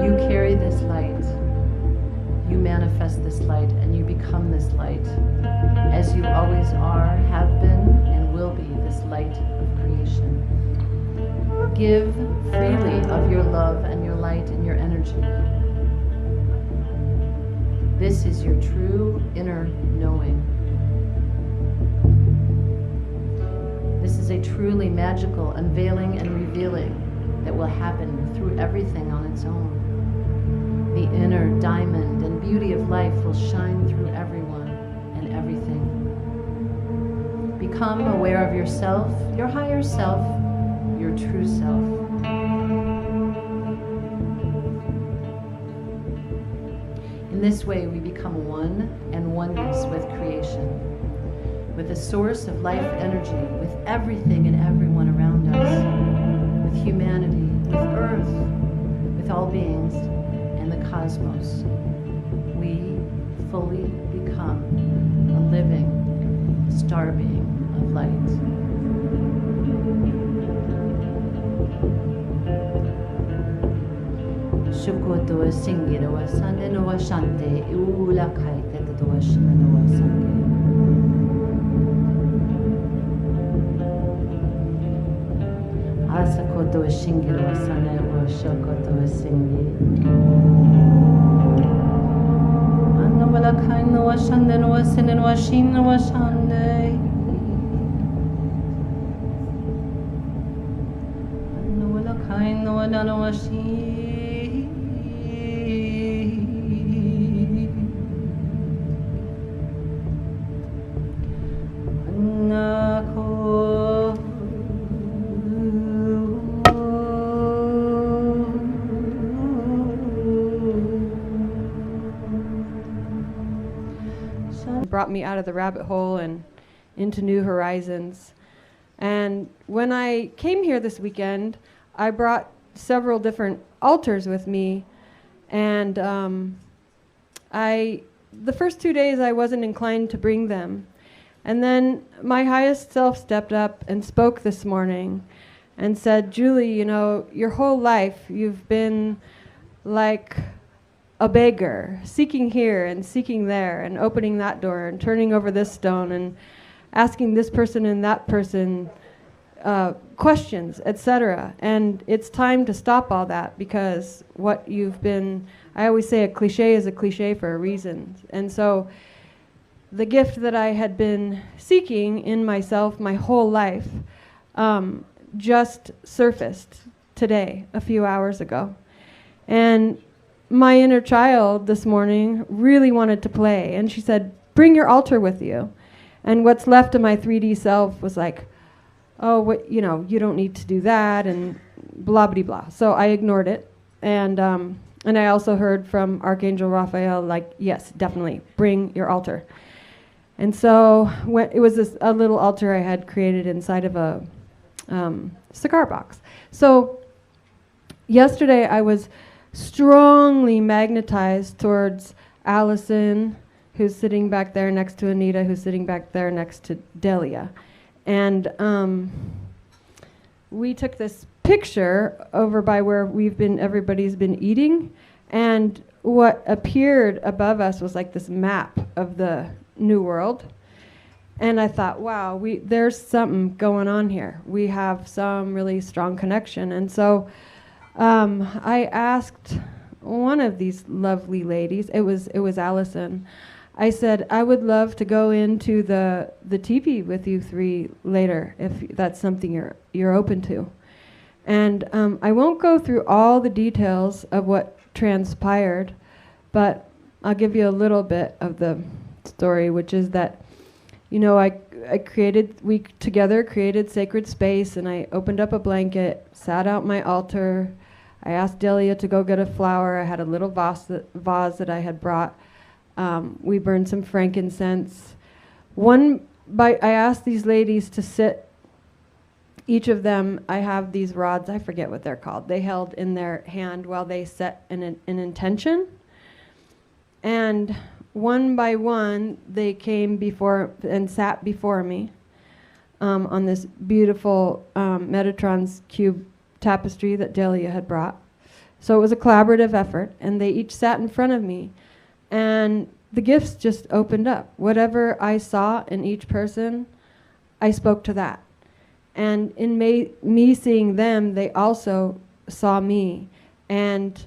Speaker 7: You carry this light. You manifest this light and you become this light. As you always are, have been, and will be this light of creation. Give freely of your love and your light and your energy. This is your true inner knowing. This is a truly magical unveiling and revealing that will happen through everything on its own. The inner diamond and beauty of life will shine through everyone and everything. Become aware of yourself, your higher self, your true self. In this way, we become one and oneness with creation, with the source of life energy, with everything and everyone around us, with humanity, with Earth, with all beings, and the cosmos. We fully become a living star being of light. Shukoto singiro wa sande no wa shante ula kaite to wa shimeno wa sange. Asakoto shingiro wa sande wa shokoto singi. Anno wala kaino wa shande no wa sinde no wa shin no wa shande. Anno wala kaino wa nano wa shin.
Speaker 6: brought me out of the rabbit hole and into new horizons. And when I came here this weekend, I brought several different altars with me, and the first 2 days I wasn't inclined to bring them. And then my highest self stepped up and spoke this morning and said, Julie, you know, your whole life you've been like a beggar, seeking here and seeking there and opening that door and turning over this stone and asking this person and that person questions, etc. And it's time to stop all that, because what you've been, I always say a cliche is a cliche for a reason. And so the gift that I had been seeking in myself my whole life just surfaced today, a few hours ago. And my inner child this morning really wanted to play, and she said, bring your altar with you. And what's left of my 3D self was like, oh, what, you know, you don't need to do that, and blah, blah, blah. So I ignored it. And I also heard from Archangel Raphael, like, yes, definitely, bring your altar. And so it was a little altar I had created inside of a cigar box. So yesterday I was strongly magnetized towards Allison, who's sitting back there next to Anita, who's sitting back there next to Delia. And we took this picture over by where everybody's been eating, and what appeared above us was like this map of the New World. And I thought, wow, there's something going on here. We have some really strong connection. And so I asked one of these lovely ladies, it was Allison, I said, I would love to go into the teepee with you three later, if that's something you're open to. And I won't go through all the details of what transpired, but I'll give you a little bit of the story, which is that, you know, we together created sacred space, and I opened up a blanket, sat out my altar. I asked Delia to go get a flower. I had a little vase that I had brought. We burned some frankincense. I asked these ladies to sit, each of them, I have these rods, I forget what they're called, they held in their hand while they set an intention. And one by one, they came before and sat before me on this beautiful Metatron's cube tapestry that Delia had brought. So it was a collaborative effort, and they each sat in front of me. And the gifts just opened up. Whatever I saw in each person, I spoke to that. And in me seeing them, they also saw me. And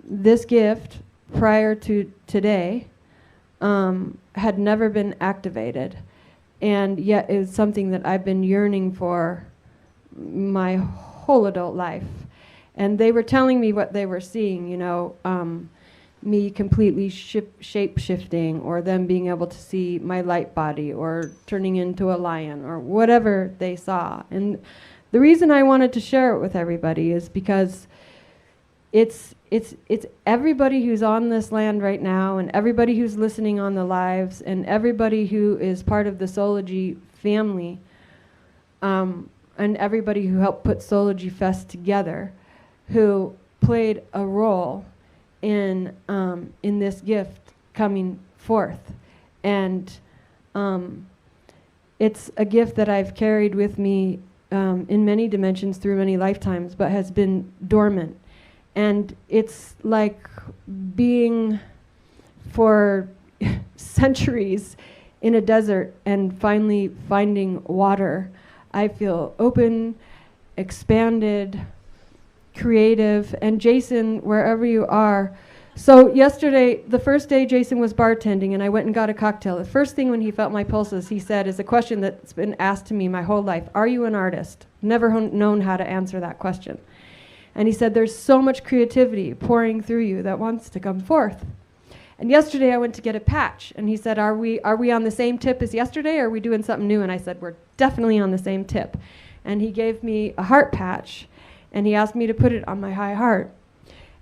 Speaker 6: this gift, prior to today, had never been activated. And yet it was something that I've been yearning for my whole adult life. And they were telling me what they were seeing, you know, me completely shape-shifting, or them being able to see my light body, or turning into a lion, or whatever they saw. And the reason I wanted to share it with everybody is because it's everybody who's on this land right now, and everybody who's listening on the lives, and everybody who is part of the Soulogy family, and everybody who helped put Soulogy Fest together, who played a role in this gift coming forth. And it's a gift that I've carried with me in many dimensions through many lifetimes, but has been dormant. And it's like being for centuries in a desert and finally finding water. I feel open, expanded, creative. And Jason, wherever you are. So yesterday, the first day Jason was bartending, and I went and got a cocktail. The first thing when he felt my pulses, he said, is a question that's been asked to me my whole life. Are you an artist? Never known how to answer that question. And he said, there's so much creativity pouring through you that wants to come forth. And yesterday I went to get a patch, and he said, are we on the same tip as yesterday, or are we doing something new? And I said, we're definitely on the same tip. And he gave me a heart patch, and he asked me to put it on my high heart.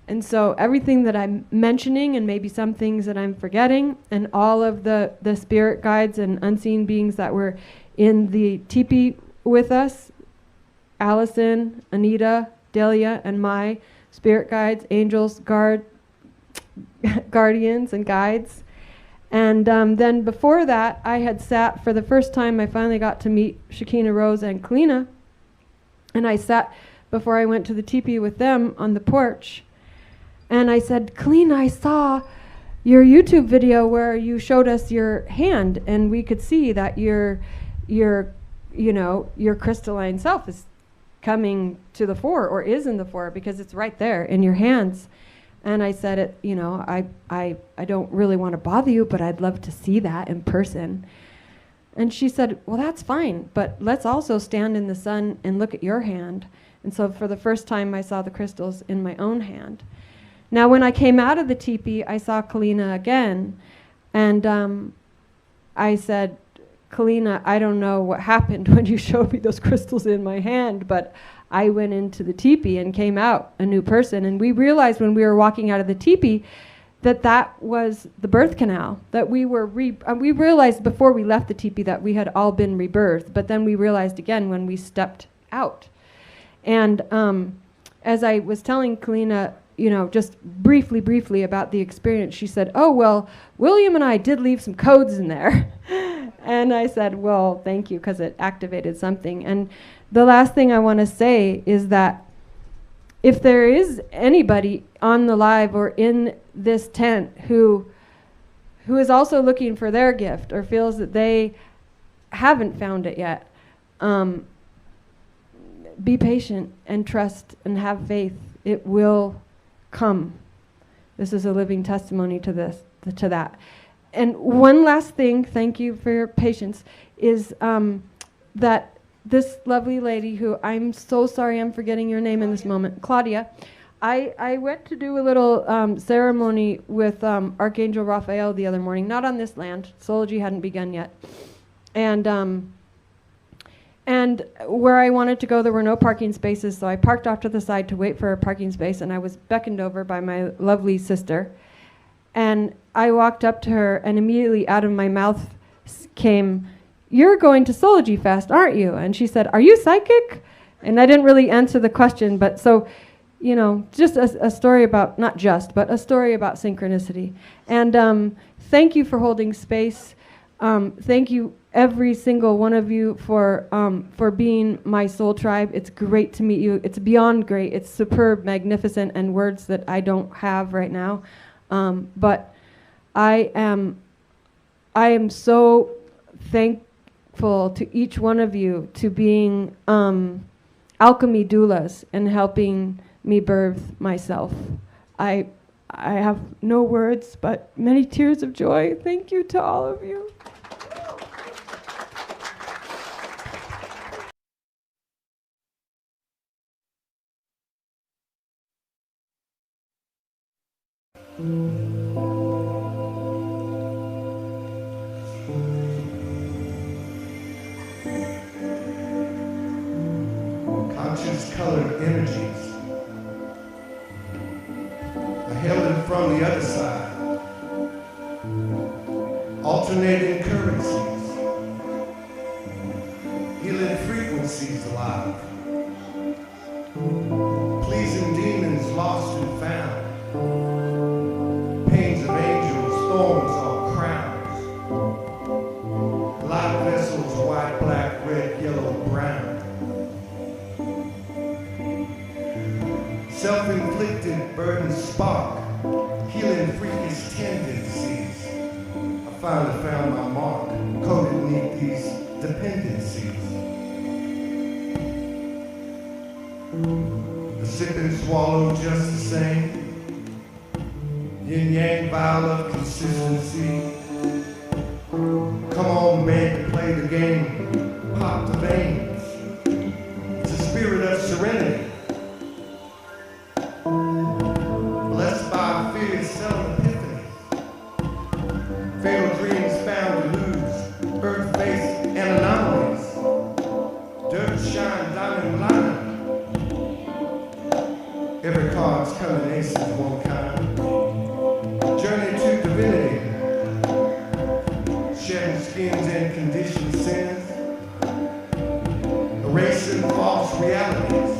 Speaker 6: And so everything that I'm mentioning, and maybe some things that I'm forgetting, and all of the spirit guides and unseen beings that were in the teepee with us, Allison, Anita, Delia, and my spirit guides, angels, guardians, and guides. And then before that, I had sat for the first time. I finally got to meet Shekinah, Rose, and Kalina. And I sat before I went to the teepee with them on the porch. And I said, Kalina, I saw your YouTube video where you showed us your hand, and we could see that your crystalline self is coming to the fore, or is in the fore, because it's right there in your hands. And I said, I don't really want to bother you, but I'd love to see that in person. And she said, well, that's fine, but let's also stand in the sun and look at your hand. And so for the first time, I saw the crystals in my own hand. Now, when I came out of the teepee, I saw Kalina again, and I said, Kalina, I don't know what happened when you showed me those crystals in my hand, but I went into the teepee and came out a new person. And we realized when we were walking out of the teepee that was the birth canal, that we were we realized before we left the teepee that we had all been rebirthed, but then we realized again when we stepped out. And as I was telling Kalina, just briefly about the experience, she said, oh, well, William and I did leave some codes in there. And I said, well, thank you, because it activated something. And the last thing I want to say is that if there is anybody on the live or in this tent who is also looking for their gift or feels that they haven't found it yet, be patient and trust and have faith. It will come. This is a living testimony to that. And one last thing, thank you for your patience, is that this lovely lady, who I'm so sorry I'm forgetting your name in this moment, Claudia, I went to do a little ceremony with Archangel Raphael the other morning, not on this land. Soulogy hadn't begun yet. And where I wanted to go, there were no parking spaces, so I parked off to the side to wait for a parking space, and I was beckoned over by my lovely sister. And I walked up to her, and immediately out of my mouth came, you're going to Soulogy Fest, aren't you? And she said, are you psychic? And I didn't really answer the question, but so, just a story about, not just, but a story about synchronicity. And thank you for holding space. Thank you, every single one of you, for being my soul tribe. It's great to meet you. It's beyond great. It's superb, magnificent, and words that I don't have right now. But I am so thankful to each one of you to being alchemy doulas and helping me birth myself. I have no words but many tears of joy. Thank you to all of you.
Speaker 8: Conscious-colored energies. I held it from the other side. Alternating currencies. Healing frequencies alive. Pleasing demons lost and found. Pains of angels, thorns on crowns. Light vessels, white, black, red, yellow, brown. Self-inflicted burdens spark, healing freakish tendencies. I finally found my mark, coded beneath these dependencies. The sip and swallow just the same. Yin-yang vial of consistency. Come on, man, play the game. Pop the veins. It's a spirit of serenity. Blessed by fear's subtle epiphany. Fatal dreams found to lose. Earth face and anomalies. Dirt shine, diamond line. Every card's coming ace. is one kind. Journey to divinity. Shedding skins and conditioned sins. Erasing false realities.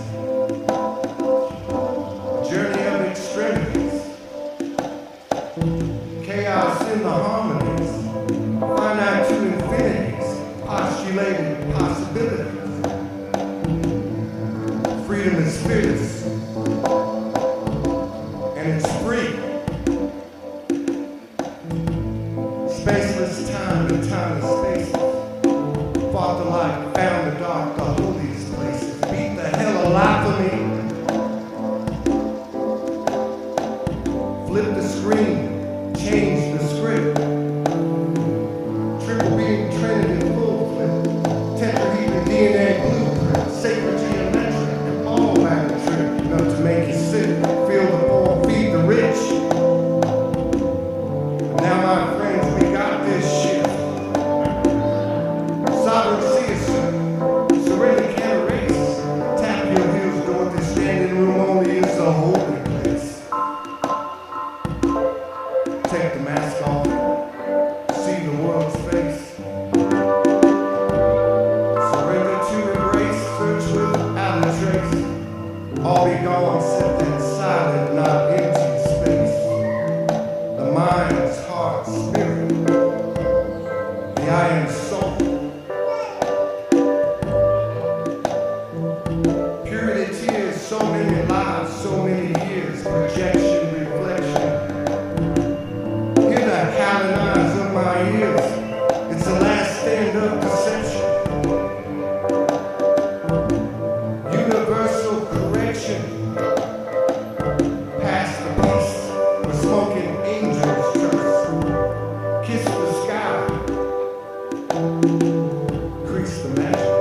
Speaker 8: Journey of extremities. Chaos in the harmonies. Finite to infinities. Postulated possibilities. Freedom is fearless. And it's free. Spaceless time and timeless spaces. Fought the light, found the dark, the holiest places. Beat the hell alive for me. Flip the screen, change the script. Triple beam trinity full flip. Tetrahedron DNA blueprint. Sacred geometric. All matter trip. Enough to make you sick. Feel the poor, feed the rich. Now my friends, we got this shit. Sovereign citizen, surrender can't erase. Tap your heels, go at this standing room only is a holy place. Take the mask off, see the world's face. Surrender to embrace, search without a trace. All be gone, set that silent, not empty space. The mind's heart, spirit, the I am soul. Purity tears, so many lives, so many years, projection, reflection. Hear the howling eyes of my ears, it's the last stand of deception. Universal correction, past the peace, we're smoking angels trust. Kiss the sky, increase the magic.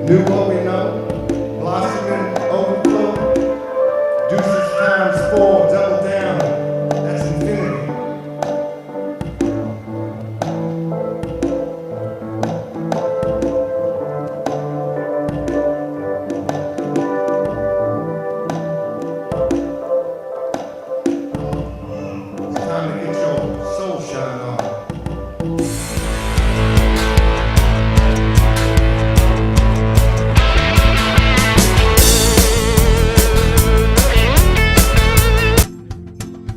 Speaker 8: Knew what we know, blossoming, overflow. Deuces times 4, double down, that's infinity. It's time to get your soul shine on.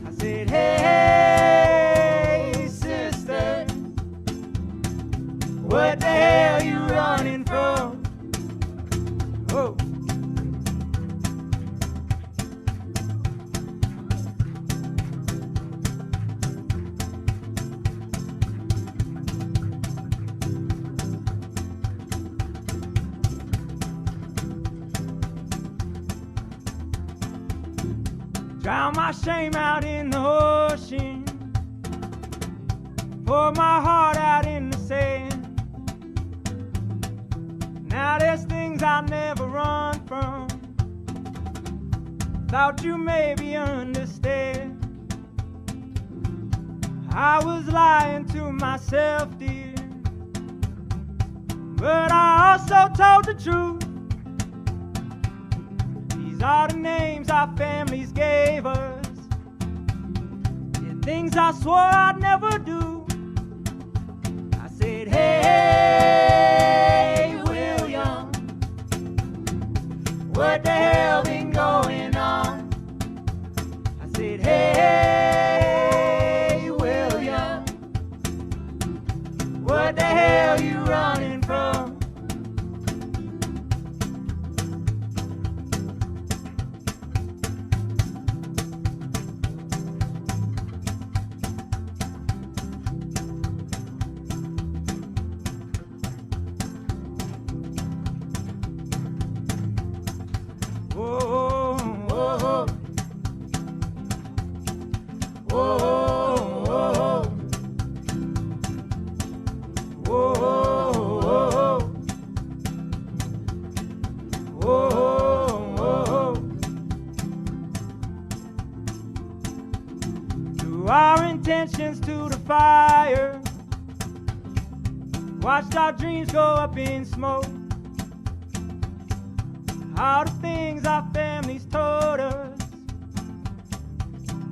Speaker 14: I said, hey, sister, what the hell you running from? Oh. Drown my shame out in the ocean. Pour my heart out in the sand. Now there's things I'll never run from. Thought you maybe understand. I was lying to myself, dear. But I also told the truth. These are the names our families gave us. The things I swore I'd never do. I said, hey, William, what the hell been going on? I said, hey, William, what the hell you running from? Our intentions to the fire. Watched our dreams go up in smoke. all the things our families told us.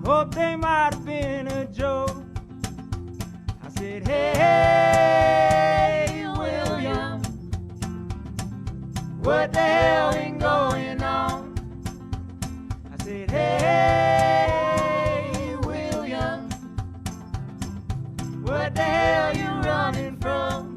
Speaker 14: Hope they might have been a joke. I said, hey, William, what the hell been going on? I said, hey, William, what the hell you running from?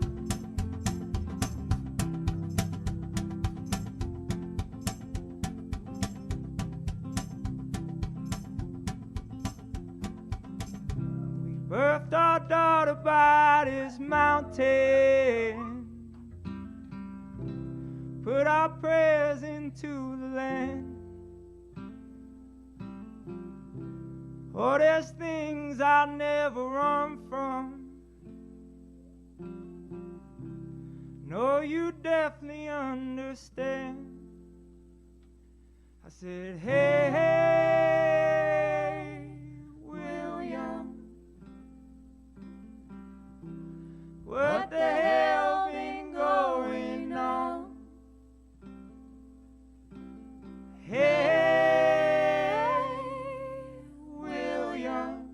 Speaker 14: Birthed our daughter by this mountain, put our prayers into the land. Oh, there's things I'll never run from. No, you definitely understand. I said, hey, hey, William, what the hell been going on? Hey, William,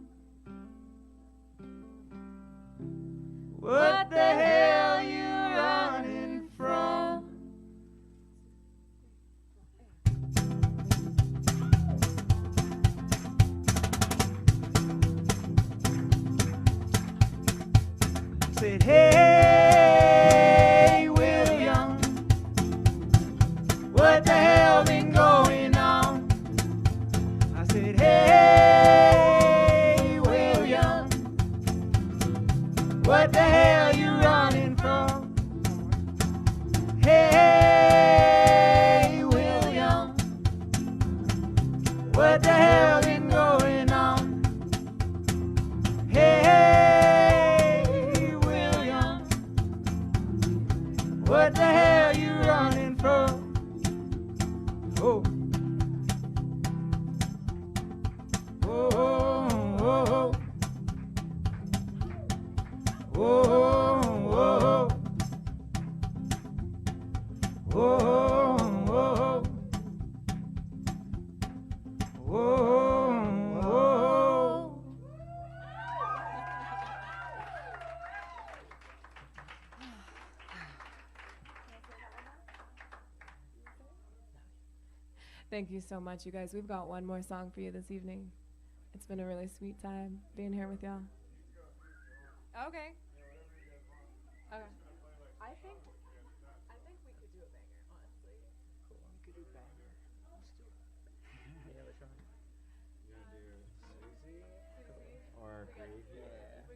Speaker 14: what the hell you running from? Said, hey, William, what the hell been going on? I said, hey, William, what the hell you running from? Hey, William, what the hell been going on? Hey, William, what the hell you running from? Oh. Oh, oh, oh, oh, oh, oh, oh, oh.
Speaker 9: Thank you so much, you guys. We've got one more song for you this evening. It's been a really sweet time being here with y'all. Okay. Okay. I think we could do a banger, honestly. Cool. We could do a banger. Let's do it. Yeah, which one? You want to do Susie?
Speaker 11: Or Grief? Yeah.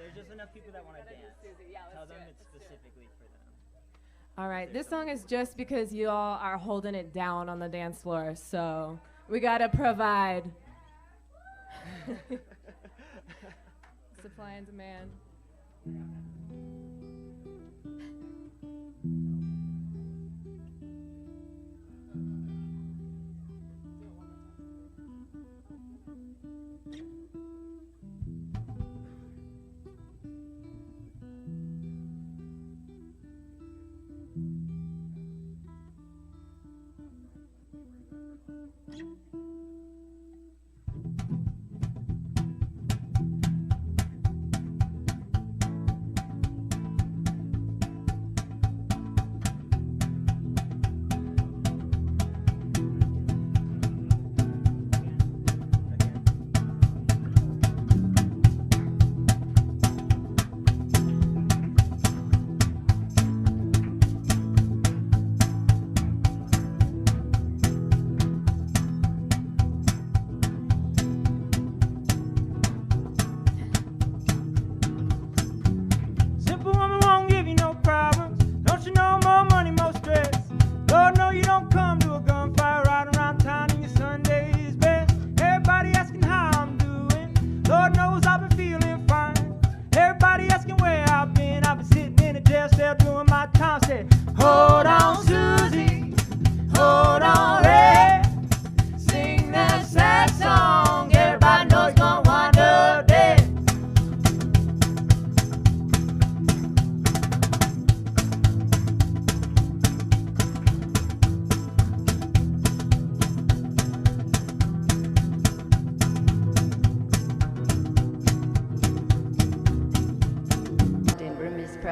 Speaker 11: There's just enough people that want to dance. Tell them it's specifically for them.
Speaker 9: All right, this song is just because you all are holding it down on the dance floor, so we gotta provide supply and demand.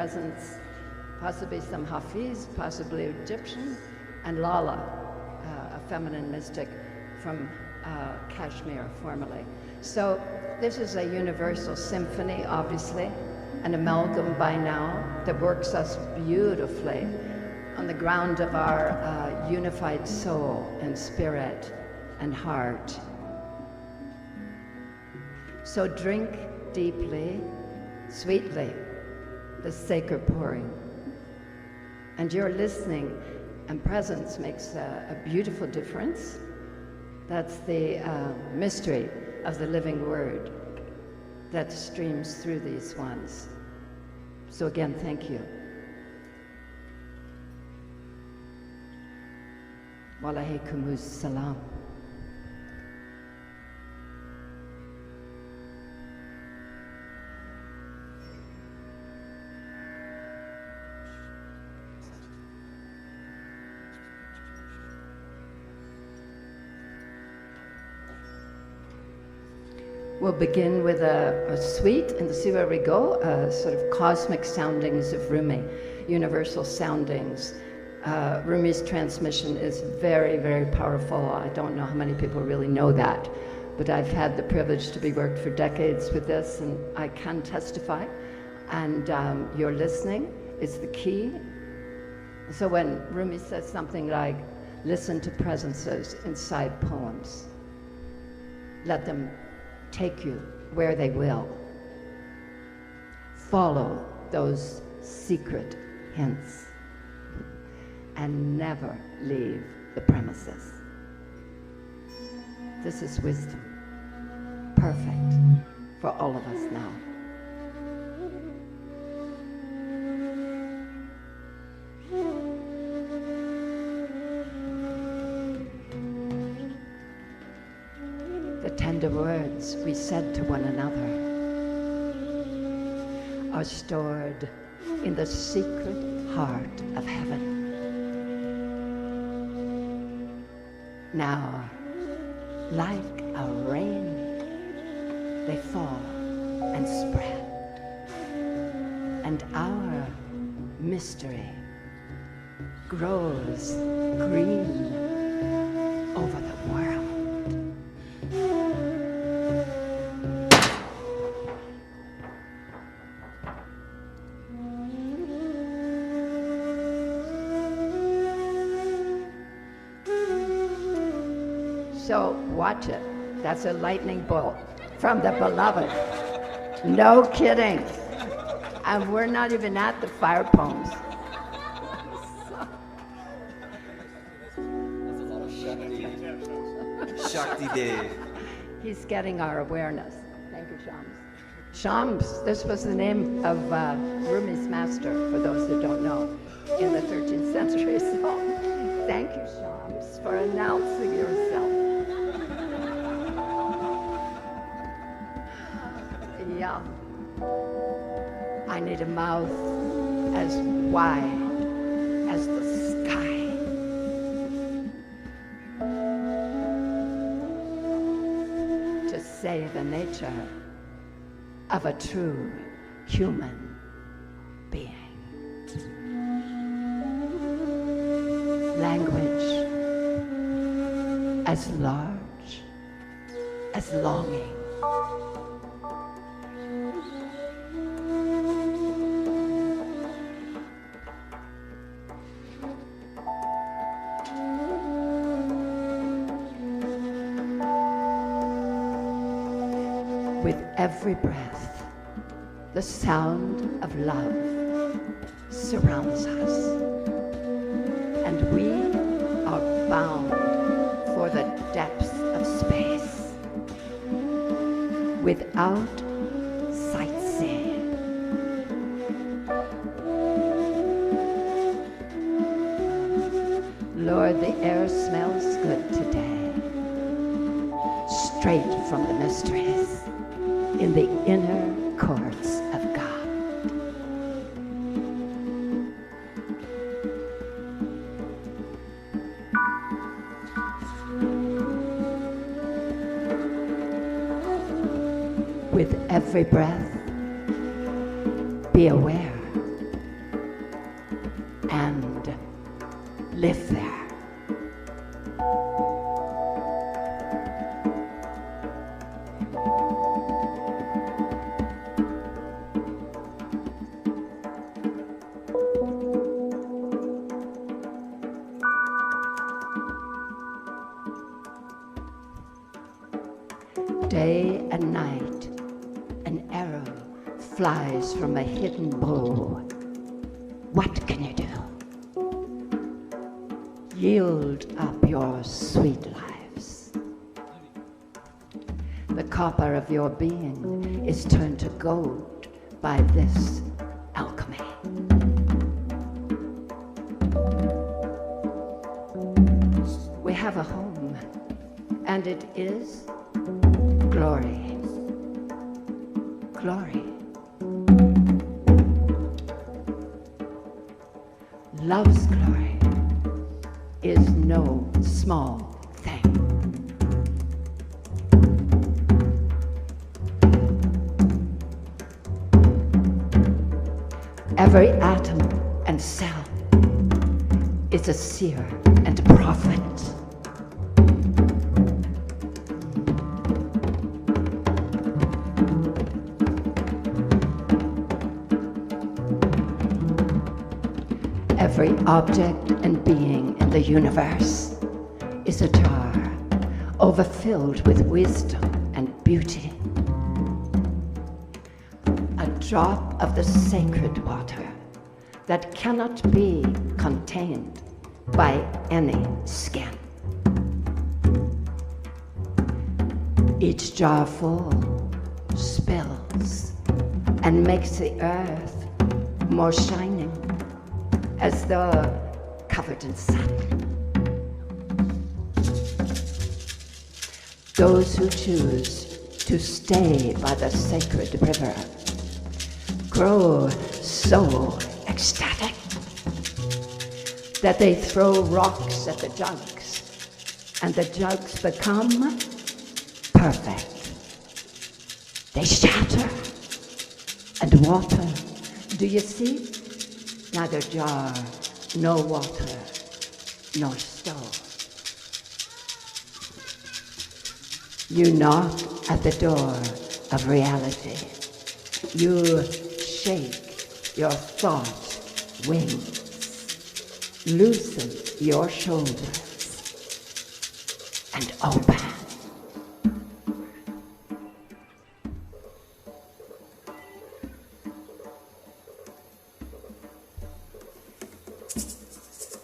Speaker 3: presence, possibly some Hafiz, possibly Egyptian, and Lala, a feminine mystic from Kashmir formerly. So this is a universal symphony, obviously, an amalgam by now that works us beautifully on the ground of our unified soul and spirit and heart. So drink deeply, sweetly, the sacred pouring. And your listening and presence makes a beautiful difference. That's the mystery of the living word that streams through these ones. So again, thank you. Wa alaykumus salam. We'll begin with a suite and see where we go, sort of cosmic soundings of Rumi, universal soundings. Rumi's transmission is very, very powerful. I don't know how many people really know that, but I've had the privilege to be worked for decades with this, and I can testify. And your listening is the key. So when Rumi says something like, listen to presences inside poems, let them take you where they will. Follow those secret hints and never leave the premises. This is wisdom, perfect for all of us now. The words we said to one another are stored in the secret heart of heaven. Now, like a rain, they fall and spread, and our mystery grows green over the world. So watch it. That's a lightning bolt from the beloved. No kidding. And we're not even at the fire poems.
Speaker 12: Shakti Day.
Speaker 3: He's getting our awareness. Thank you, Shams. Shams, this was the name of Rumi's master, for those who don't know, in the 13th century. So thank you, Shams, for announcing yourself. Yeah. I need a mouth as wide as the sky. To say the nature of a true human being. Language as large as longing. With every breath, the sound of love surrounds us, and we are bound for the depths of space without sightseeing. Lord, the air smells good today, straight from the mysteries in the inner courts of God. With every breath, be aware live there. Day and night, an arrow flies from a hidden bow. What can you do? Yield up your sweet lives. The copper of your being is turned to gold by this alchemy. We have a home, and it is glory. Glory. Love's glory is no small thing. Every atom and cell is a seer and a prophet. Every object and being in the universe is a jar overfilled with wisdom and beauty. A drop of the sacred water that cannot be contained by any skin. Each jar full spills and makes the earth more shining, as though covered in sun. Those who choose to stay by the sacred river grow so ecstatic that they throw rocks at the jugs, and the jugs become perfect. They shatter, and water, do you see? Neither jar, no water, no stove. You knock at the door of reality. You shake your thought wings. Loosen your shoulders and open.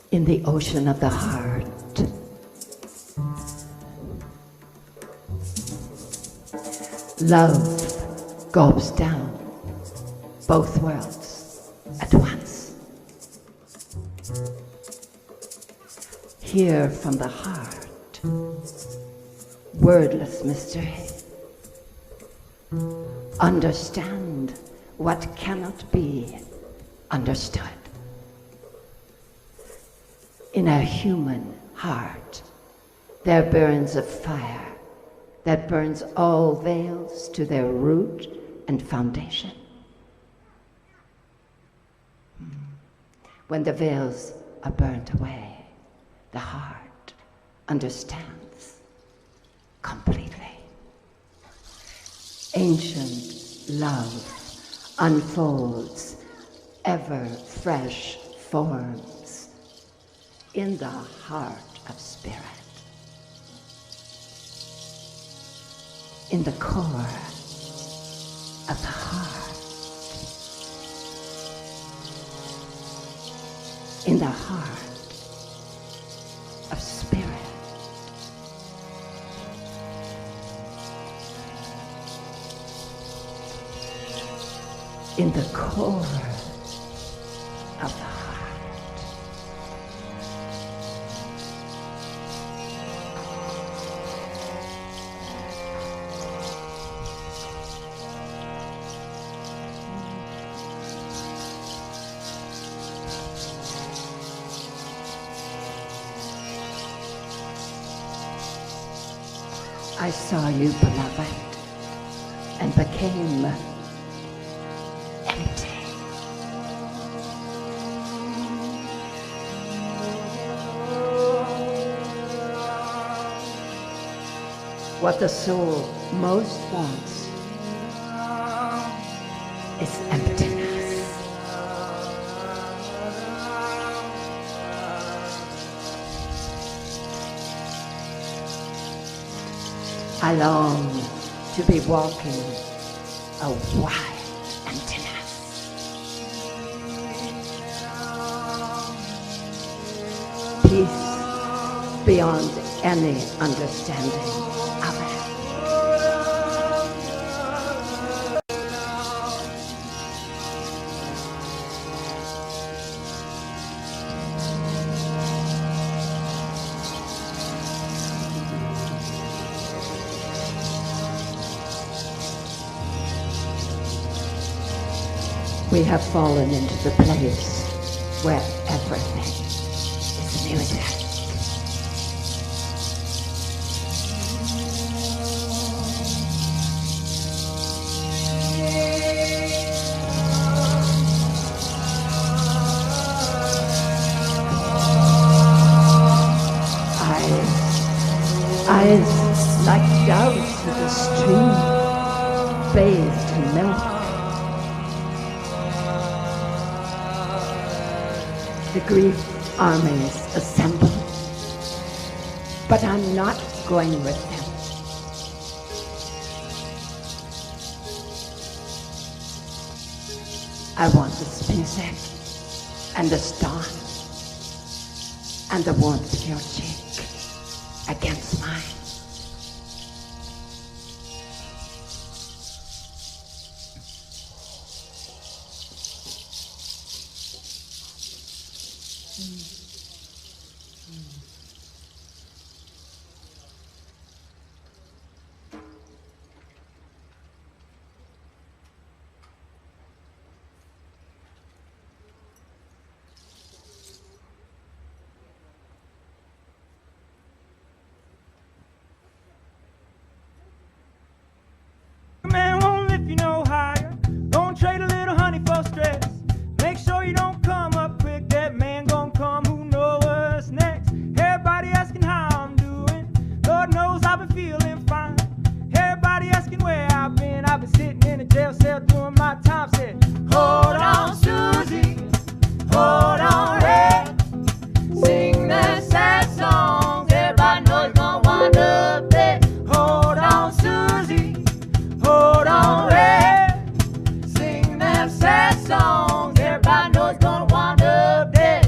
Speaker 3: In the ocean of the heart, love gulps down both worlds at once. Hear from the heart, wordless mystery. Understand what cannot be understood. In a human heart, there burns a fire that burns all veils to their root and foundation. When the veils are burnt away, the heart understands completely. Ancient love unfolds ever fresh forms in the heart of spirit, in the core of the heart, in the heart of spirit. In the core of the heart. I saw you, beloved, and became empty. what the soul most wants is emptiness. I long to be walking a wide emptiness. Peace beyond any understanding of it. We have fallen into the place where everything is music. Eyes like doves of a stream, bathed in milk. The grief armies assemble, but I'm not going with them. I want this music and this dawn and the warmth of your cheek against mine.
Speaker 14: Man won't lift you no higher. Don't trade a little honey for stress. Make sure you don't come up quick. That man gon' come, who knows what's next. Everybody asking how I'm doing. Lord knows I've been feeling fine. Everybody asking where I've been. I've been sitting in a jail cell doing my time. Said, hold on, Susie. Hold on, Red. Sing that sad songs. Everybody knows gonna wind up there. Hold on, Susie. Hold on, Red. Sing them sad songs. Everybody knows it's gonna wind up dead.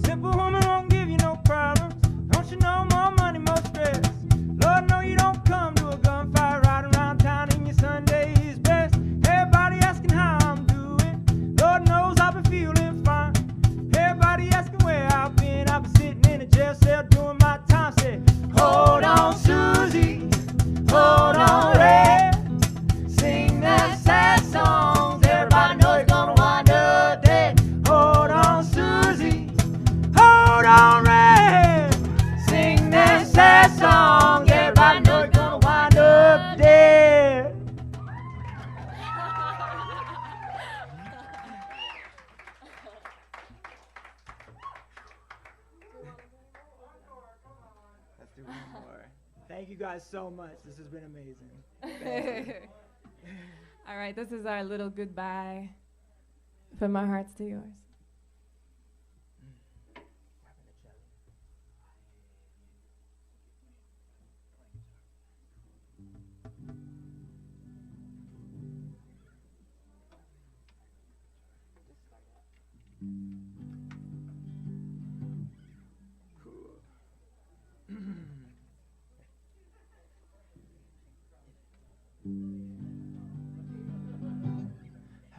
Speaker 14: Simple woman won't give you no problems. Don't you know, more money, more stress. Lord, no, you don't come to a gunfight right around town in your Sunday's best. Everybody asking how I'm doing. Lord knows I've been feeling fine. Everybody asking where I've been. I've been sitting in a jail cell doing my time. Said, hold on, Susie. Hold on, Red. Sing that sad songs. Everybody knows it's gonna wind up dead. Hold on, Susie. Hold on, Red. Sing that sad song. Everybody knows it's gonna wind up dead.
Speaker 11: Let's do one more. Thank you guys so much. This has been amazing.
Speaker 9: All right, this is our little goodbye from my hearts to yours.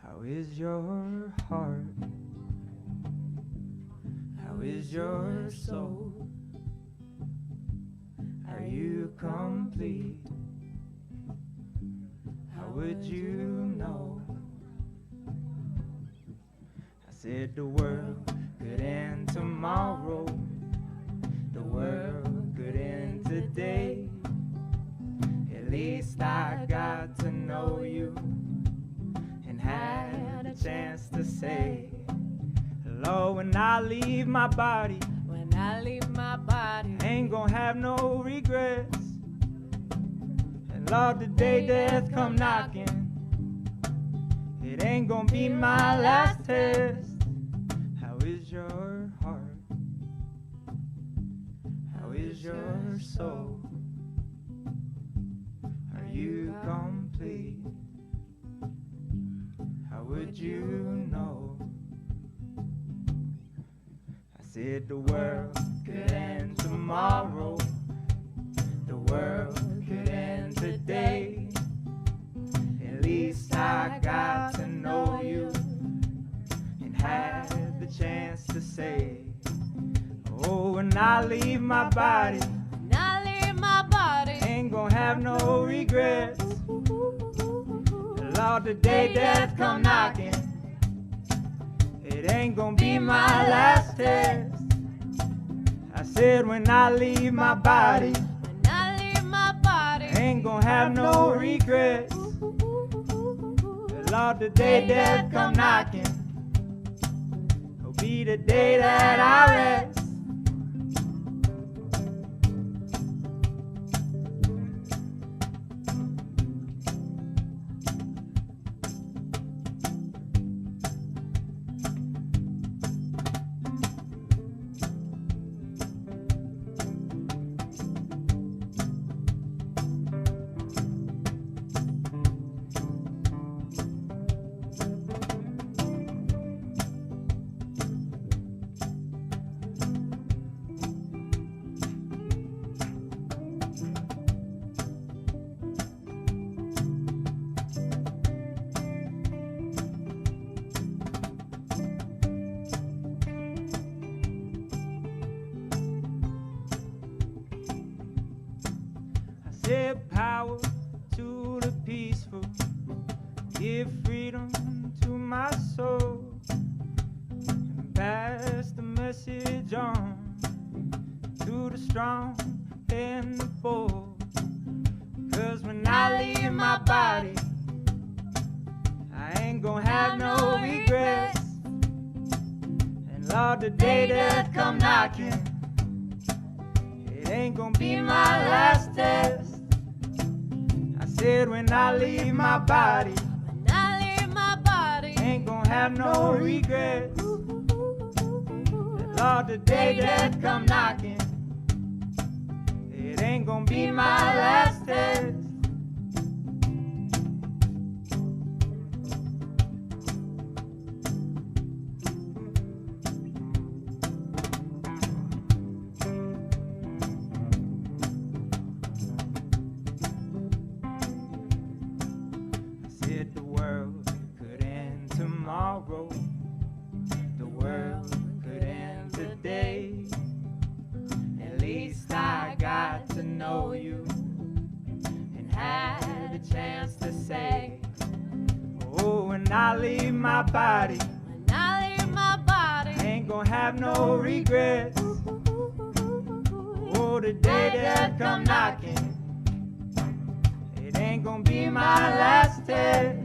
Speaker 14: How is your heart? your soul? Are you complete? How would you know? I said the world could end tomorrow. The world could end today. At least I got to know you and had a chance to say hello when I leave my body.
Speaker 9: When I leave my body,
Speaker 14: Ain't gonna have no regrets. And Lord, the day death come knocking, it ain't gonna be my last test. How is your heart? How is your soul? Are you complete? How would you know? I said the world could end tomorrow. The world could end today. At least I got to know you and had the chance to say, oh, when I leave my body,
Speaker 9: when I leave my body,
Speaker 14: ain't gonna have no regrets. Lord, the day death come knocking, it ain't gonna be my last test. I said when I leave my body,
Speaker 9: when I leave my body,
Speaker 14: ain't gonna have no regrets. Lord, the day death come knocking, it'll be the day that I rest. Give power to the peaceful, give freedom to my soul, and pass the message on to the strong and the bold. 'Cause when I leave my body, I ain't gonna have no regrets. And Lord, the day that come knocking, it ain't gonna be my last test. I said when I leave my body,
Speaker 9: when I leave my body,
Speaker 14: ain't gonna have no regrets. And Lord, the day that come knocking, it ain't gonna be my last test. Tomorrow, the world could end today. At least I got to know you and had a chance to say, oh, when I leave my body,
Speaker 9: when I leave my body,
Speaker 14: ain't gonna have no regrets. Oh, the day that come knocking, it ain't gonna be my last test.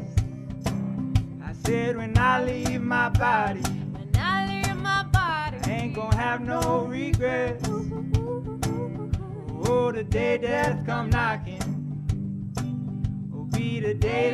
Speaker 14: I said when I leave my body,
Speaker 9: when I leave my body,
Speaker 14: ain't gonna have no regrets. Oh, the day death come knocking will be the day